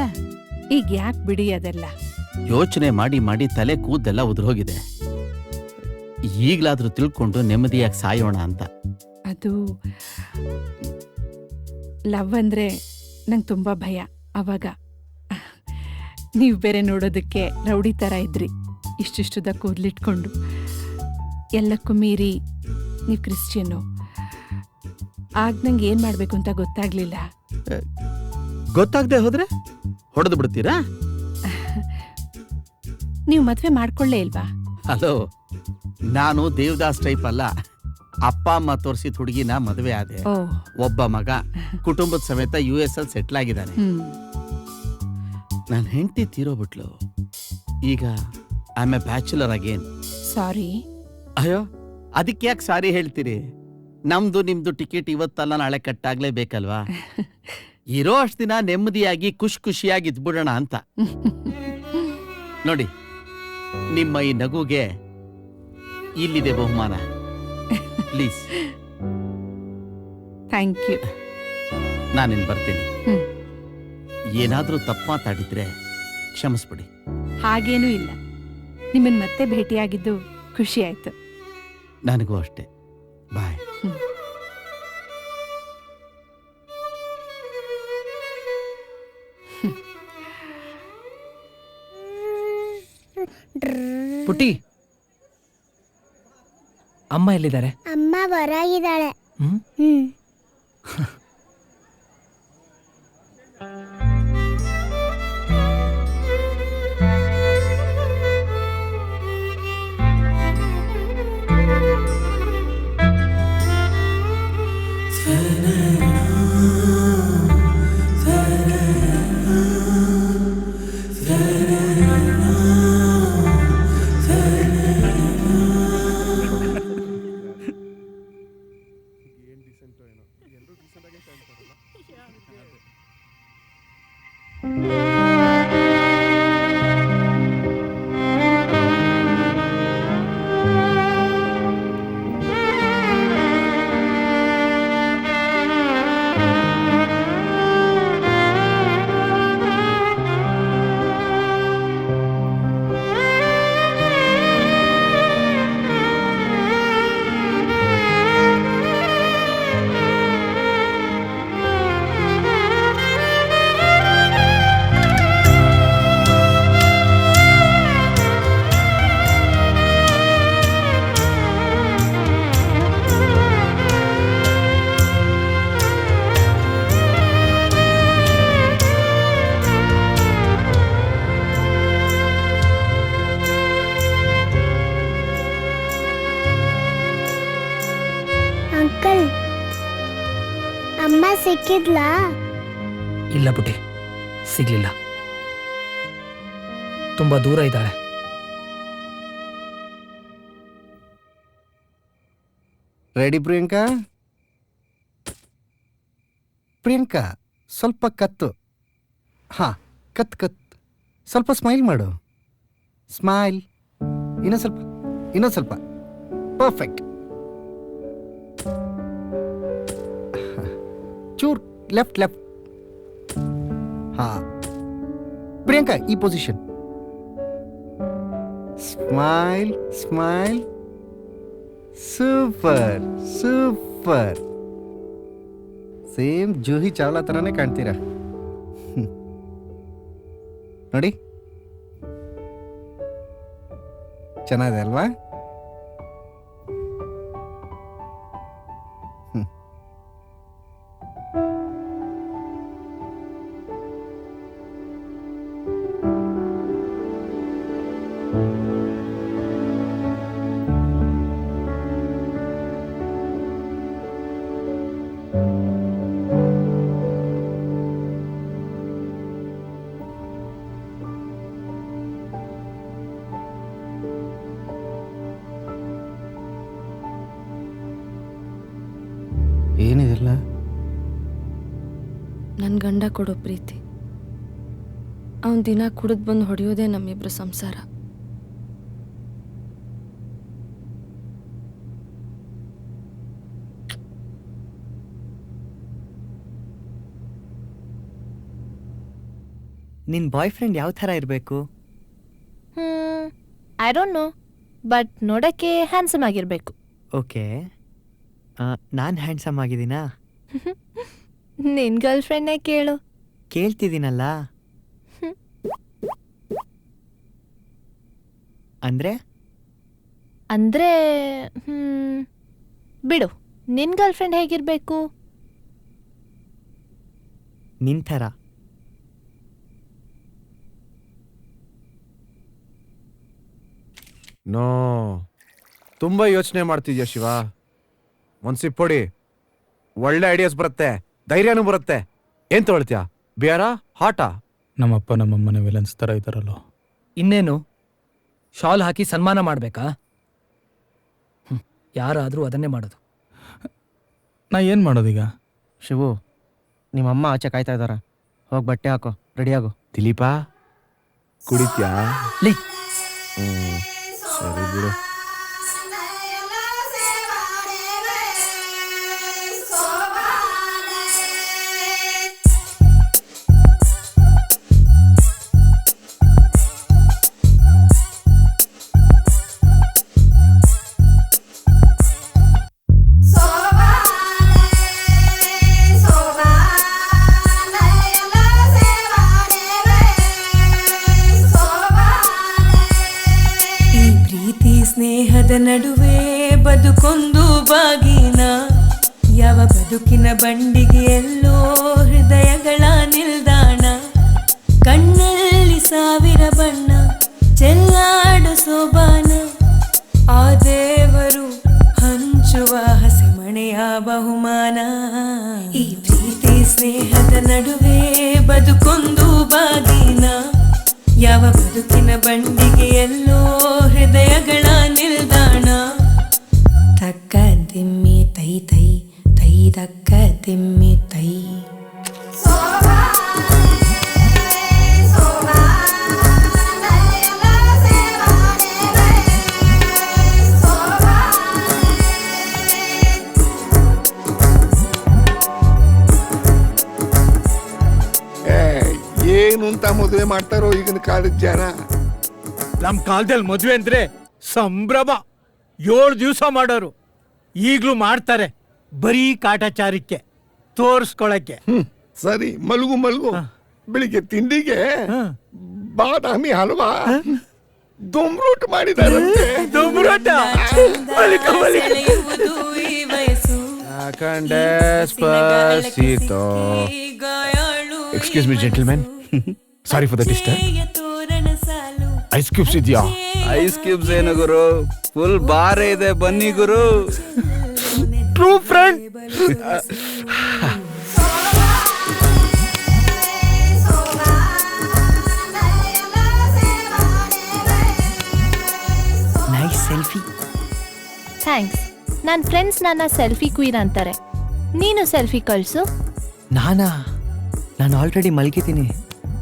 ಈಗ ಯಾಕೆ ಬಿಡಿ ಅದೆಲ್ಲ. ಯೋಚನೆ ಮಾಡಿ ಮಾಡಿ ತಲೆ ಕೂದೆಲ್ಲ ಉದುರೋಗಿದೆ. ಈಗ್ಲಾದ್ರೂ ತಿಳ್ಕೊಂಡು ನೆಮ್ಮದಿಯಾಗಿ ಸಾಯೋಣ ಅಂತ. ಅದು ಲವ್ ಅಂದ್ರೆ ನಂಗೆ ತುಂಬಾ ಭಯ. ಅವಾಗ ನೀವು ಬೇರೆ ನೋಡೋದಕ್ಕೆ ರೌಡಿ ಥರ ಇದ್ರಿ, ಇಷ್ಟಿಷ್ಟುದ ಕೂದಲಿಟ್ಕೊಂಡು. ಎಲ್ಲಕ್ಕೂ ಮೀರಿ ನೀವು ಕ್ರಿಶ್ಚಿಯನ್ನು. ಆಗ ನಂಗೆ ಏನು ಮಾಡಬೇಕು ಅಂತ ಗೊತ್ತಾಗ್ಲಿಲ್ಲ. ಗೊತ್ತಾಗದೆ ಹೋದ್ರೆ ಹೊಡೆದು ಬಿಡ್ತೀರಾ? ನೀವು ಮದುವೆ ಮಾಡ್ಕೊಳ್ಳೇ ಇಲ್ವಾ? ಹಲೋ, ನಾನು ದೇವದಾಸ್ ಟೈಪ್ ಅಲ್ಲ. ಅಪ್ಪ ಅಮ್ಮ ತೋರಿಸಿದ ಹುಡುಗಿನ ಮದುವೆ ಆದೆ. ಒಬ್ಬ ಮಗ ಕುಟುಂಬದ ಸಮೇತ US ಅಲ್ಲಿ ಸೆಟ್ಲ್ ಆಗಿದ್ದಾನೆ. ನನ್ನ ಹೆಂಡತಿ ತೀರೋಬಿಟ್ಲು. ಈಗ I am a bachelor again. Sorry. ಅಯ್ಯೋ, ಅದಕ್ಕೆ ಯಾಕೆ ಸಾರಿ ಹೇಳ್ತೀರಿ? ನಮ್ದು ನಿಮ್ದು ಟಿಕೆಟ್ ಇವತ್ತಲ್ಲ ನಾಳೆ ಕಟ್ಟಾಗ್ಲೇಬೇಕಲ್ವಾ? ಇರೋ ಅಷ್ಟು ದಿನ ನೆಮ್ಮದಿಯಾಗಿ ಖುಷಿಯಾಗಿ ಇದ್ಬಿಡೋಣ ಅಂತ. ನೋಡಿ, ನಿಮ್ಮ ಈ ನಗುಗೆ ಇಲ್ಲಿದೆ ಬಹುಮಾನ. ಪ್ಲೀಸ್. Thank you. ನಾನಿನ್ ಬರ್ತೀನಿ. ಏನಾದ್ರೂ ತಪ್ಪು ಮಾತಾಡಿದ್ರೆ ಕ್ಷಮಿಸ್ಬಿಡಿ. ಹಾಗೇನೂ ಇಲ್ಲ. ನಿಮ್ಮನ್ನ ಮತ್ತೆ ಭೇಟಿಯಾಗಿದ್ದು ಖುಷಿ ಆಯ್ತು. ನನಗೂ ಅಷ್ಟೇ. ಬಾಯ್. ಪುಟ್ಟಿ, ಅಮ್ಮ ಎಲ್ಲಿದ್ದಾರೆ? ಅಮ್ಮ ಹೊರಗಿದ್ದಾಳೆ. ಅಂಕಲ್, ಅಮ್ಮ ಸಿಕ್ಕಿದ್ಲಾ? ಇಲ್ಲ ಪುಟಿ, ಸಿಗ್ಲಿಲ್ಲ. ತುಂಬಾ ದೂರ ಇದ್ದಾಳೆ. ರೆಡಿ ಪ್ರಿಯಾಂಕಾ? ಪ್ರಿಯಾಂಕಾ ಸ್ವಲ್ಪ ಕತ್ತು. ಹಾ, ಕತ್ ಸ್ವಲ್ಪ ಸ್ಮೈಲ್ ಮಾಡು. ಸ್ಮೈಲ್. ಇನ್ನೊಂದು ಸ್ವಲ್ಪ. ಪರ್ಫೆಕ್ಟ್. ಚೂರ್ ಲೆಫ್ಟ್. ಹಾ ಪ್ರಿಯಾಂಕಾ, ಈ position. Smile. Super. Same Juhi Chawla ಥರನೇ ಕಾಣ್ತೀರಾ. ನೋಡಿ, ಚೆನ್ನಾಗಿದೆ ಅಲ್ವಾ? ಏನಿದೆಲ್ಲ? ನನ್ನ ಗಂಡ ಕೊಡೋ ಪ್ರೀತಿ. ಅವನ ದಿನ ಕುಡಿದು ಬಂದು ಹೊಡೆಯೋದೇ ನಮ್ಮಿಬ್ರ ಸಂಸಾರ. ನಿನ್ನ ಬಾಯ್ ಫ್ರೆಂಡ್ ಯಾವ ಥರ ಇರಬೇಕು? ಐ ಡೋಂಟ್ ನೋ, ಬಟ್ ನೋಡಕ್ಕೆ ಹ್ಯಾಂಡ್ಸಮ್ ಆಗಿರ್ಬೇಕು. ಓಕೆ, ನಾನು ಹ್ಯಾಂಡ್ಸಮ್ ಆಗಿದ್ದೀನಾ? ನಿನ್ ಗರ್ಲ್ ಫ್ರೆಂಡ್ನೇ ಕೇಳು. ಕೇಳ್ತಿದ್ದೀನಲ್ಲ. ಅಂದ್ರೆ ಬಿಡು, ನಿನ್ ಗರ್ಲ್ ಫ್ರೆಂಡ್ ಹೇಗಿರ್ಬೇಕು? ನಿನ್ ಥರ. ನೋ, ತುಂಬಾ ಯೋಚನೆ ಮಾಡ್ತಿದ್ಯಾ ಶಿವ. ಒಂದ್ ಸಿಪ್ ಹೊಡಿ, ಒಳ್ಳೆ ಐಡಿಯಾಸ್ ಬರುತ್ತೆ, ಧೈರ್ಯನೂ ಬರುತ್ತೆ. ಏನ್ ತಗೊಳ್ತೀಯಾ, ಬಿಯರಾ ಹಾಟಾ? ನಮ್ಮಪ್ಪ ನಮ್ಮಮ್ಮನ ವಿಲನ್ಸ್ ಥರ ಇದ್ದಾರಲ್ಲೋ. ಇನ್ನೇನು, ಶಾಲ್ ಹಾಕಿ ಸನ್ಮಾನ ಮಾಡ್ಬೇಕಾ? ಯಾರಾದರೂ ಅದನ್ನೇ ಮಾಡೋದು. ನಾ ಏನು ಮಾಡೋದೀಗ? ಶಿವು, ನಿಮ್ಮಮ್ಮ ಆಚೆ ಕಾಯ್ತಾ ಇದ್ದಾರ, ಹೋಗಿ ಬಟ್ಟೆ ಹಾಕೋ, ರೆಡಿ ಆಗೋ. ದಿಲೀಪ, ಕುಡಿತ್ಯಾ? ಲೇ, ಸರಿ ಬಿಡು. ಸ್ನೇಹದ ನಡುವೆ ಬದುಕೊಂದು ಬಾಗಿನ, ಯಾವ ಬದುಕಿನ ಬಂಡಿಗೆ ಎಲ್ಲೋ ಹೃದಯಗಳ ನಿಲ್ದಾಣ. ಕಣ್ಣಲ್ಲಿ ಸಾವಿರ ಬಣ್ಣ ಚೆಲ್ಲಾಡು ಸೋಬಾನ, ಆ ದೇವರು ಹಂಚುವ ಹಸಿಮಣೆಯ ಬಹುಮಾನ. ಈ ಪ್ರೀತಿ ಸ್ನೇಹದ ನಡುವೆ ಬದುಕೊಂದು ಬಾಗಿನ, ಯಾವ ಬದುಕಿನ ಬಂಡಿಗೆ ಎಲ್ಲೋ ಹೃದಯಗಳ ನಿಲ್ದಾಣ. ತಕ್ಕ ದಿಮ್ಮಿ ತೈ ತೈ ತೈ ತಕ್ಕ ದಿಮ್ಮಿ ತೈ. ಏನು ಅಂತ ಮದುವೆ ಮಾಡ್ತಾರೋ ಈಗಿನ ಕಾಲದ ಜನ. ನಮ್ ಕಾಲದಲ್ಲಿ ಮದುವೆ ಅಂದ್ರೆ ಸಂಭ್ರಮ. 7 ದಿವಸ ಮಾಡೋರು, ಈಗ್ಲೂ ಮಾಡ್ತಾರೆ, ಬರೀ ಕಾಟಾಚಾರಕ್ಕೆ ತೋರಿಸ್ಕೊಳಕ್ಕೆ. ಸರಿ, ಮಲಗು. ಬೆಳಿಗ್ಗೆ ತಿಂಡಿಗೆ ಬಾದಾಮಿ ಹಲ್ವಾ ದುಮ್ರೂಟ್ ಮಾಡಿದಾರಂತೆ. ದುಮ್ರೂಟ excuse me gentlemen, sorry for the disturb. Ice cubes ಇದೆಯಾ? ಐಸ್ ಕ್ಯೂಬ್ಸ್ ಏನು ಗುರು, ಫುಲ್ ಬಾರೇ ಇದೆ, ಬನ್ನಿ ಗುರು. True friend. ಥ್ಯಾಂಕ್ಸ್. ನನ್ನ ಫ್ರೆಂಡ್ಸ್ ನನ್ನ ಸೆಲ್ಫಿ ಕ್ವೀನ್ ಅಂತಾರೆ. ನೀನು ಸೆಲ್ಫಿ ಕಳಿಸು. ನಾನು ಆಲ್ರೆಡಿ ಮಲಗಿದ್ದೀನಿ.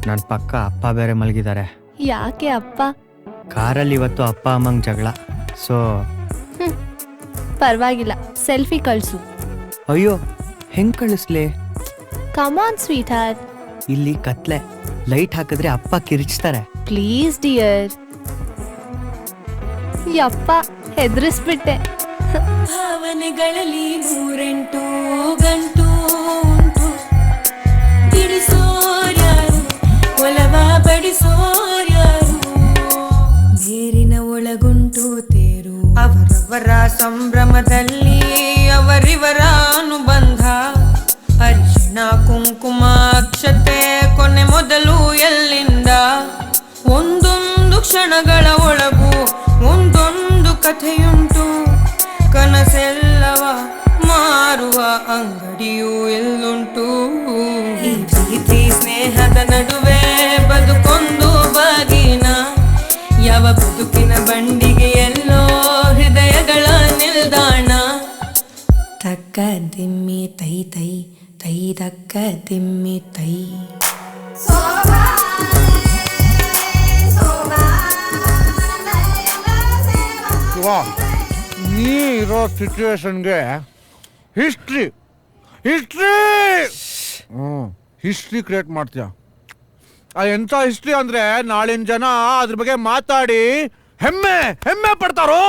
ನನ್ನ ಪಕ್ಕ ಅಪ್ಪ ಬೇರೆ ಮಲಗಿದ್ದಾರೆ. ಯಾಕೆ ಅಪ್ಪ? ಕಾರಲ್ಲಿ ಇವತ್ತು ಅಪ್ಪ ಅಮ್ಮಂಗೆ ಜಗಳ. ಸೊ ಪರವಾಗಿಲ್ಲ, ಸೆಲ್ಫಿ ಕಳಿಸು. ಅಯ್ಯೋ, ಹೆಂಗೆ ಕಳಿಸ್ಲಿ? ಕಮಾನ್ ಸ್ವೀಟ್ ಹಾರ್ಟ್. ಇಲ್ಲಿ ಕತ್ಲೆ, ಲೈಟ್ ಹಾಕಿದ್ರೆ ಅಪ್ಪ ಕಿರಿಚ್ತಾರೆ. Please dear. ಯಪ್ಪ, ಹೆದರಿಸ್ಬಿಟ್ಟೆ. ಭಾವನೆಗಳಲ್ಲಿ 108 ಗಂಟು ಉಂಟು. ಬಿಡಿಸೋರ್ಯಾರು, ಒಲವ ಬಡಿಸೋರ್ಯಾರು. ಬೇರಿನ ಒಳಗುಂಟು ತೇರು. ಅವರವರ ಸಂಭ್ರಮದಲ್ಲಿ ಅವರಿವರ ಅನುಬಂಧ. ಅರಿಶಿಣ ಕುಂಕುಮ ಅಕ್ಷತೆ ಕೊನೆ ಮೊದಲು ಎಲ್ಲಿಂದ. ಒಂದೊಂದು ಕ್ಷಣಗಳ ಒಳಗೂ ಒಂದೊಂದು ಕಥೆಯುಂಟು. ಕನಸೆಲ್ಲವ ಮಾರುವ ಅಂಗಡಿಯೂ ಎಲ್ಲುಂಟು. ಈ ಪ್ರೀತಿ ಸ್ನೇಹದ ನಡುವೆ ಬದುಕೊಂದು ಬಾಗಿನ. ಯಾವ ಬದುಕಿನ ಬಂಡಿಗೆ ಎಲ್ಲೋ ಹೃದಯಗಳ ನಿಲ್ದಾಣ. ತಕ್ಕ ದಿಮ್ಮಿ ತೈ ತೈ ತೈ ತಕ್ಕ ದಿಮ್ಮಿ ತೈ. ನೀ ಇರೋ ಸಿಚುವೇಶನ್ಗೆ ಹಿಸ್ಟ್ರಿ ಕ್ರಿಯೇಟ್ ಮಾಡ್ತೀಯ. ಎಂಥ ಹಿಸ್ಟ್ರಿ ಅಂದ್ರೆ ನಾಳಿನ ಜನ ಅದ್ರ ಬಗ್ಗೆ ಮಾತಾಡಿ ಹೆಮ್ಮೆ ಪಡ್ತಾರೋ.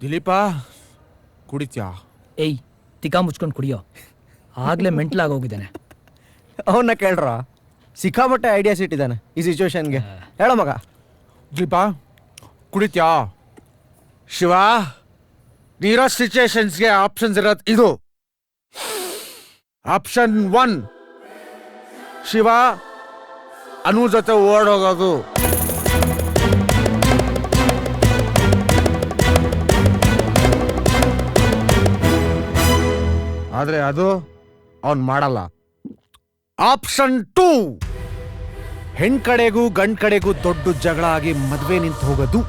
ದಿಲೀಪ, ಕುಡಿತ್ಯಾ? ಏಯ್, ತಿಕಾ ಮುಚ್ಕೊಂಡು ಕುಡಿಯೋ. ಆಗ್ಲೇ ಮೆಂಟ್ಲಾಗೋಗಿದ್ದಾನೆ. ಅವನ್ನ ಕೇಳ್ರ, ಸಿಕ್ಕಾಪಟ್ಟೆ ಐಡಿಯಾಸ್ ಇಟ್ಟಿದ್ದಾನೆ ಈ ಸಿಚುವೇಶನ್ಗೆ. ಹೇಳೋ ಮಗ. ದಿಲೀಪ, ಕುಡಿತ್ಯಾ? ಶಿವ, ನೀರೋ ಸಿಚುವೇಶನ್ಸ್ಗೆ ಆಪ್ಷನ್ಸ್ ಇರೋದು ಇದು. ಆಪ್ಷನ್ 1, ಶಿವ ಅನು ಜೊತೆ ಓಡೋಗೋದು. ಆದ್ರೆ ಅದು ಅವನ್ ಮಾಡಲ್ಲ. ಆಪ್ಷನ್ 2, ಹೆಣ್ ಕಡೆಗೂ ಗಂಡ್ ಕಡೆಗೂ ದೊಡ್ಡ ಜಗಳ ಆಗಿ ಮದ್ವೆ ನಿಂತು ಹೋಗೋದು.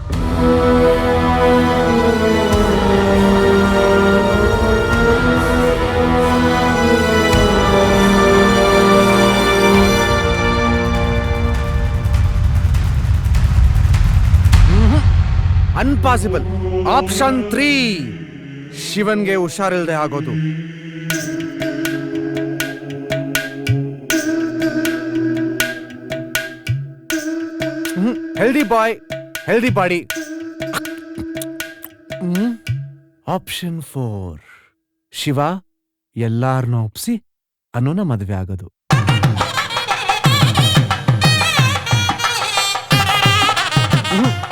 ಅನ್ಪಾಸಿಬಲ್. ಆಪ್ಷನ್ 3, ಶಿವನ್ಗೆ ಹುಷಾರಿಲ್ದೆ ಆಗೋದು. Healthy boy, healthy body. Option 4, Shiva ಎಲ್ಲಾರನ್ನ ಒಪ್ಸಿ ಅನ್ನೋನ ಮದುವೆ ಆಗೋದು.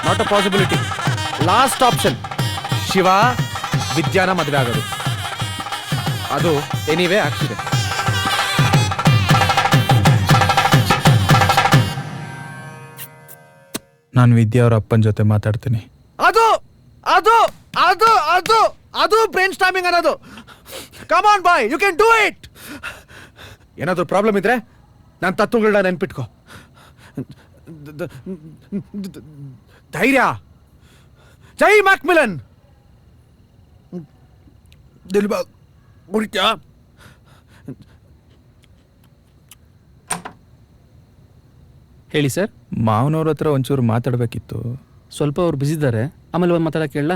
Not a possibility. Last option, Shiva ವಿದ್ಯಾನ ಮದುವೆ ಆಗೋದು. ಅದು ಎನಿವೇ ಆಕ್ಸಿಡೆಂಟ್. ನಾನು ವಿದ್ಯಾ ಅವ್ರ ಅಪ್ಪನ ಜೊತೆ ಮಾತಾಡ್ತೀನಿ. ಅದು ಅದು ಅದು ಅದು ಅದು ಬ್ರೈನ್ ಸ್ಟಾರ್ಮಿಂಗ್ ಅನ್ನೋದು. Come on boy, you can do it. ಏನಾದರೂ ಪ್ರಾಬ್ಲಮ್ ಇದ್ರೆ ನನ್ನ ತತ್ವಗಳನ್ನ ನೆನ್ಪಿಟ್ಕೋ. ಧೈರ್ಯ. ಜೈ ಮ್ಯಾಕ್ಮಿಲನ್. ದಿಲ್ಬಾಗ್ ಕುಡಿತ್ಯಾ? ಹೇಳಿ ಸರ್. ಮಾವನವ್ರ ಹತ್ರ ಒಂಚೂರು ಮಾತಾಡಬೇಕಿತ್ತು. ಸ್ವಲ್ಪ ಅವ್ರು ಬ್ಯುಸಿ ಇದ್ದಾರೆ, ಆಮೇಲೆ ಒಂದು ಮಾತಾಡಕ್ಕೆ ಹೇಳ.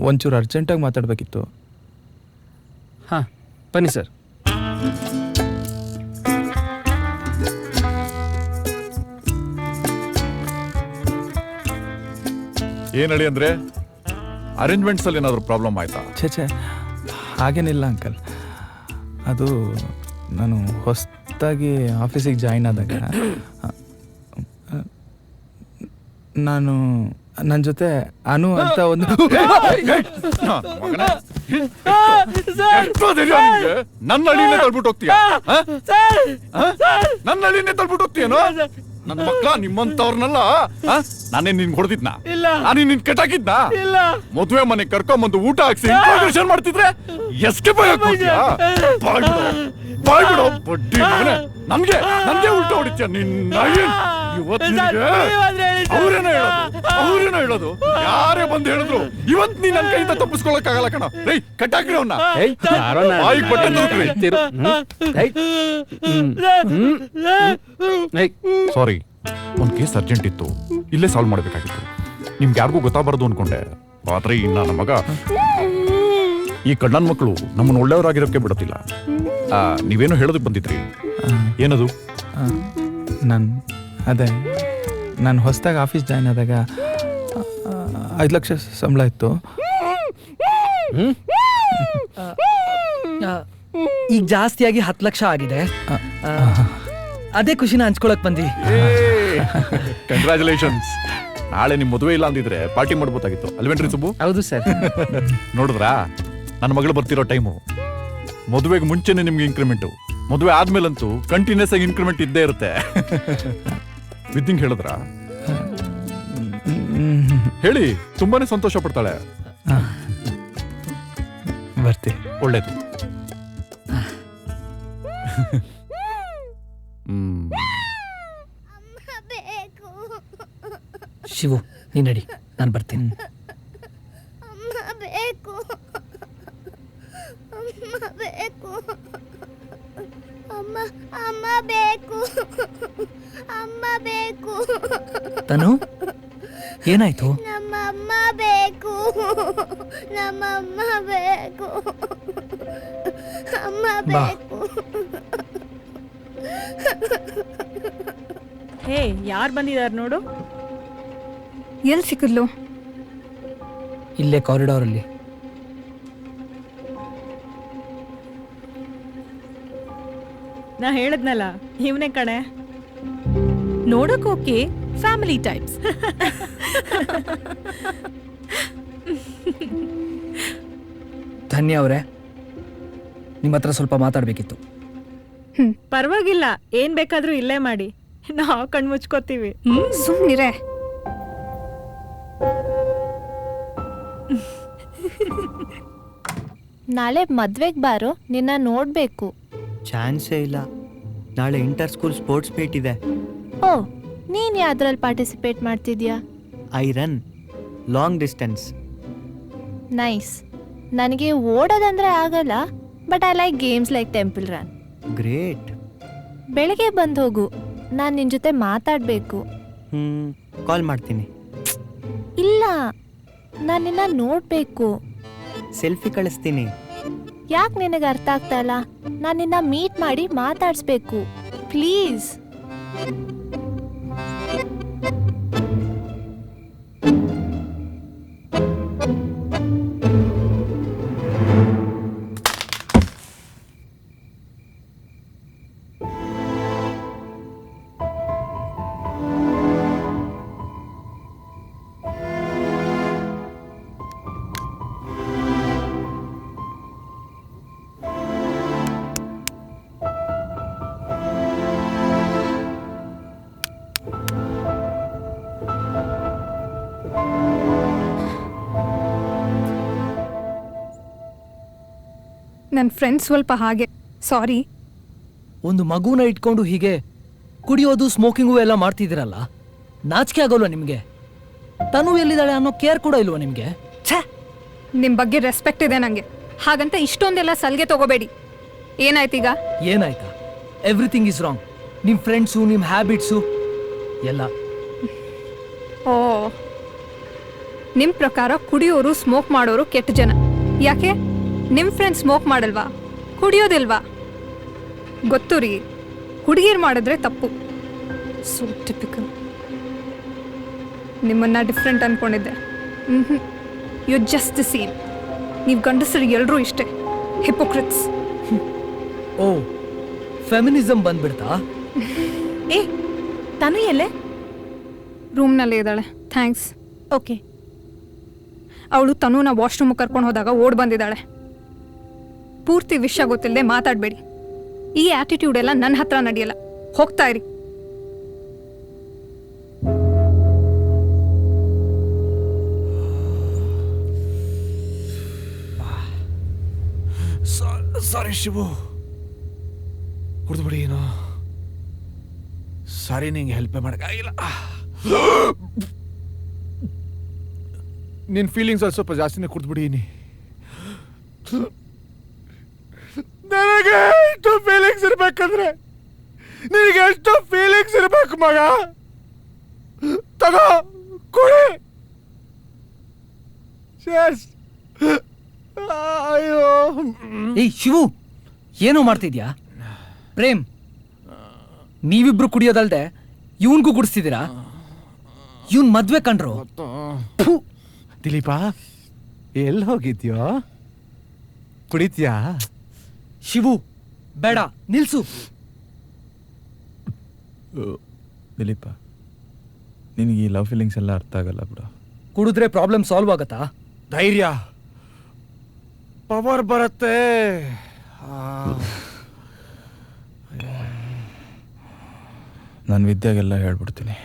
ಒಂಚೂರು ಅರ್ಜೆಂಟಾಗಿ ಮಾತಾಡಬೇಕಿತ್ತು. ಹಾಂ, ಬನ್ನಿ ಸರ್. ಏನ್ ಹೇಳಿ ಅಂದ್ರೆ, ಅರೇಂಜ್ಮೆಂಟ್ಸ್ ಅಲ್ಲಿ ಏನಾದ್ರು ಪ್ರಾಬ್ಲಮ್ ಆಯ್ತಾ? ಛೇ, ಹಾಗೇನಿಲ್ಲ ಅಂಕಲ್. ಅದು ನಾನು ಹೊಸದಾಗಿ ಆಫೀಸಿಗೆ ಜಾಯಿನ್ ಆದಾಗ ನಾನು ನನ್ನ ಜೊತೆ ಅನು ಅಂತ ಒಂದು ನನ್ನ ಹಳ್ಳಿನೇ ತಳ್ಬಿಟ್ಟು ಹೋಗ್ತೀಯ? ನನ್ನ ಹಳ್ಳಿನೇ ತಳ್ಬಿಟ್ಟು ಹೋಗ್ತೀಯನೋ? ನನ್ನ ಮಕ್ಕಳ ನಿಮ್ಮಂತವ್ರನ್ನೆಲ್ಲ ನಾನೇ ನಿನ್ ಹೊಡೆದಿದ್ನಾ? ನಾನು ನಿನ್ ಕೆಟ್ಟಾಕಿದ್ನಾ? ಮದುವೆ ಮನೆ ಕರ್ಕೊಂಬಂದು ಊಟ ಹಾಕ್ಸಿ ಇಂಟ್ರೋಡಕ್ಷನ್ ಮಾಡ್ತಿದ್ರೆ ಎಸ್ಕೇಪ್ ಆಗ್ಬಿಡ್ತೀಯ? ಬಾಯ್ಬಿಡೋ ಬಡ್ಡಿ ಮಗನೇ. ನನ್ಗೆ ಉಲ್ಟಾ ಹೊಡಿತೀಯ ನಿನ್ನ. ಇವತ್ತು ಅವ್ರೇನೋ ಹೇಳೋದು ಯಾರೇ ಬಂದು ಹೇಳಿದ್ರು ಇವತ್ ನೀ ನನ್ ಕೈಯಿಂದ ತಪ್ಪಿಸ್ಕೊಳಕ್ಕಾಗಲ್ಲ ಕಣ. ರೈ ಕಟ್ಟಾಕ್ರಿ ಅವ್ನ. ಸಾರಿ, ಒಂದ್ ಕೇಸ್ ಅರ್ಜೆಂಟ್ ಇತ್ತು, ಇಲ್ಲೇ ಸಾಲ್ವ್ ಮಾಡ್ಬೇಕಾಗಿತ್ತು. ನಿಮ್ಗೆ ಯಾರಿಗೂ ಗೊತ್ತಾಗಬಾರ್ದು ಅನ್ಕೊಂಡೆ. ಆದ್ರೆ ಇನ್ನ ನಮಗ ಈ ಕಣ್ಣನ್ ಮಕ್ಕಳು ನಮ್ಮನ್ನ ಒಳ್ಳೆಯವರಾಗಿರೋಕೆ ಬಿಡೋದಿಲ್ಲ. ನೀವೇನೋ ಹೇಳೋದಕ್ಕೆ ಬಂದಿದ್ರಿ, ಏನದು? ನಾನು ಹೊಸದಾಗಿ ಆಫೀಸ್ ಜಾಯ್ನ್ ಆದಾಗ 5 ಲಕ್ಷ ಸಂಬಳ ಇತ್ತು. ಈಗ ಜಾಸ್ತಿಯಾಗಿ 10 ಲಕ್ಷ ಆಗಿದೆ. ಅದೇ ಖುಷಿನ ಹಂಚ್ಕೊಳಕ್ ಬಂದಿ. ಕಂಗ್ರಾಚುಲೇಷನ್ಸ್. ನಾಳೆ ನಿಮ್ ಮದುವೆ ಇಲ್ಲ ಅಂದಿದ್ರೆ ಪಾರ್ಟಿ ಮಾಡ್ಬೋದಾಗಿತ್ತು ಅಲ್ವೇನ್ರಿ ಸುಬ್ಬು? ಹೌದು ಸರ್. ನೋಡಿದ್ರಾ, ನನ್ನ ಮಗಳು ಬರ್ತಿರೋ ಟೈಮು. ಮದುವೆಗೆ ಮುಂಚೆನೆ ನಿಮ್ಗೆ ಇನ್ಕ್ರಿಮೆಂಟು, ಮದುವೆ ಆದ್ಮೇಲಂತೂ ಕಂಟಿನ್ಯೂಸ್ ಆಗಿ ಇನ್ಕ್ರಿಮೆಂಟ್ ಇದ್ದೇ ಇರುತ್ತೆ. ವಿದ್ಯಿಂಗ್ ಹೇಳಿದ್ರಾ? ಹೇಳಿ, ತುಂಬಾನೇ ಸಂತೋಷ ಪಡ್ತಾಳೆ. ಬರ್ತಿ. ಒಳ್ಳೇದು. ಶಿವು, ನೀನ್ ನಡಿ, ನಾನು ಬರ್ತೀನಿ. ತನು, ಏನಾಯ್ತು? ನಮ್ಮಮ್ಮ ಬೇಕು, ನಮ್ಮಮ್ಮ ಬೇಕು, ಅಮ್ಮ ಬೇಕು. ಹೇ, ಯಾರು ಬಂದಿದ್ದಾರೆ ನೋಡು. ಎಲ್ಲಿ ಸಿಕ್ಕಿದ್ಲು? ಇಲ್ಲೇ ಕಾರಿಡಾರ್ ಅಲ್ಲಿ. ನಾ ಹೇಳದ್ನಲ್ಲ, ಇವನೇ ಕಣೆ. ನೋಡಕ್ ಓಕೆ, ಫ್ಯಾಮಿಲಿ ಟೈಪ್ಸ್. ಧನ್ಯ ಅವರೇ, ನಿಮ್ಮ ಹತ್ರ ಸ್ವಲ್ಪ ಮಾತಾಡ್ಬೇಕಿತ್ತು. ಪರವಾಗಿಲ್ಲ, ಏನ್ ಬೇಕಾದ್ರೂ ಇಲ್ಲೇ ಮಾಡಿ, ನಾವು ಕಣ್ಮುಚ್ಕೋತೀವಿ. ಸುಮ್ನಿರೆ. ನಾಳೆ ಮದ್ವೆಗ್ ಬಾರೋ, ನಿನ್ನ ನೋಡ್ಬೇಕು. ಚಾನ್ಸೇ ಇಲ್ಲ. ನಾಳೆ ಇಂಟರ್ ಸ್ಕೂಲ್ ಸ್ಪೋರ್ಟ್ಸ್ ಮೀಟ್ ಇದೆ. ಓ, ನೀನ್ ಯಾವ್ದ್ರಲ್ಲಿ ಪಾರ್ಟಿಸಿಪೇಟ್ ಮಾಡ್ತಿದ್ಯಾ? I run long distance. Nice. ನನಗೆ ಓಡೋದಂದ್ರೆ ಆಗಲ್ಲ, but I like games like temple run. Great. ಬೆಳಗ್ಗೆ ಬಂದು ಹೋಗು, ನಾನು ನಿನ್ ಜೊತೆ ಮಾತಾಡ್ಬೇಕು. ಕಾಲ್ ಮಾಡ್ತೀನಿ. ಇಲ್ಲ, ನಾನು ನಿನ್ನ ನೋಡ್ಬೇಕು. ಸೆಲ್ಫಿ ಕಳಿಸ್ತೀನಿ. ಯಾಕೆ ನಿನಗೆ ಅರ್ಥ ಆಗ್ತಾ ಇಲ್ಲ? ನಾನು ನಿನ್ನ ಮೀಟ್ ಮಾಡಿ ಮಾತಾಡ್ಸ್ಬೇಕು, ಪ್ಲೀಸ್. ನನ್ನ ಫ್ರೆಂಡ್ಸ್ ಸ್ವಲ್ಪ ಹಾಗೆ, ಸಾರಿ. ಒಂದು ಮಗುನ ಇಟ್ಕೊಂಡು ಹೀಗೆ ಕುಡಿಯೋದು, ಸ್ಮೋಕಿಂಗು ಎಲ್ಲ ಮಾಡ್ತಿದ್ದೀರಲ್ಲ, ನಾಚಿಕೆ ಆಗೋಲ್ವ ನಿಮಗೆ? ತನು ಎಲ್ಲಿದ್ದಾಳೆ ಅನ್ನೋ ಕೇರ್ ಕೂಡ ಇಲ್ವಾ ನಿಮಗೆ? ಛೇ, ನಿಮ್ಮ ಬಗ್ಗೆ ರೆಸ್ಪೆಕ್ಟ್ ಇದೆ ನನಗೆ, ಹಾಗಂತ ಇಷ್ಟೊಂದೆಲ್ಲ ಸಲ್ಗೆ ತಗೋಬೇಡಿ. ಏನಾಯ್ತೀಗ? ಏನಾಯ್ತಾ? Everything is wrong. ನಿಮ್ಮ ಫ್ರೆಂಡ್ಸು, ನಿಮ್ಮ ಹ್ಯಾಬಿಟ್ಸು ಎಲ್ಲ. ಓ, ನಿಮ್ಮ ಪ್ರಕಾರ ಕುಡಿಯೋರು, ಸ್ಮೋಕ್ ಮಾಡೋರು ಕೆಟ್ಟ ಜನ. ಯಾಕೆ? ನಿಮ್ಮ ಫ್ರೆಂಡ್ಸ್ ಸ್ಮೋಕ್ ಮಾಡಲ್ವಾ, ಕುಡಿಯೋದಿಲ್ವಾ? ಗೊತ್ತು ರೀ, ಹುಡುಗಿರು ಮಾಡಿದ್ರೆ ತಪ್ಪು. So typical. ನಿಮ್ಮನ್ನ ಡಿಫ್ರೆಂಟ್ ಅನ್ಕೊಂಡಿದ್ದೆ. You just the same. ನೀವು ಗಂಡಸರು ಎಲ್ಲರೂ ಇಷ್ಟೇ, ಹಿಪೋಕ್ರಿಟ್ಸ್. ಓ, ಫೆಮಿನಿಸಮ್ ಬಂದ್ಬಿಡ್ತಾ? ಏ, ತಾನು ಎಲ್ಲೇ? ರೂಮ್ನಲ್ಲೇ ಇದ್ದಾಳೆ. ಥ್ಯಾಂಕ್ಸ್. ಓಕೆ. ಅವಳು ತನುನ ವಾಶ್ರೂಮ್ ಕರ್ಕೊಂಡು ಹೋದಾಗ ಓಡ್ ಬಂದಿದ್ದಾಳೆ. ಪೂರ್ತಿ ವಿಷಯ ಗೊತ್ತಿಲ್ಲದೆ ಮಾತಾಡಬೇಡಿ. ಈ ಆಟಿಟ್ಯೂಡ್ ಎಲ್ಲ ನನ್ನ ಹತ್ರ ನಡೆಯಲ್ಲ. ಹೋಗ್ತಾ ಇರಿ. ಸಾರಿ ಶಿವು, ಕುಡಿದ್ಬಿಡಿ. ಏನು ಸಾರಿ, ನಿಂಗೆ ಹೆಲ್ಪ್ ಮಾಡೋಕ್ಕಾಗಿಲ್ಲ. ನಿನ್ ಫೀಲಿಂಗ್ಸ್ ಅಲ್ಲಿ ಸ್ವಲ್ಪ ಜಾಸ್ತಿನೇ ಕುಡ್ದ್ಬಿಡೀನಿ. ನನಗೆ ಎಷ್ಟು ಫೀಲಿಂಗ್ಸ್ ಇರ್ಬೇಕಂದ್ರೆ ನಿನಗೆ ಎಷ್ಟು ಫೀಲಿಂಗ್ಸ್ ಇರ್ಬೇಕು ಮಗ. ತಗೋ ಕೊಡಿ. ಅಯ್ಯೋ ಏಯ್ ಶಿವು, ಏನೋ ಮಾಡ್ತಿದ್ಯಾ? ಪ್ರೇಮ್, ನೀವಿಬ್ರು ಕುಡಿಯೋದಲ್ದೆ ಇವನ್ಗೂ ಕುಡಿಸ್ತಿದ್ದೀರಾ? ಇವನ್ ಮದ್ವೆ ಕಂಡ್ರು. ದಿಲೀಪ ಎಲ್ಲಿ ಹೋಗಿದ್ಯೋ? ಕುಡಿತ್ಯಾ? ಶಿವು ಬೇಡ, ನಿಲ್ಸು. ದಿಲೀಪ, ನಿನಗೆ ಈ ಲವ್ ಫೀಲಿಂಗ್ಸ್ ಎಲ್ಲ ಅರ್ಥ ಆಗಲ್ಲ ಬಿಡು. ಕುಡಿದ್ರೆ ಪ್ರಾಬ್ಲಮ್ ಸಾಲ್ವ್ ಆಗತ್ತಾ? ಧೈರ್ಯ, ಪವರ್ ಬರುತ್ತೆ. ನಾನು ವಿದ್ಯಾಗೆಲ್ಲ ಹೇಳ್ಬಿಡ್ತೀನಿ.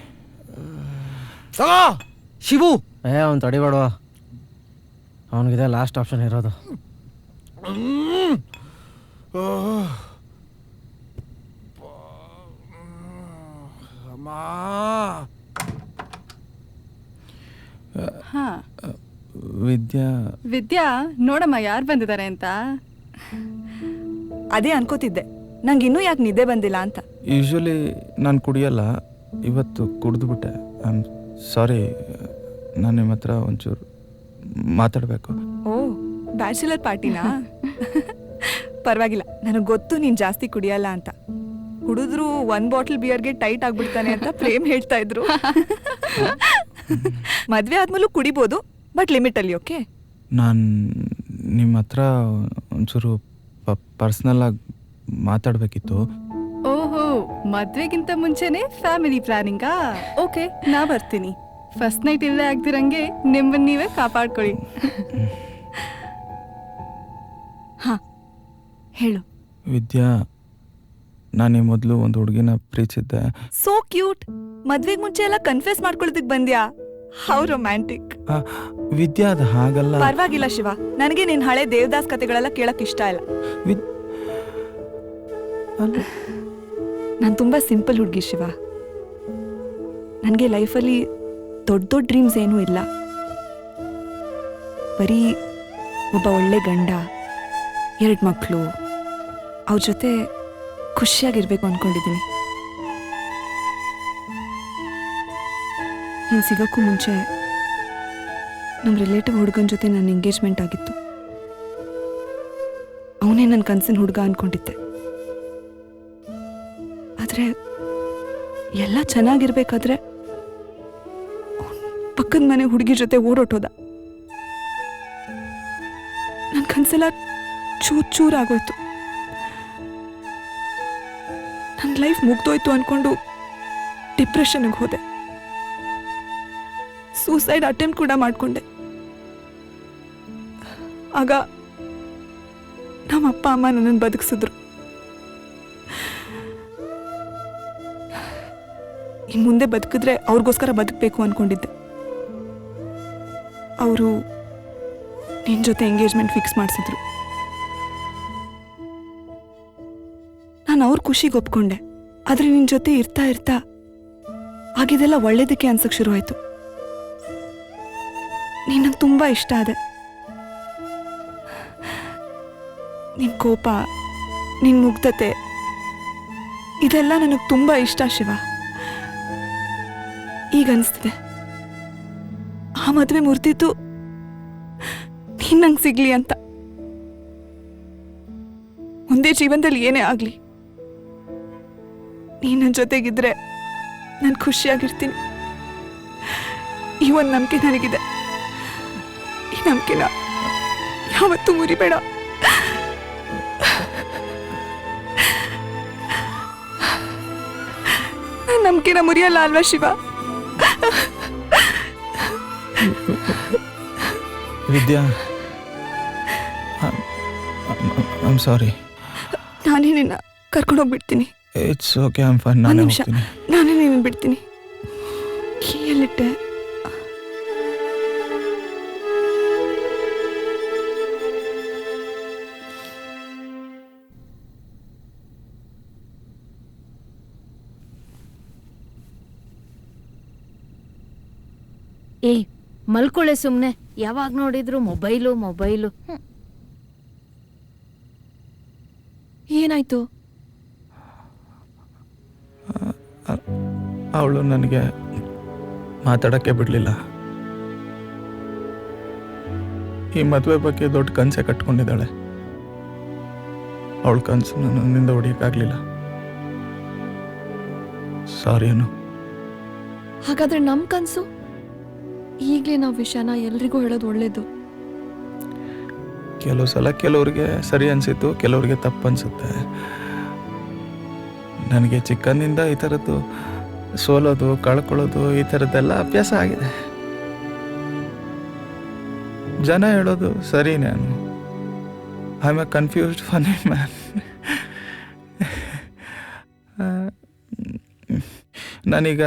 ಶಿವು, ಅವ್ನು ತಡಿಬೇಡುವ, ಅವನಿಗಿದೆ ಲಾಸ್ಟ್ ಆಪ್ಷನ್ ಇರೋದು. ಹಾ ವಿದ್ಯಾ, ನೋಡಮ್ಮ ಯಾರು ಬಂದಿದ್ದಾರೆ ಅಂತ. ಅದೇ ಅನ್ಕೋತಿದ್ದೆ, ನಂಗೆ ಇನ್ನೂ ಯಾಕೆ ನಿದ್ದೆ ಬಂದಿಲ್ಲ ಅಂತ. ಯೂಶ್ವಲಿ ನಾನು ಕುಡಿಯಲ್ಲ, ಇವತ್ತು ಕುಡಿದ್ಬಿಟ್ಟೆ. ಐ ಆಮ್ ಸಾರಿ. ನಾನು ನಿಮ್ಮ ಹತ್ರ ಒಂಚೂರು ಮಾತಾಡಬೇಕು. ಓ, ಬ್ಯಾಚುಲರ್ ಪಾರ್ಟಿನಾ? ಪರವಾಗಿಲ್ಲ, ನನಗೆ ಗೊತ್ತು ನೀನು ಜಾಸ್ತಿ ಕುಡಿಯಲ್ಲ ಅಂತ. ಕುಡಿದ್ರು 1 ಬಾಟಲ್ ಬಿಯರ್ಗೆ ಟೈಟ್ ಆಗ್ಬಿಡ್ತಾನೆ ಅಂತ ಪ್ರೇಮ್ ಹೇಳ್ತಾ ಇದ್ರು. ಮದ್ವೆ ಆದ್ಮೇಲೂ ಕುಡಿಬೋದು, ಬಟ್ ಲಿಮಿಟಲ್ಲಿ. ಓಕೆ, ನಾನು ನಿಮ್ಮ ಹತ್ರ ಒಂಚೂರು ಪರ್ಸ್ನಲ್ ಆಗಿ ಮಾತಾಡಬೇಕಿತ್ತು. ಓಹೋ, ಮದ್ವೆಗಿಂತ ಮುಂಚೆನೆ ಫ್ಯಾಮಿಲಿ ಪ್ಲಾನಿಂಗಾ? ಓಕೆ, ನಾ ಬರ್ತೀನಿ. ಫಸ್ಟ್ ನೈಟ್ ಇಲ್ಲೇ ಆಗ್ದಿರಂಗೆ ನಿಮ್ಮನ್ನ ನೀವೇ ಕಾಪಾಡ್ಕೊಳ್ಳಿ. ಹಾ ಹೇಳು. ವಿದ್ಯಾ, ನಾನು ಈ ಮೊದಲು ಒಂದು ಹುಡುಗಿನ ಪ್ರೀತಿಸಿದ್ದೆ. So cute. ಮದ್ವೆಗೆ ಮುಂಚೆ ಎಲ್ಲ ಕನ್ಫ್ಯೂಸ್ ಮಾಡ್ಕೊಳ್ಳೋದಕ್ಕೆ ಬಂದ್ಯಾ? How romantic. ವಿದ್ಯಾ, ಅದು ಹಾಗಲ್ಲ. ಪರವಾಗಿಲ್ಲ ಶಿವ, ನನಗೆ ನಿನ್ ಹಳೆ ದೇವದಾಸ್ ಕತೆಗಳೆಲ್ಲ ಕೇಳಕ್ ಇಷ್ಟ ಇಲ್ಲ. ನಾನು ತುಂಬಾ ಸಿಂಪಲ್ ಹುಡುಗಿ ಶಿವ. ನನಗೆ ಲೈಫಲ್ಲಿ ದೊಡ್ಡ ದೊಡ್ಡ ಡ್ರೀಮ್ಸ್ ಏನೂ ಇಲ್ಲ. ಬರೀ ಒಬ್ಬ ಒಳ್ಳೆ ಗಂಡ, 2 ಮಕ್ಕಳು, ಅವ್ರ ಜೊತೆ ಖುಷಿಯಾಗಿರ್ಬೇಕು ಅನ್ಕೊಂಡಿದ್ದೀನಿ. ನೀನು ಸಿಗೋಕ್ಕೂ ಮುಂಚೆ ನಮ್ಮ ರಿಲೇಟಿವ್ ಹುಡುಗನ ಜೊತೆ ನನ್ನ ಎಂಗೇಜ್ಮೆಂಟ್ ಆಗಿತ್ತು. ಅವನೇ ನನ್ನ ಕನಸಿನ ಹುಡುಗ ಅನ್ಕೊಂಡಿದ್ದೆ. ಆದರೆ ಎಲ್ಲ ಚೆನ್ನಾಗಿರ್ಬೇಕಾದ್ರೆ ಪಕ್ಕದ ಮನೆ ಹುಡುಗಿ ಜೊತೆ ಓಡೋಟೋದ. ನನ್ನ ಕನಸೆಲ್ಲ ಚೂರಾಗೋಯ್ತು. ನನ್ನ ಲೈಫ್ ಮುಗ್ದೋಯ್ತು ಅನ್ಕೊಂಡು ಡಿಪ್ರೆಷನ್ಗೆ ಹೋದೆ. ಸೂಸೈಡ್ ಅಟೆಂಪ್ಟ್ ಕೂಡ ಮಾಡ್ಕೊಂಡೆ. ಆಗ ನಮ್ಮ ಅಪ್ಪ ಅಮ್ಮ ನನ್ನನ್ನು ಬದುಕಿಸಿದ್ರು. ಇನ್ನು ಮುಂದೆ ಬದುಕಿದ್ರೆ ಅವ್ರಿಗೋಸ್ಕರ ಬದುಕಬೇಕು ಅನ್ಕೊಂಡಿದ್ದೆ. ಅವರು ನಿನ್ನ ಜೊತೆ ಎಂಗೇಜ್ಮೆಂಟ್ ಫಿಕ್ಸ್ ಮಾಡಿಸಿದ್ರು. ನಾನು ಅವ್ರ ಖುಷಿಗೆ ಒಪ್ಕೊಂಡೆ. ಆದರೆ ನಿನ್ನ ಜೊತೆ ಇರ್ತಾ ಇರ್ತಾ ಆಗಿದೆಲ್ಲ ಒಳ್ಳೇದಕ್ಕೆ ಅನ್ಸಕ್ ಶುರು ಆಯ್ತು. ನೀನು ನಂಗೆ ತುಂಬ ಇಷ್ಟ ಆದೆ. ನಿನ್ನ ಕೋಪ, ನಿನ್ನ ಮುಗ್ಧತೆ, ಇದೆಲ್ಲ ನನಗೆ ತುಂಬ ಇಷ್ಟ ಶಿವ. ಈಗ ಅನಿಸ್ತಿದೆ ಆ ಮದುವೆ ಮುರಿದಿದ್ದು ನೀನು ನಂಗೆ ಸಿಗ್ಲಿ ಅಂತ. ಮುಂದೆ ಜೀವನದಲ್ಲಿ ಏನೇ ಆಗಲಿ ನೀನು ನನ್ನ ಜೊತೆಗಿದ್ರೆ ನಾನು ಖುಷಿಯಾಗಿರ್ತೀನಿ. ಈ ಒಂದು ನಂಬಿಕೆ ನನಗಿದೆ. ಈ ನಂಬಿಕೆನ ಯಾವತ್ತೂ ಮುರಿಬೇಡ. ನನ್ನ ನಂಬಿಕೆನ ಮುರಿಯಲ್ಲ ಅಲ್ವಾ Shiva? Vidya, I am sorry. ನಾನೇ ನಿನ್ನ ಕರ್ಕೊಂಡೋಗ್ಬಿಡ್ತೀನಿ. It's okay, I am fine. ಒಂದು ನಾನೇ ನಿಮಿಷ, ಹೋಗ್ತೀನಿ. ನಾನೇ ನಿನ್ನ ಬಿಡ್ತೀನಿ. ಕೀಯಲ್ಲಿಟ್ಟೆ. ಏಯ್ ಮಲ್ಕೊಳ್ಳೆ ಸುಮ್ನೆ, ಯಾವಾಗ ನೋಡಿದ್ರು ಮೊಬೈಲು ಮೊಬೈಲು. ಏನಾಯ್ತು? ಅವಳು ನನಗೆ ಮಾತಾಡೋಕ್ಕೆ ಬಿಡಲಿಲ್ಲ. ಈ ಮದುವೆ ಬಗ್ಗೆ ದೊಡ್ಡ ಕನಸೆ ಕಟ್ಕೊಂಡಿದ್ದಾಳೆ. ಅವಳ ಕನಸು ನನ್ನಿಂದ ಹೊಡಿಯೋಕ್ಕಾಗಲಿಲ್ಲ. ಸಾರಿ ಅನು. ಹಾಗಾದ್ರೆ ನಮ್ ಕನ್ಸು? ಈಗಲೇ ನಾವು ವಿಷಯನ ಎಲ್ರಿಗೂ ಹೇಳೋದು ಒಳ್ಳೇದು. ಕೆಲವು ಸಲ ಕೆಲವ್ರಿಗೆ ಸರಿ ಅನಿಸಿತ್ತು, ಕೆಲವ್ರಿಗೆ ತಪ್ಪು ಅನಿಸುತ್ತೆ. ನನಗೆ ಚಿಕ್ಕಂದಿಂದ ಈ ಥರದ್ದು ಸೋಲೋದು ಕಳ್ಕೊಳ್ಳೋದು ಈ ಥರದ್ದೆಲ್ಲ ಅಭ್ಯಾಸ ಆಗಿದೆ. ಜನ ಹೇಳೋದು ಸರಿನೇ. I am a confused funny man. ನಾನೀಗ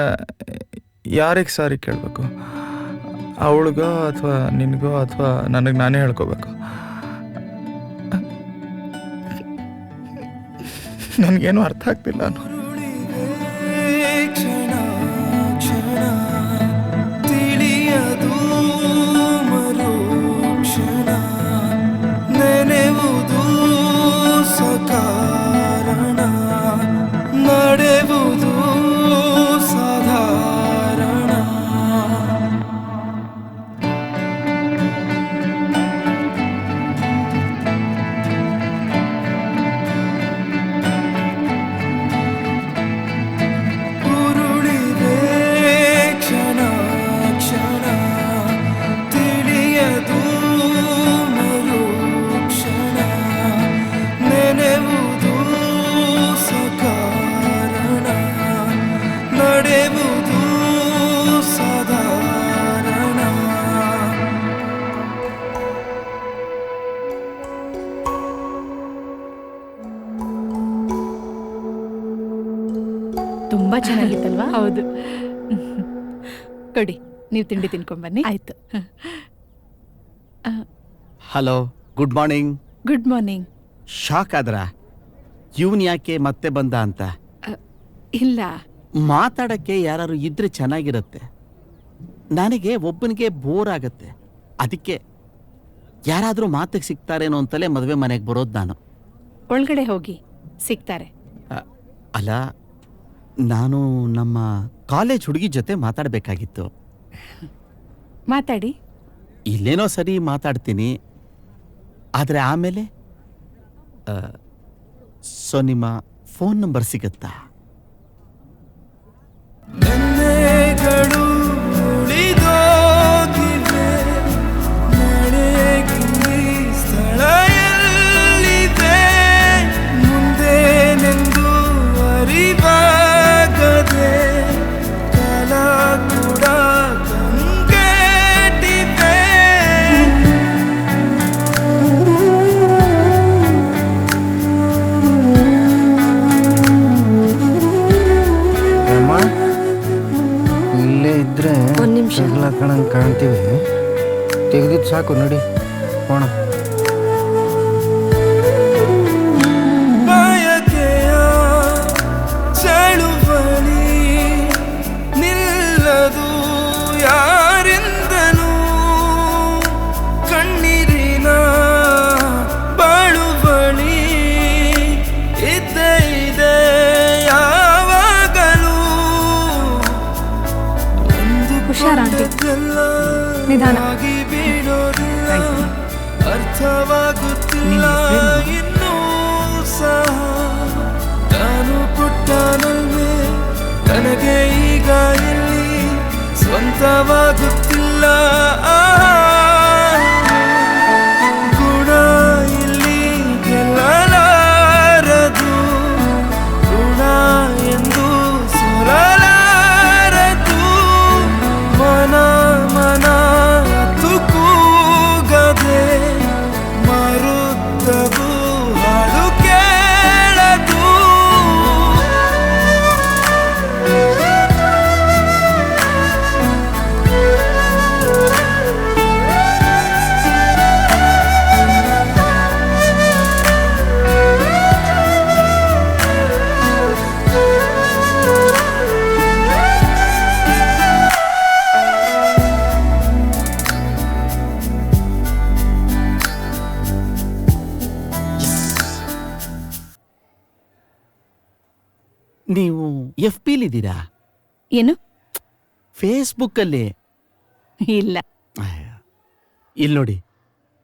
ಯಾರಿಗೆ ಸಾರಿ ಕೇಳಬೇಕು? ಅವಳಿಗೋ ಅಥವಾ ನಿನಗೋ ಅಥವಾ ನನಗೆ ನಾನೇ ಹೇಳ್ಕೋಬೇಕು? ನನಗೇನು ಅರ್ಥ ಆಗ್ತಿಲ್ಲ. ತಿಳಿಯದು ಮರುಕ್ಷಣ ನೆನೆವುದು ಸಕಾರಣ ನಡೆವುದು ಸಾಧಾರಣ. ಉರುಳಿದೆ ಕ್ಷಣ ಕ್ಷಣ ತಿಳಿಯದು ಮರುಕ್ಷಣ ನೆನೆವುದು ಸಕಾರಣ ನಡೆವುದು ಸಾಧಾರಣ. ತುಂಬಾ ಚೆನ್ನಾಗಿತ್ತಲ್ವಾ? ಹೌದು. ಕೊಡಿ, ನೀವು ತಿಂಡಿ ತಿನ್ಕೊಂಬನ್ನಿ. ಆಯ್ತು. Hello, good morning. Good morning. Shock ಆದ್ರ ಇವನ್ ಯಾಕೆ ಮತ್ತೆ ಬಂದ ಅಂತ? ಇಲ್ಲ, ಮಾತಾಡಕ್ಕೆ ಯಾರು ಇದ್ರೆ ಚೆನ್ನಾಗಿರುತ್ತೆ. ನನಗೆ ಒಬ್ಬನಿಗೆ ಬೋರ್ ಆಗತ್ತೆ. ಅದಕ್ಕೆ ಯಾರಾದರೂ ಮಾತಿಗೆ ಸಿಗ್ತಾರೇನೋ ಅಂತಲೇ ಮದುವೆ ಮನೆಗೆ ಬರೋದು ನಾನು. ಒಳಗಡೆ ಹೋಗಿ ಸಿಗ್ತಾರೆ. ಅಲ್ಲ, ನಾನು ನಮ್ಮ ಕಾಲೇಜ್ ಹುಡುಗಿ ಜೊತೆ ಮಾತಾಡಬೇಕಾಗಿತ್ತು. ಮಾತಾಡಿ. ಇಲ್ಲೇನೋ ಸರಿ ಮಾತಾಡ್ತೀನಿ, ಆದರೆ ಆಮೇಲೆ ಸೊ ನಿಮ್ಮ ಫೋನ್ ನಂಬರ್ ಸಿಗುತ್ತಾ? ನೆನ್ನೆಗಳು ಉಳಿದೋಗಿವೆ, ನಡೆಗಿಲ್ಲಿ ಸ್ಥಳ ಎಲ್ಲಿದೆ, ಮುಂದೇನೆಂದು ಅರಿವಾಗದೆ ಕಾಲ ಕೂಡ ಕಂಗೆಟ್ಟಿದೆ. ಇಲ್ಲೇ ಇದ್ರೆ ಕಣಂಗೆ ಕಾಣ್ತೀವಿ. ತೆಗೆದಿದ್ದು ಸಾಕು, ನೋಡಿ ಹೋಣ. ಬಯಕೆಯ ಚಳುವಳಿ ನಿಲ್ಲದು ಯಾರಿಂದಲೂ, ಕಣ್ಣೀರಿನ ಬಾಳುವಳಿ ಇದ್ದೇ ಇದೆ ಯಾವಾಗಲೂ. ನಿಧಾನ. ಬೀಳೋದಿಲ್ಲ, ಅರ್ಥವಾಗುತ್ತಿಲ್ಲ ಇನ್ನೂ ಸಹ. ನಾನು ಪುಟ್ಟನಲ್ವೇ, ನನಗೆ ಈಗ ಇಲ್ಲಿ ಸ್ವಂತವಾಗುತ್ತಿಲ್ಲ. ಗುಣ ಇಲ್ಲಿ ಗೆಲ್ಲಲಾರದು, ಋಣ ಎಂದು ಸೋಲಲಾರದು. ಮನ ಮನ ತುಕೂಗದೆ ಮರುತ್ತವು ಹಾಡು ಕೇಳದು. ನೀವು ಎಫ್ ಪಿಲಿದ್ದೀರಾ? ಏನು? ಫೇಸ್ಬುಕ್ಕಲ್ಲಿ? ಇಲ್ಲ. ಇಲ್ಲಿ ನೋಡಿ,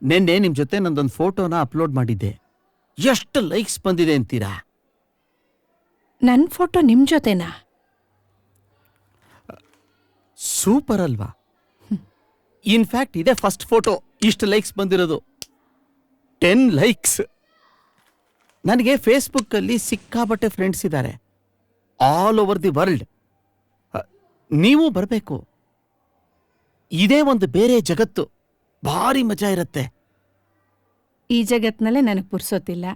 ನಿನ್ನೆ ನಿಮ್ಮ ಜೊತೆ ನಂದೊಂದು ಫೋಟೋನ ಅಪ್ಲೋಡ್ ಮಾಡಿದ್ದೆ. ಎಷ್ಟು ಲೈಕ್ಸ್ ಬಂದಿದೆ ಅಂತೀರಾ? ನನ್ನ ಫೋಟೋ ನಿಮ್ ಜೊತೆನಾ? ಸೂಪರ್ ಅಲ್ವಾ? ಇನ್ಫ್ಯಾಕ್ಟ್ ಇದೇ ಫಸ್ಟ್ ಫೋಟೋ ಇಷ್ಟು ಲೈಕ್ಸ್ ಬಂದಿರೋದು. 10 ಲೈಕ್ಸ್. ನನಗೆ ಫೇಸ್ಬುಕ್ಕಲ್ಲಿ ಸಿಕ್ಕಾಬಟ್ಟೆ ಫ್ರೆಂಡ್ಸ್ ಇದ್ದಾರೆ, ಆಲ್ ಓವರ್ ದಿ ವರ್ಲ್ಡ್. ನೀವು ಬರಬೇಕು. ಇದೇ ಒಂದು ಬೇರೆ ಜಗತ್ತು, ಭಾರಿ ಮಜಾ ಇರುತ್ತೆ. ಈ ಜಗತ್ನಲ್ಲೇ ನನಗೆ ಪುರ್ಸೋತಿಲ್ಲ,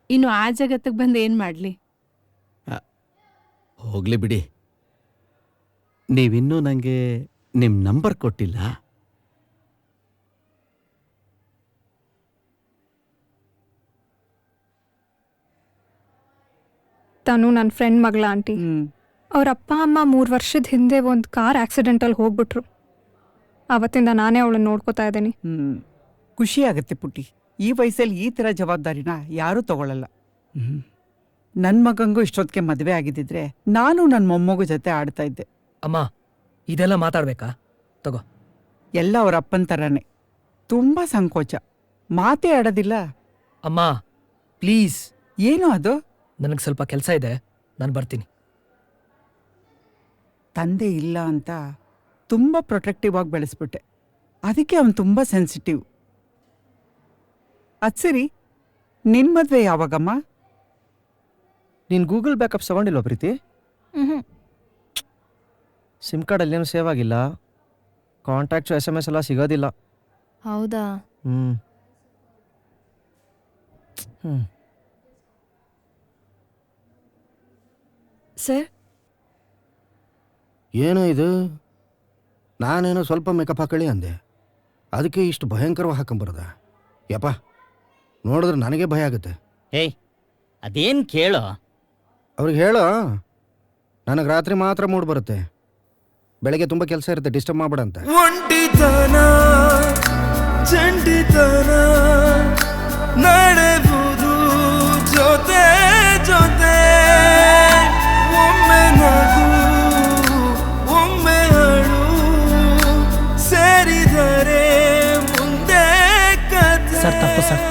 ಇನ್ನು ಆ ಜಗತ್ತಿಗೆ ಬಂದು ಏನ್ ಮಾಡ್ಲಿ? ಹೋಗ್ಲಿ ಬಿಡಿ. ನೀವಿನ್ನೂ ನನಗೆ ನಿಮ್ಮ ನಂಬರ್ ಕೊಟ್ಟಿಲ್ಲ. ತಾನು ನನ್ನ ಫ್ರೆಂಡ್ ಮಗಳ ಆಂಟಿ. ಅವ್ರ ಅಪ್ಪ ಅಮ್ಮ 3 ವರ್ಷದ ಹಿಂದೆ ಒಂದು ಕಾರ್ ಆಕ್ಸಿಡೆಂಟಲ್ಲಿ ಹೋಗ್ಬಿಟ್ರು. ಅವತ್ತಿಂದ ನಾನೇ ಅವಳನ್ನ ನೋಡ್ಕೋತಾ ಇದ್ದೀನಿ. ಖುಷಿ ಆಗುತ್ತೆ ಪುಟ್ಟಿ. ಈ ವಯಸ್ಸಲ್ಲಿ ಈ ಥರ ಜವಾಬ್ದಾರಿನ ಯಾರೂ ತಗೊಳ್ಳಲ್ಲ. ನನ್ನ ಮಗಂಗೂ ಇಷ್ಟೊತ್ತಿಗೆ ಮದುವೆ ಆಗಿದ್ದಿದ್ರೆ ನಾನು ನನ್ನ ಮೊಮ್ಮಗು ಜೊತೆ ಆಡ್ತಾ ಇದ್ದೆ. ಅಮ್ಮ, ಇದೆಲ್ಲ ಮಾತಾಡ್ಬೇಕಾ? ತಗೋ. ಎಲ್ಲ ಅವ್ರ ಅಪ್ಪನ ಥರನೇ, ತುಂಬ ಸಂಕೋಚ, ಮಾತೇ ಆಡೋದಿಲ್ಲ. ಅಮ್ಮ ಪ್ಲೀಸ್. ಏನು ಅದು? ನನಗೆ ಸ್ವಲ್ಪ ಕೆಲಸ ಇದೆ, ನಾನು ಬರ್ತೀನಿ. ತಂದೆ ಇಲ್ಲ ಅಂತ ತುಂಬ ಪ್ರೊಟೆಕ್ಟಿವ್ ಆಗಿ ಬೆಳೆಸ್ಬಿಟ್ಟೆ, ಅದಕ್ಕೆ ಅವನು ತುಂಬ ಸೆನ್ಸಿಟಿವ್. ಅದು ಸರಿ, ನಿನ್ನ ಮದುವೆ ಯಾವಾಗಮ್ಮ? ನೀನು ಗೂಗಲ್ ಬ್ಯಾಕಪ್ಸ್ ತಗೊಂಡಿಲ್ವ ಪ್ರೀತಿ? ಸಿಮ್ ಕಾರ್ಡಲ್ಲಿ ಏನು ಸೇವ್ ಆಗಿಲ್ಲ, ಕಾಂಟ್ಯಾಕ್ಟ್ಸು SMS ಎಲ್ಲ ಸಿಗೋದಿಲ್ಲ. ಹೌದಾ? ಸರ್, ಏನೋ ಇದು? ನಾನೇನೋ ಸ್ವಲ್ಪ ಮೇಕಪ್ ಹಾಕೊಳ್ಳಿ ಅಂದೆ, ಅದಕ್ಕೆ ಇಷ್ಟು ಭಯಂಕರವಾಗಿ ಹಾಕೊಂಬರದ? ಯಪ್ಪ, ನೋಡಿದ್ರೆ ನನಗೆ ಭಯ ಆಗುತ್ತೆ. ಏಯ್, ಅದೇನು ಕೇಳೋ? ಅವ್ರಿಗೆ ಹೇಳೋ, ನನಗೆ ರಾತ್ರಿ ಮಾತ್ರ ಮೂಡ್ ಬರುತ್ತೆ, ಬೆಳಗ್ಗೆ ತುಂಬ ಕೆಲಸ ಇರುತ್ತೆ, ಡಿಸ್ಟರ್ಬ್ ಮಾಡಬೇಡ ಅಂತ. ಒಂಟಿತನ ಜಂಟಿತನ ನಡೆವುದು ಜೊತೆ ಜೊತೆ, ಒಮ್ಮೆ ನಗು ಒಮ್ಮೆ ಅಳು, ಸೇರಿದರೆ ಮುಂದೆ ಕಥೆ. ಸರ್, ತಪ್ಪು ಸರ್.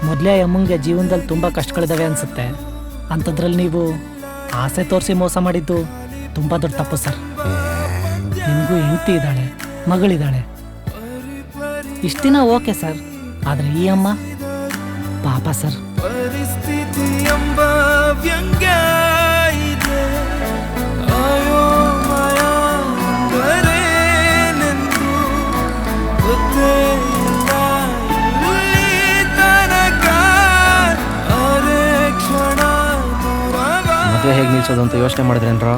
ಮೊದಲೇ ಅಮ್ಮಂಗೆ ಜೀವನದಲ್ಲಿ ತುಂಬ ಕಷ್ಟಗಳಿದ್ದಾವೆ ಅನ್ಸುತ್ತೆ, ಅಂಥದ್ರಲ್ಲಿ ನೀವು ಆಸೆ ತೋರಿಸಿ ಮೋಸ ಮಾಡಿದ್ದು ತುಂಬ ದೊಡ್ಡ ತಪ್ಪು ಸರ್. ನಿಮಗೂ ಹೆಂಡತಿ ಇದ್ದಾಳೆ, ಮಗಳಿದ್ದಾಳೆ, ಇಷ್ಟು ದಿನ ಓಕೆ ಸರ್, ಆದರೆ ಈ ಅಮ್ಮ ಪಾಪ ಸರ್. ಪರಿಸ್ಥಿತಿ ಎಂಬ ವ್ಯಂಗ್ಯ ಇದೆ, ಅಯೋಮಯ ಕರೇನೆಂದು ಗೊತ್ತೇ ಇಲ್ಲ ಇಲ್ಲಿ ತನಕ, ಅರೆ ಕ್ಷಣ ಮದುವೆ ಹೇಗೆ ನಿಲ್ಸೋದು ಅಂತ ಯೋಚನೆ ಮಾಡಿದ್ರೇನ್ರ?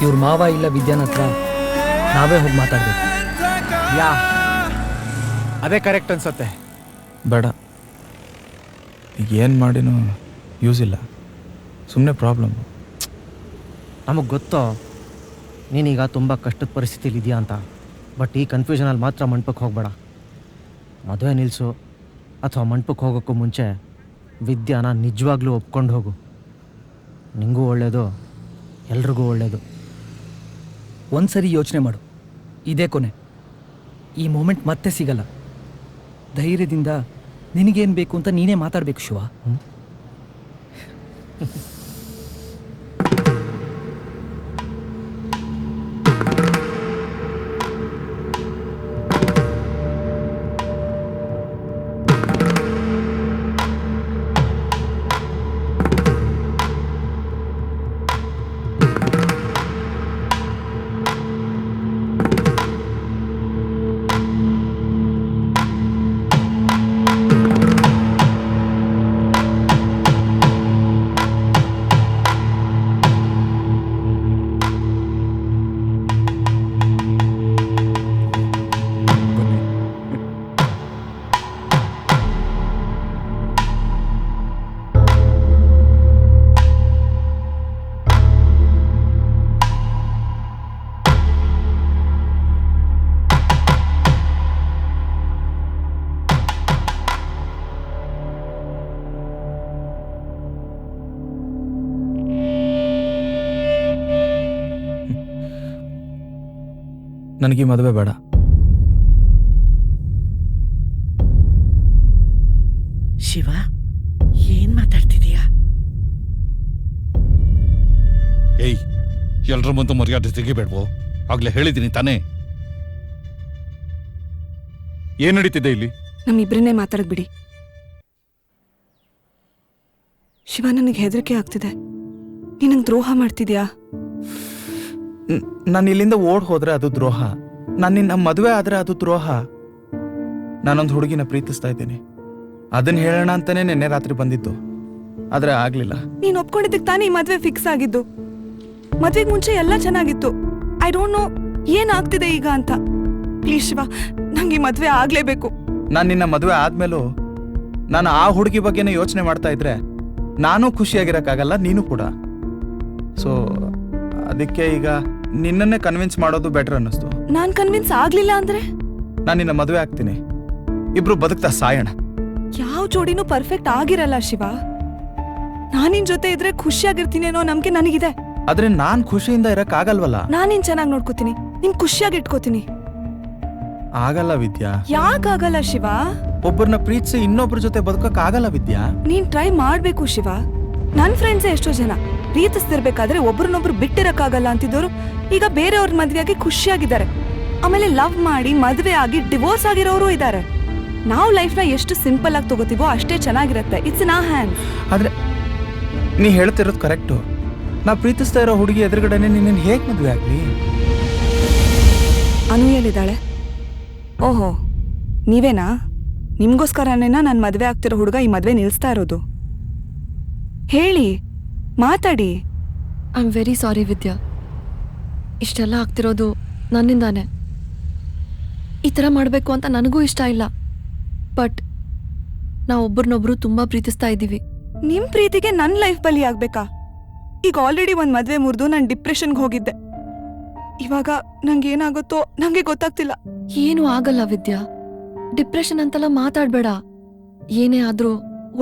ಇವ್ರ ಮಾವ ಇಲ್ಲ ವಿದ್ಯಾನ ಹತ್ರ ನಾವೇ ಹೋಗಿ ಮಾತಾಡ್ಬೇಕು. ಯಾ, ಅದೇ ಕರೆಕ್ಟ್ ಅನ್ಸತ್ತೆ. ಬೇಡ, ಈಗ ಏನು ಮಾಡಿನೂ ಯೂಸ್ ಇಲ್ಲ, ಸುಮ್ಮನೆ ಪ್ರಾಬ್ಲಮ್. ನಮಗೆ ಗೊತ್ತೋ ನೀನೀಗ ತುಂಬ ಕಷ್ಟದ ಪರಿಸ್ಥಿತಿಲಿ ಇದೆಯಾ ಅಂತ, ಬಟ್ ಈ ಕನ್ಫ್ಯೂಷನಲ್ಲಿ ಮಾತ್ರ ಮಂಟಪಕ್ಕೆ ಹೋಗಬೇಡ. ಮದುವೆ ನಿಲ್ಲಿಸು ಅಥವಾ ಮಂಟಪಕ್ಕೆ ಹೋಗೋಕ್ಕೂ ಮುಂಚೆ ವಿದ್ಯಾನ ನಿಜವಾಗ್ಲೂ ಒಪ್ಕೊಂಡು ಹೋಗು. ನಿಂಗೂ ಒಳ್ಳೆಯದು, ಎಲ್ರಿಗೂ ಒಳ್ಳೆಯದು. ಒಂದ್ಸರಿ ಯೋಚನೆ ಮಾಡು, ಇದೇ ಕೊನೆ, ಈ ಮೂಮೆಂಟ್ ಮತ್ತೆ ಸಿಗಲ್ಲ. ಧೈರ್ಯದಿಂದ ನಿನಗೇನು ಬೇಕು ಅಂತ ನೀನೇ ಮಾತಾಡಬೇಕು ಶಿವ. ನನಗೆ ಈ ಮದುವೆ ಬೇಡ. ಶಿವ, ಏನ್ ಮಾತಾಡ್ತಿದೀಯಾ? ಏಯ್, ಎಲ್ರ ಮುಂದೆ ಮರ್ಯಾದೆ ತೆಗಿಬೇಡ್ವೋ? ಆಗ್ಲೇ ಹೇಳಿದ್ದೀನಿ ತಾನೇ. ಏನ್ ನಡೀತಿದೆ ಇಲ್ಲಿ? ನಮ್ಮಿಬ್ರನ್ನೇ ಮಾತಾಡದ್ ಬಿಡಿ. ಶಿವ, ನನಗೆ ಹೆದರಿಕೆ ಆಗ್ತಿದೆ. ನೀ ನಂಗೆ ದ್ರೋಹ ಮಾಡ್ತಿದ್ಯಾ? ನಾನು ಇಲ್ಲಿಂದ ಓಡ್ ಹೋದ್ರೆ ಅದು ದ್ರೋಹ. ನಾನು ನಿನ್ನ ಮದುವೆ ಆದ್ರೆ ಅದು ದ್ರೋಹ. ನಾನೊಂದು ಹುಡುಗಿನ ಪ್ರೀತಿಸ್ತಾ ಇದ್ದೀನಿ. ಅದನ್ನ ಹೇಳೋಣ ಅಂತಾನೆ ನಿನ್ನೆ ರಾತ್ರಿ ಬಂದಿದ್ದು, ಆದ್ರೆ ಆಗ್ಲಿಲ್ಲ. ನೀನ್ ಒಪ್ಕೊಂಡಿದ್ದಕ್ಕೆ ತಾನೇ ಈ ಮದ್ವೆ ಫಿಕ್ಸ್ ಆಗಿದ್ದು. ಮದ್ವೆಗೆ ಮುಂಚೆ ಎಲ್ಲ ಚೆನ್ನಾಗಿತ್ತು. ಐ ಡೋಂಟ್ ನೋ ಏನಾಗ್ತಿದೆ ಈಗ ಅಂತ. ಪ್ಲೀಸ್ ಶಿವ, ನಂಗೆ ಈ ಮದ್ವೆ ಆಗ್ಲೇಬೇಕು. ನಾನು ನಿನ್ನ ಮದುವೆ ಆದ್ಮೇಲೂ ನಾನು ಆ ಹುಡುಗಿ ಬಗ್ಗೆನೇ ಯೋಚನೆ ಮಾಡ್ತಾ ಇದ್ರೆ ನಾನು ಖುಷಿಯಾಗಿರಕ್ಕಾಗಲ್ಲ, ನೀನು ಕೂಡ. ಸೊ ಅದಕ್ಕೆ ಈಗ ನಿನ್ನನ್ನೇ ಕನ್ವಿನ್ಸ್ ಮಾಡೋದು ಬೆಟರ್ ಅನ್ನಿಸ್ತು. ನಾನ್ ಕನ್ವಿನ್ಸ್ ಆಗ್ಲಿಲ್ಲ ಅಂದ್ರೆ ನಾನು ನಿನ್ನ ಮದುವೆ ಆಗ್ತೀನಿ, ಇಬ್ರು ಬದುಕ್ತಾ ಸಾಯೋಣ. ಯಾವ ಜೋಡಿನೂ ಪರ್ಫೆಕ್ಟ್ ಆಗಿರಲ್ಲ ಶಿವ. ನಾನಿನ್ ಜೊತೆ ಇದ್ರೆ ಖುಷಿಯಾಗಿರ್ತೀನಿ ಅನ್ನೋ ನಂಬಿಕೆ ನನಗಿದೆ. ಆದ್ರೆ ನಾನ್ ಖುಷಿಯಿಂದ ಇರಕ್ಕಾಗಲ್ವಲ್ಲ. ನಾನಿನ್ ಚೆನ್ನಾಗಿ ನೋಡ್ಕೋತೀನಿ, ನಿನ್ ಖುಷಿಯಾಗಿ ಇಟ್ಕೋತೀನಿ. ಆಗಲ್ಲ ವಿದ್ಯಾ. ಯಾಕಾಗಲ್ಲ ಶಿವ? ಒಬ್ಬರನ್ನ ಪ್ರೀತಿಸಿ ಇನ್ನೊಬ್ರ ಜೊತೆ ಬದುಕಕ್ ಆಗಲ್ಲ ವಿದ್ಯಾ. ನೀನ್ ಟ್ರೈ ಮಾಡ್ಬೇಕು ಶಿವ. ನನ್ ಫ್ರೆಂಡ್ಸೇ ಎಷ್ಟೋ ಜನ ಪ್ರೀತಿಸ್ತಿರ್ಬೇಕಾದ್ರೆ ಒಬ್ರನ್ನೊಬ್ರು ಬಿಟ್ಟಿರಕ್ಕಾಗಲ್ಲ ಅಂತಿದ್ದವರು ಈಗ ಬೇರೆಯವ್ರ ಮದ್ವೆಯಾಗಿ ಖುಷಿಯಾಗಿದ್ದಾರೆ. ಆಮೇಲೆ ಲವ್ ಮಾಡಿ ಮದ್ವೆ ಆಗಿ ಡಿವೋರ್ಸ್ ಆಗಿರೋರು ಇದ್ದಾರೆ. ನಾವು ಲೈಫ್ನ ಎಷ್ಟು ಸಿಂಪಲ್ ಆಗಿ ತಗೋತೀವೋ ಅಷ್ಟೇ ಚೆನ್ನಾಗಿರುತ್ತೆ. It's in our hands. ಆದ್ರೆ ನೀ ಹೇಳ್ತಿರೋದು ಕರೆಕ್ಟು. ನಾ ಪ್ರೀತಿಸ್ತಾ ಇರೋ ಹುಡುಗಿ ಎದುರುಗಡೆನೆ ನಿನ್ನ ಹೇಗ್ ಮದ್ವೆ ಆಗ್ಲಿ? ಅನೂಯಲ್ಲಿದ್ದಾಳೆ. ಓಹೋ, ನೀವೇನಾ? ನಿಮ್ಗೋಸ್ಕರನೇನಾ ನಾನು ಮದ್ವೆ ಆಗ್ತಿರೋ ಹುಡುಗ ಈ ಮದ್ವೆ ನಿಲ್ಲಿಸ್ತಾ ಇರೋದು? ಹೇಳಿ, ಮಾತಾಡಿ. ಐ ಆಮ್ ವೆರಿ ಸಾರಿ ವಿದ್ಯಾ. ಇಷ್ಟೆಲ್ಲ ಆಗ್ತಿರೋದು ನನ್ನಿಂದಾನೆ. ಈ ಥರ ಮಾಡಬೇಕು ಅಂತ ನನಗೂ ಇಷ್ಟ ಇಲ್ಲ. ಬಟ್ ನಾವು ಒಬ್ರನ್ನೊಬ್ರು ತುಂಬಾ ಪ್ರೀತಿಸ್ತಾ ಇದ್ದೀವಿ. ನಿಮ್ ಪ್ರೀತಿಗೆ ನನ್ನ ಲೈಫ್ ಬಲಿ ಆಗ್ಬೇಕಾ? ಈಗ ಆಲ್ರೆಡಿ ಒಂದ್ ಮದ್ವೆ ಮುರಿದು ನಾನು ಡಿಪ್ರೆಷನ್ಗೆ ಹೋಗಿದ್ದೆ. ಇವಾಗ ನಂಗೆ ಏನಾಗುತ್ತೋ ನಂಗೆ ಗೊತ್ತಾಗ್ತಿಲ್ಲ. ಏನು ಆಗಲ್ಲ ವಿದ್ಯಾ. ಡಿಪ್ರೆಷನ್ ಅಂತೆಲ್ಲ ಮಾತಾಡ್ಬೇಡ. ಏನೇ ಆದ್ರೂ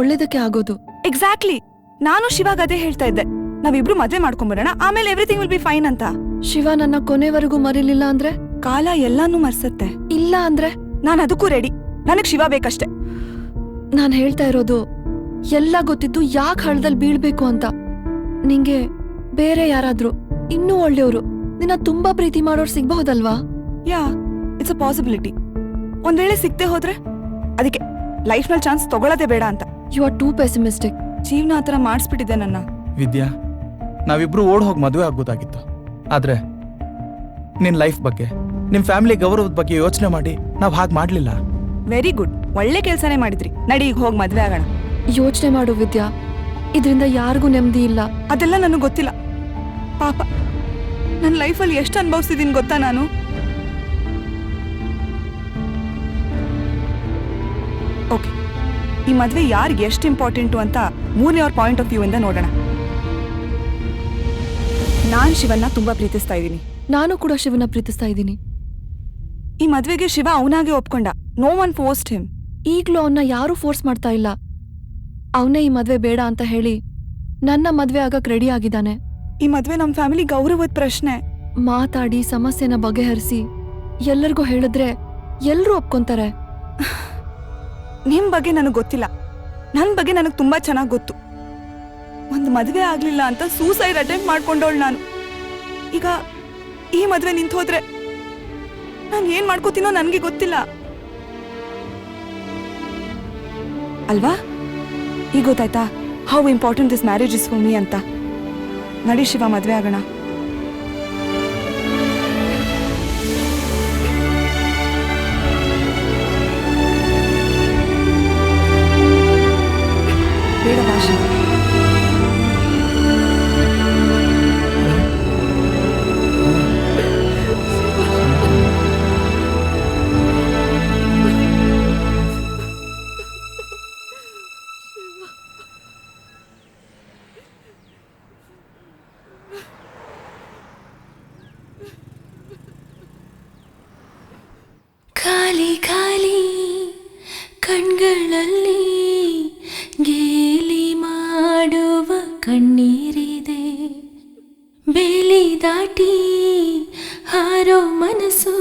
ಒಳ್ಳೇದಕ್ಕೆ ಆಗೋದು. ಎಕ್ಸಾಕ್ಟ್ಲಿ, ನಾನು ಶಿವಾಗ ಅದೇ ಹೇಳ್ತಾ ಇದ್ದೆ. ನಾವಿಬ್ರು ಮದ್ವೆ ಮಾಡ್ಕೊಂಡ್ಬರೋಣ, ಆಮೇಲೆ ಎವ್ರಿಥಿಂಗ್ ವಿಲ್ ಬಿ ಫೈನ್ ಅಂತ. ಶಿವ ನನ್ನ ಕೊನೆವರೆಗೂ ಮರಿಲಿಲ್ಲ ಅಂದ್ರೆ? ಕಾಲ ಎಲ್ಲಾನು ಮರ್ಸತ್ತೆ. ಇಲ್ಲ ಅಂದ್ರೆ? ನಾನು ಅದಕ್ಕೂ ರೆಡಿ. ನನಗ್ ಶಿವ ಬೇಕಷ್ಟೆ. ನಾನು ಹೇಳ್ತಾ ಇರೋದು ಎಲ್ಲ ಗೊತ್ತಿದ್ದು ಯಾಕೆ ಹಳ್ಳದಲ್ಲಿ ಬೀಳ್ಬೇಕು ಅಂತ. ನಿಂಗೆ ಬೇರೆ ಯಾರಾದ್ರೂ ಇನ್ನೂ ಒಳ್ಳೆಯವರು, ನಿನ್ನ ತುಂಬಾ ಪ್ರೀತಿ ಮಾಡೋರು ಸಿಗ್ಬಹುದಲ್ವಾ? ಯಾ, ಇಟ್ಸ್ ಅ ಪಾಸಿಬಿಲಿಟಿ. ಒಂದ್ ವೇಳೆ ಸಿಕ್ತೆ ಹೋದ್ರೆ? ಅದಕ್ಕೆ ಲೈಫ್ ನಲ್ಲಿ ಚಾನ್ಸ್ ತಗೊಳ್ಳೋದೇ ಬೇಡ ಅಂತ. You are too pessimistic. ಜೀವನ ಆತರ ಮಾಡಿಸ್ಬಿಟ್ಟಿದೆ ನನ್ನ. ವಿದ್ಯಾ, ನಾವಿಬ್ರು ಓಡ್ ಹೋಗಿ ಮದುವೆ ಆಗ್ಬೋದಾಗಿತ್ತು. ಆದ್ರೆ ನಿನ್ ಲೈಫ್ ಬಗ್ಗೆ, ನಿಮ್ ಫ್ಯಾಮಿಲಿ ಗೌರವದ ಬಗ್ಗೆ ಯೋಚನೆ ಮಾಡಿ ನಾವ್ ಹಾಗೆ ಮಾಡ್ಲಿಲ್ಲ. ವೆರಿ ಗುಡ್, ಒಳ್ಳೆ ಕೆಲ್ಸನೇ ಮಾಡಿದ್ರಿ. ನಡಿ ಈಗ ಹೋಗಿ ಮದ್ವೆ ಆಗೋಣ. ಯೋಚನೆ ಮಾಡು ವಿದ್ಯಾ, ಇದರಿಂದ ಯಾರಿಗೂ ನೆಮ್ಮದಿ ಇಲ್ಲ. ಅದೆಲ್ಲ ನನಗೆ ಗೊತ್ತಿಲ್ಲ. ಪಾಪ, ನನ್ನ ಲೈಫಲ್ಲಿ ಎಷ್ಟು ಅನುಭವಿಸಿದೀನಿ ಗೊತ್ತಾ ನಾನು. ಓಕೆ, ಈ ಮದ್ವೆ ಯಾರಿಗೆ ಎಷ್ಟು ಇಂಪಾರ್ಟೆಂಟು ಅಂತ ಮೂರನೇ ಪಾಯಿಂಟ್ ಆಫ್ ವ್ಯೂ ಇಂದ ನೋಡೋಣ. ನಾನ್ ಶಿವನ್ನ ತುಂಬಾ ಪ್ರೀತಿಸ್ತಾ ಇದ್ದೀನಿ. ನಾನು ಕೂಡ ಶಿವನ ಪ್ರೀತಿಸ್ತಾ ಇದ್ದೀನಿ. ಈ ಮದ್ವೆಗೆ ಶಿವ ಅವನಾಗೆ ಒಪ್ಕೊಂಡ. No one forced him. ಈಗ್ಲೂ ಅವನ್ನ ಯಾರೂ ಫೋರ್ಸ್ ಮಾಡ್ತಾ ಇಲ್ಲ. ಅವನೇ ಈ ಮದ್ವೆ ಬೇಡ ಅಂತ ಹೇಳಿ ನನ್ನ ಮದ್ವೆ ಆಗಕ್ ರೆಡಿ ಆಗಿದ್ದಾನೆ. ಈ ಮದ್ವೆ ನಮ್ ಫ್ಯಾಮಿಲಿ ಗೌರವದ ಪ್ರಶ್ನೆ. ಮಾತಾಡಿ ಸಮಸ್ಯೆನ ಬಗೆಹರಿಸಿ ಎಲ್ಲರಿಗೂ ಹೇಳಿದ್ರೆ ಎಲ್ರೂ ಒಪ್ಕೊಂತಾರೆ. ನಿಮ್ ಬಗ್ಗೆ ನನಗೆ ಗೊತ್ತಿಲ್ಲ, ನನ್ ಬಗ್ಗೆ ನನಗೆ ತುಂಬಾ ಚೆನ್ನಾಗಿ ಗೊತ್ತು. ಒಂದು ಮದ್ವೆ ಆಗ್ಲಿಲ್ಲ ಅಂತ ಸೂಸೈಡ್ ಅಟೆಂಪ್ಟ್ ಮಾಡ್ಕೊಂಡವಳು ನಾನು. ಈಗ ಈ ಮದ್ವೆ ನಿಂತು ಹೋದ್ರೆ ನಾನು ಏನ್ ಮಾಡ್ಕೋತೀನೋ ನನ್ಗೆ ಗೊತ್ತಿಲ್ಲ ಅಲ್ವಾ? ಈಗ ಗೊತ್ತಾಯ್ತಾ how important this marriage is for me ಅಂತ. ನಡಿ ಶಿವ, ಮದ್ವೆ ಆಗೋಣ. ಬೇಡ ಭಾಷೆ. ಖಾಲಿ ಖಾಲಿ ಕಣ್ಗಳಲ್ಲಿ ಗೇಲಿ ಮಾಡುವ ಕಣ್ಣೀರಿದೆ. ಬೇಲಿ ದಾಟಿ ಹಾರಿ ಯಾರೋ ಮನಸ್ಸು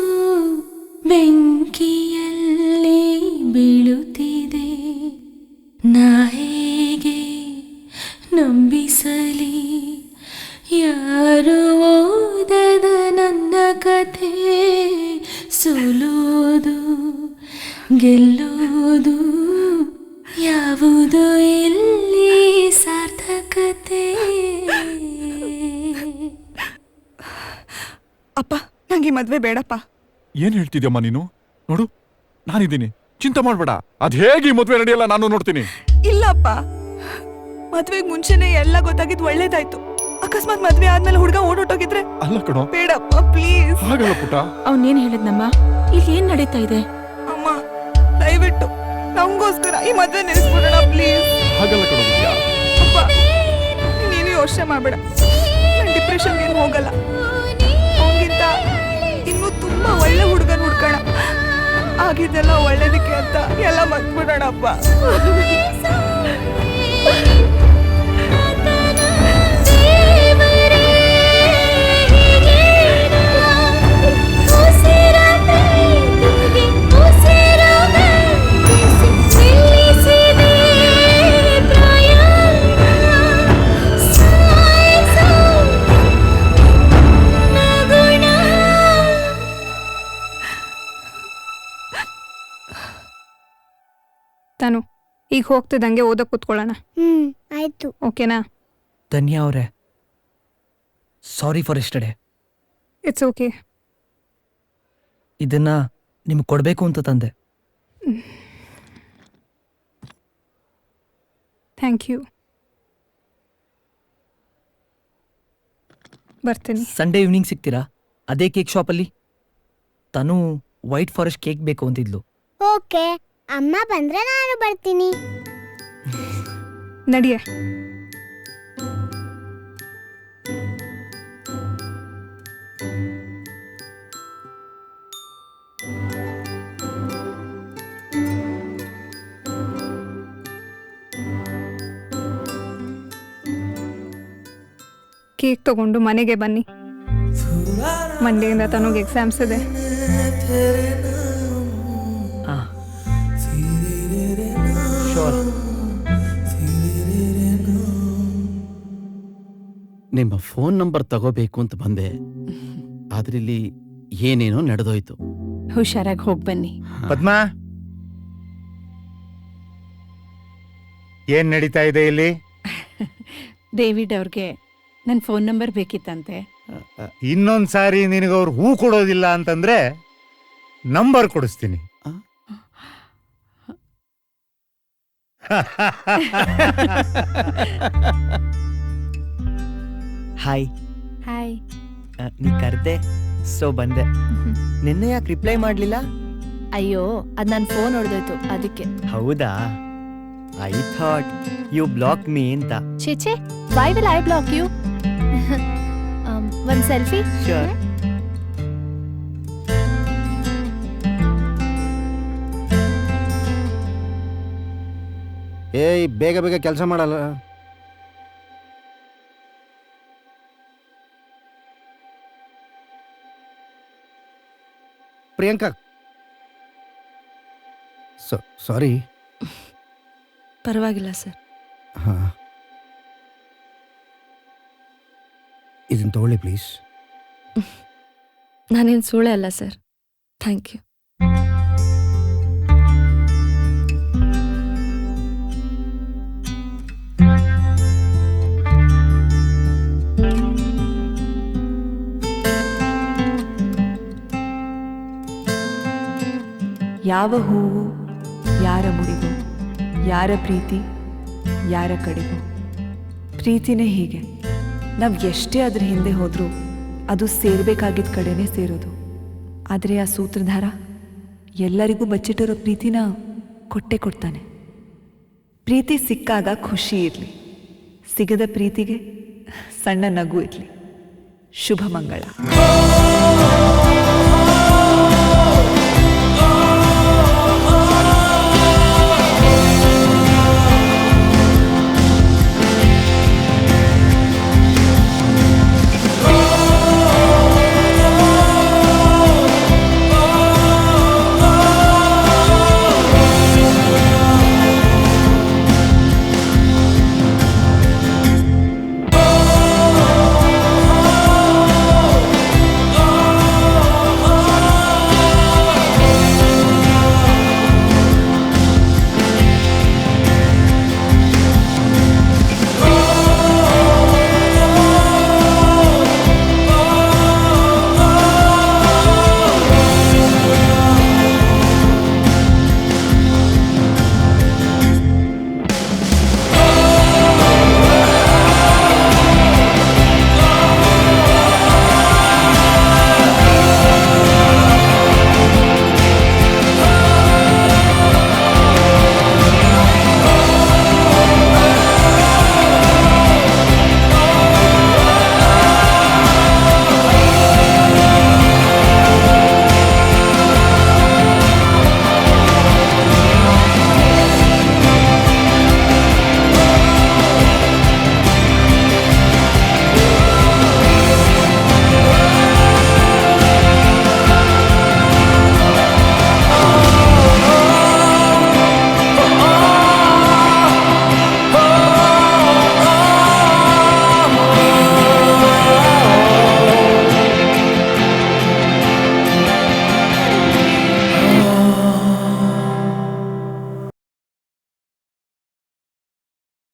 ಬೆಂಕಿಯಲ್ಲಿ ಬೀಳುತ್ತಿದೆ, ನಾ ಹೇಗೆ ನಂಬಿಸಲಿ ಯಾರು ಓದದ ನನ್ನ ಕಥೆ, ಸೋಲೋದು ಗೆಲ್ಲೋದು ಯಾವುದು ಇಲ್ಲಿ ಸಾರ್ಥಕತೆ. ಅಪ್ಪ ನಂಗೆ ಈ ಮದ್ವೆ ಬೇಡಪ್ಪ. ಏನ್ ಹೇಳ್ತಿದ್ಯಮ್ಮ ನೀನು? ನೋಡು ನಾನಿದ್ದೀನಿ, ಚಿಂತೆ ಮಾಡ್ಬೇಡ. ಅದ್ ಹೇಗೆ ಈ ಮದ್ವೆ ನಡೆಯಲ್ಲ ನಾನು ನೋಡ್ತೀನಿ. ಇಲ್ಲಪ್ಪ, ಮದ್ವೆಗ್ ಮುಂಚೆನೆ ಎಲ್ಲ ಗೊತ್ತಾಗಿದ್ ಒಳ್ಳೇದಾಯ್ತು. ಅಕಸ್ಮಾತ್ ಮದ್ವೆ ಆದ್ಮೇಲೆ ಹುಡುಗ ಓಡೋಟೋಗಿದ್ರೆ ಅಲ್ಲ ಕಣೋ, ಬೇಡಪ್ಪ ಪ್ಲೀಸ್. ಹಾಗಲ್ಲ ಪುಟ್ಟ. ಅವನೇನ್ ಹೇಳಿದ್ನಮ್ಮ? ಇಲ್ಲಿ ಏನ್ ನಡೀತಾ ಇದೆ? ಅಮ್ಮ ದಯವಿಟ್ಟು ನಮಗೋಸ್ಕರ ಈ ಮದ್ವೆ ನಿಲ್ಲಿಸ್ಬಿಡೋಣ ಪ್ಲೀಸ್. ಹಾಗಲ್ಲ ಕಣೋ ವಿದ್ಯಾ. ಅಪ್ಪ ನೀನು ಯೋಚನೆ ಮಾಡ್ಬೇಡ, ನಾನು ಡಿಪ್ರೆಷನ್ಗೆ ಏನು ಹೋಗಲ್ಲ. ಅವನಿಗಿಂತ ಇನ್ನೂ ತುಂಬಾ ಒಳ್ಳೆ ಹುಡುಗನ ಹುಡ್ಕೋಣ. ಆಗಿದ್ದೆಲ್ಲ ಒಳ್ಳೇದಕ್ಕೆ ಅಂತ ಎಲ್ಲ ಮರ್ತ್ಬಿಡೋಣಪ್ಪ. ತಾನು ಈಗ ಹೋಗ್ತಿದ್ದಂಗೆ ಓದಕ್ ಕೂತ್ಕೊಳ್ಳೋಣ. ಆಯ್ತು. ಓಕೆನಾ? ಧನ್ಯ ಅವರೇ, sorry for yesterday. It's okay. ಇದನ್ನ ನಿಮ್ಗೆ ಕೊಡಬೇಕು ಅಂತ ತಂದೆ. Thank you. ಬರ್ತೀನಿ. ಸಂಡೇ ಈವ್ನಿಂಗ್ ಸಿಗ್ತೀರಾ? ಅದೇ ಕೇಕ್ ಶಾಪಲ್ಲಿ. ತನು ವೈಟ್ ಫಾರೆಸ್ಟ್ ಕೇಕ್ ಬೇಕು ಅಂತಿದ್ಲು. ಓಕೆ, ಅಮ್ಮ ಬಂದ್ರೆ ನಾನು ಬರ್ತೀನಿ. ನಡಿಯೇ. ಕೇಕ್ ತಗೊಂಡು ಮನೆಗೆ ಬನ್ನಿ. ಮಂಡೆಯಿಂದ ತನಗೆ ಎಕ್ಸಾಮ್ಸ್ ಇದೆ. ನಿಮ್ಮ ಫೋನ್ ನಂಬರ್ ತಗೋಬೇಕು ಅಂತ ಬಂದೆ, ಆದ್ರೆ ಇಲ್ಲಿ ಏನೇನೋ ನಡೆದೋಯ್ತು. ಹುಷಾರಾಗಿ ಹೋಗಿ ಬನ್ನಿ. ಪದ್ಮಾ, ಏನ್ ನಡೀತಾ ಇದೆ ಇಲ್ಲಿ? ಡೇವಿಡ್ ಅವ್ರಿಗೆ ನನ್ನ ಫೋನ್ ನಂಬರ್ ಬೇಕಿತ್ತಂತೆ. ಇನ್ನೊಂದ್ಸಾರಿ ನಿನಗೆ ಅವ್ರು ಹೂ ಕೊಡೋದಿಲ್ಲ ಅಂತಂದ್ರೆ ನಂಬರ್ ಕೊಡಿಸ್ತೀನಿ. ಹಾಯ್. ಹಾಯ್. ನೀ ಕರ್ದೆ ಸೊ ಬಂದೆ. ನಿನ್ನೆ ಯಾಕೆ ರಿಪ್ಲೈ ಮಾಡ್ಲಿಲ್ಲ? ಅಯ್ಯೋ, ಅದ್ ನನ್ನ ಫೋನ್ ಹೊಡೆದೋಯ್ತು ಅದಕ್ಕೆ. ಹೌದಾ? I thought you block me ಅಂತ. ಚೇಚೆ, why will I block you? ಒಂದ್ ಸೆಲ್ಫಿ? Sure. ಏಯ್, ಬೇಗ ಬೇಗ ಕೆಲಸ ಮಾಡಲ್ಲ. ಪ್ರಿಯಾಂಕಾ, ಸಾರಿ. ಪರವಾಗಿಲ್ಲ ಸರ್. ಹಾಂ, ಇದನ್ನು ತಗೊಳ್ಳಿ ಪ್ಲೀಸ್. ನಾನೇನು ಸುಳ್ಳೆ ಅಲ್ಲ ಸರ್. Thank you. ಯಾವ ಹೂವು ಯಾರ ಮುಡಿಗೋ, ಯಾರ ಪ್ರೀತಿ ಯಾರ ಕಡೆಗೋ. ಪ್ರೀತಿನೇ ಹೀಗೆ, ನಾವು ಎಷ್ಟೇ ಅದ್ರ ಹಿಂದೆ ಹೋದರೂ ಅದು ಸೇರಬೇಕಾಗಿದ್ದ ಕಡೆನೇ ಸೇರೋದು. ಆದರೆ ಆ ಸೂತ್ರಧಾರ ಎಲ್ಲರಿಗೂ ಬಚ್ಚಿಟ್ಟಿರೋ ಪ್ರೀತಿನ ಕೊಟ್ಟೆ ಕೊಡ್ತಾನೆ. ಪ್ರೀತಿ ಸಿಕ್ಕಾಗ ಖುಷಿ ಇರಲಿ, ಸಿಗದ ಪ್ರೀತಿಗೆ ಸಣ್ಣ ನಗು ಇರಲಿ. ಶುಭ ಮಂಗಳ.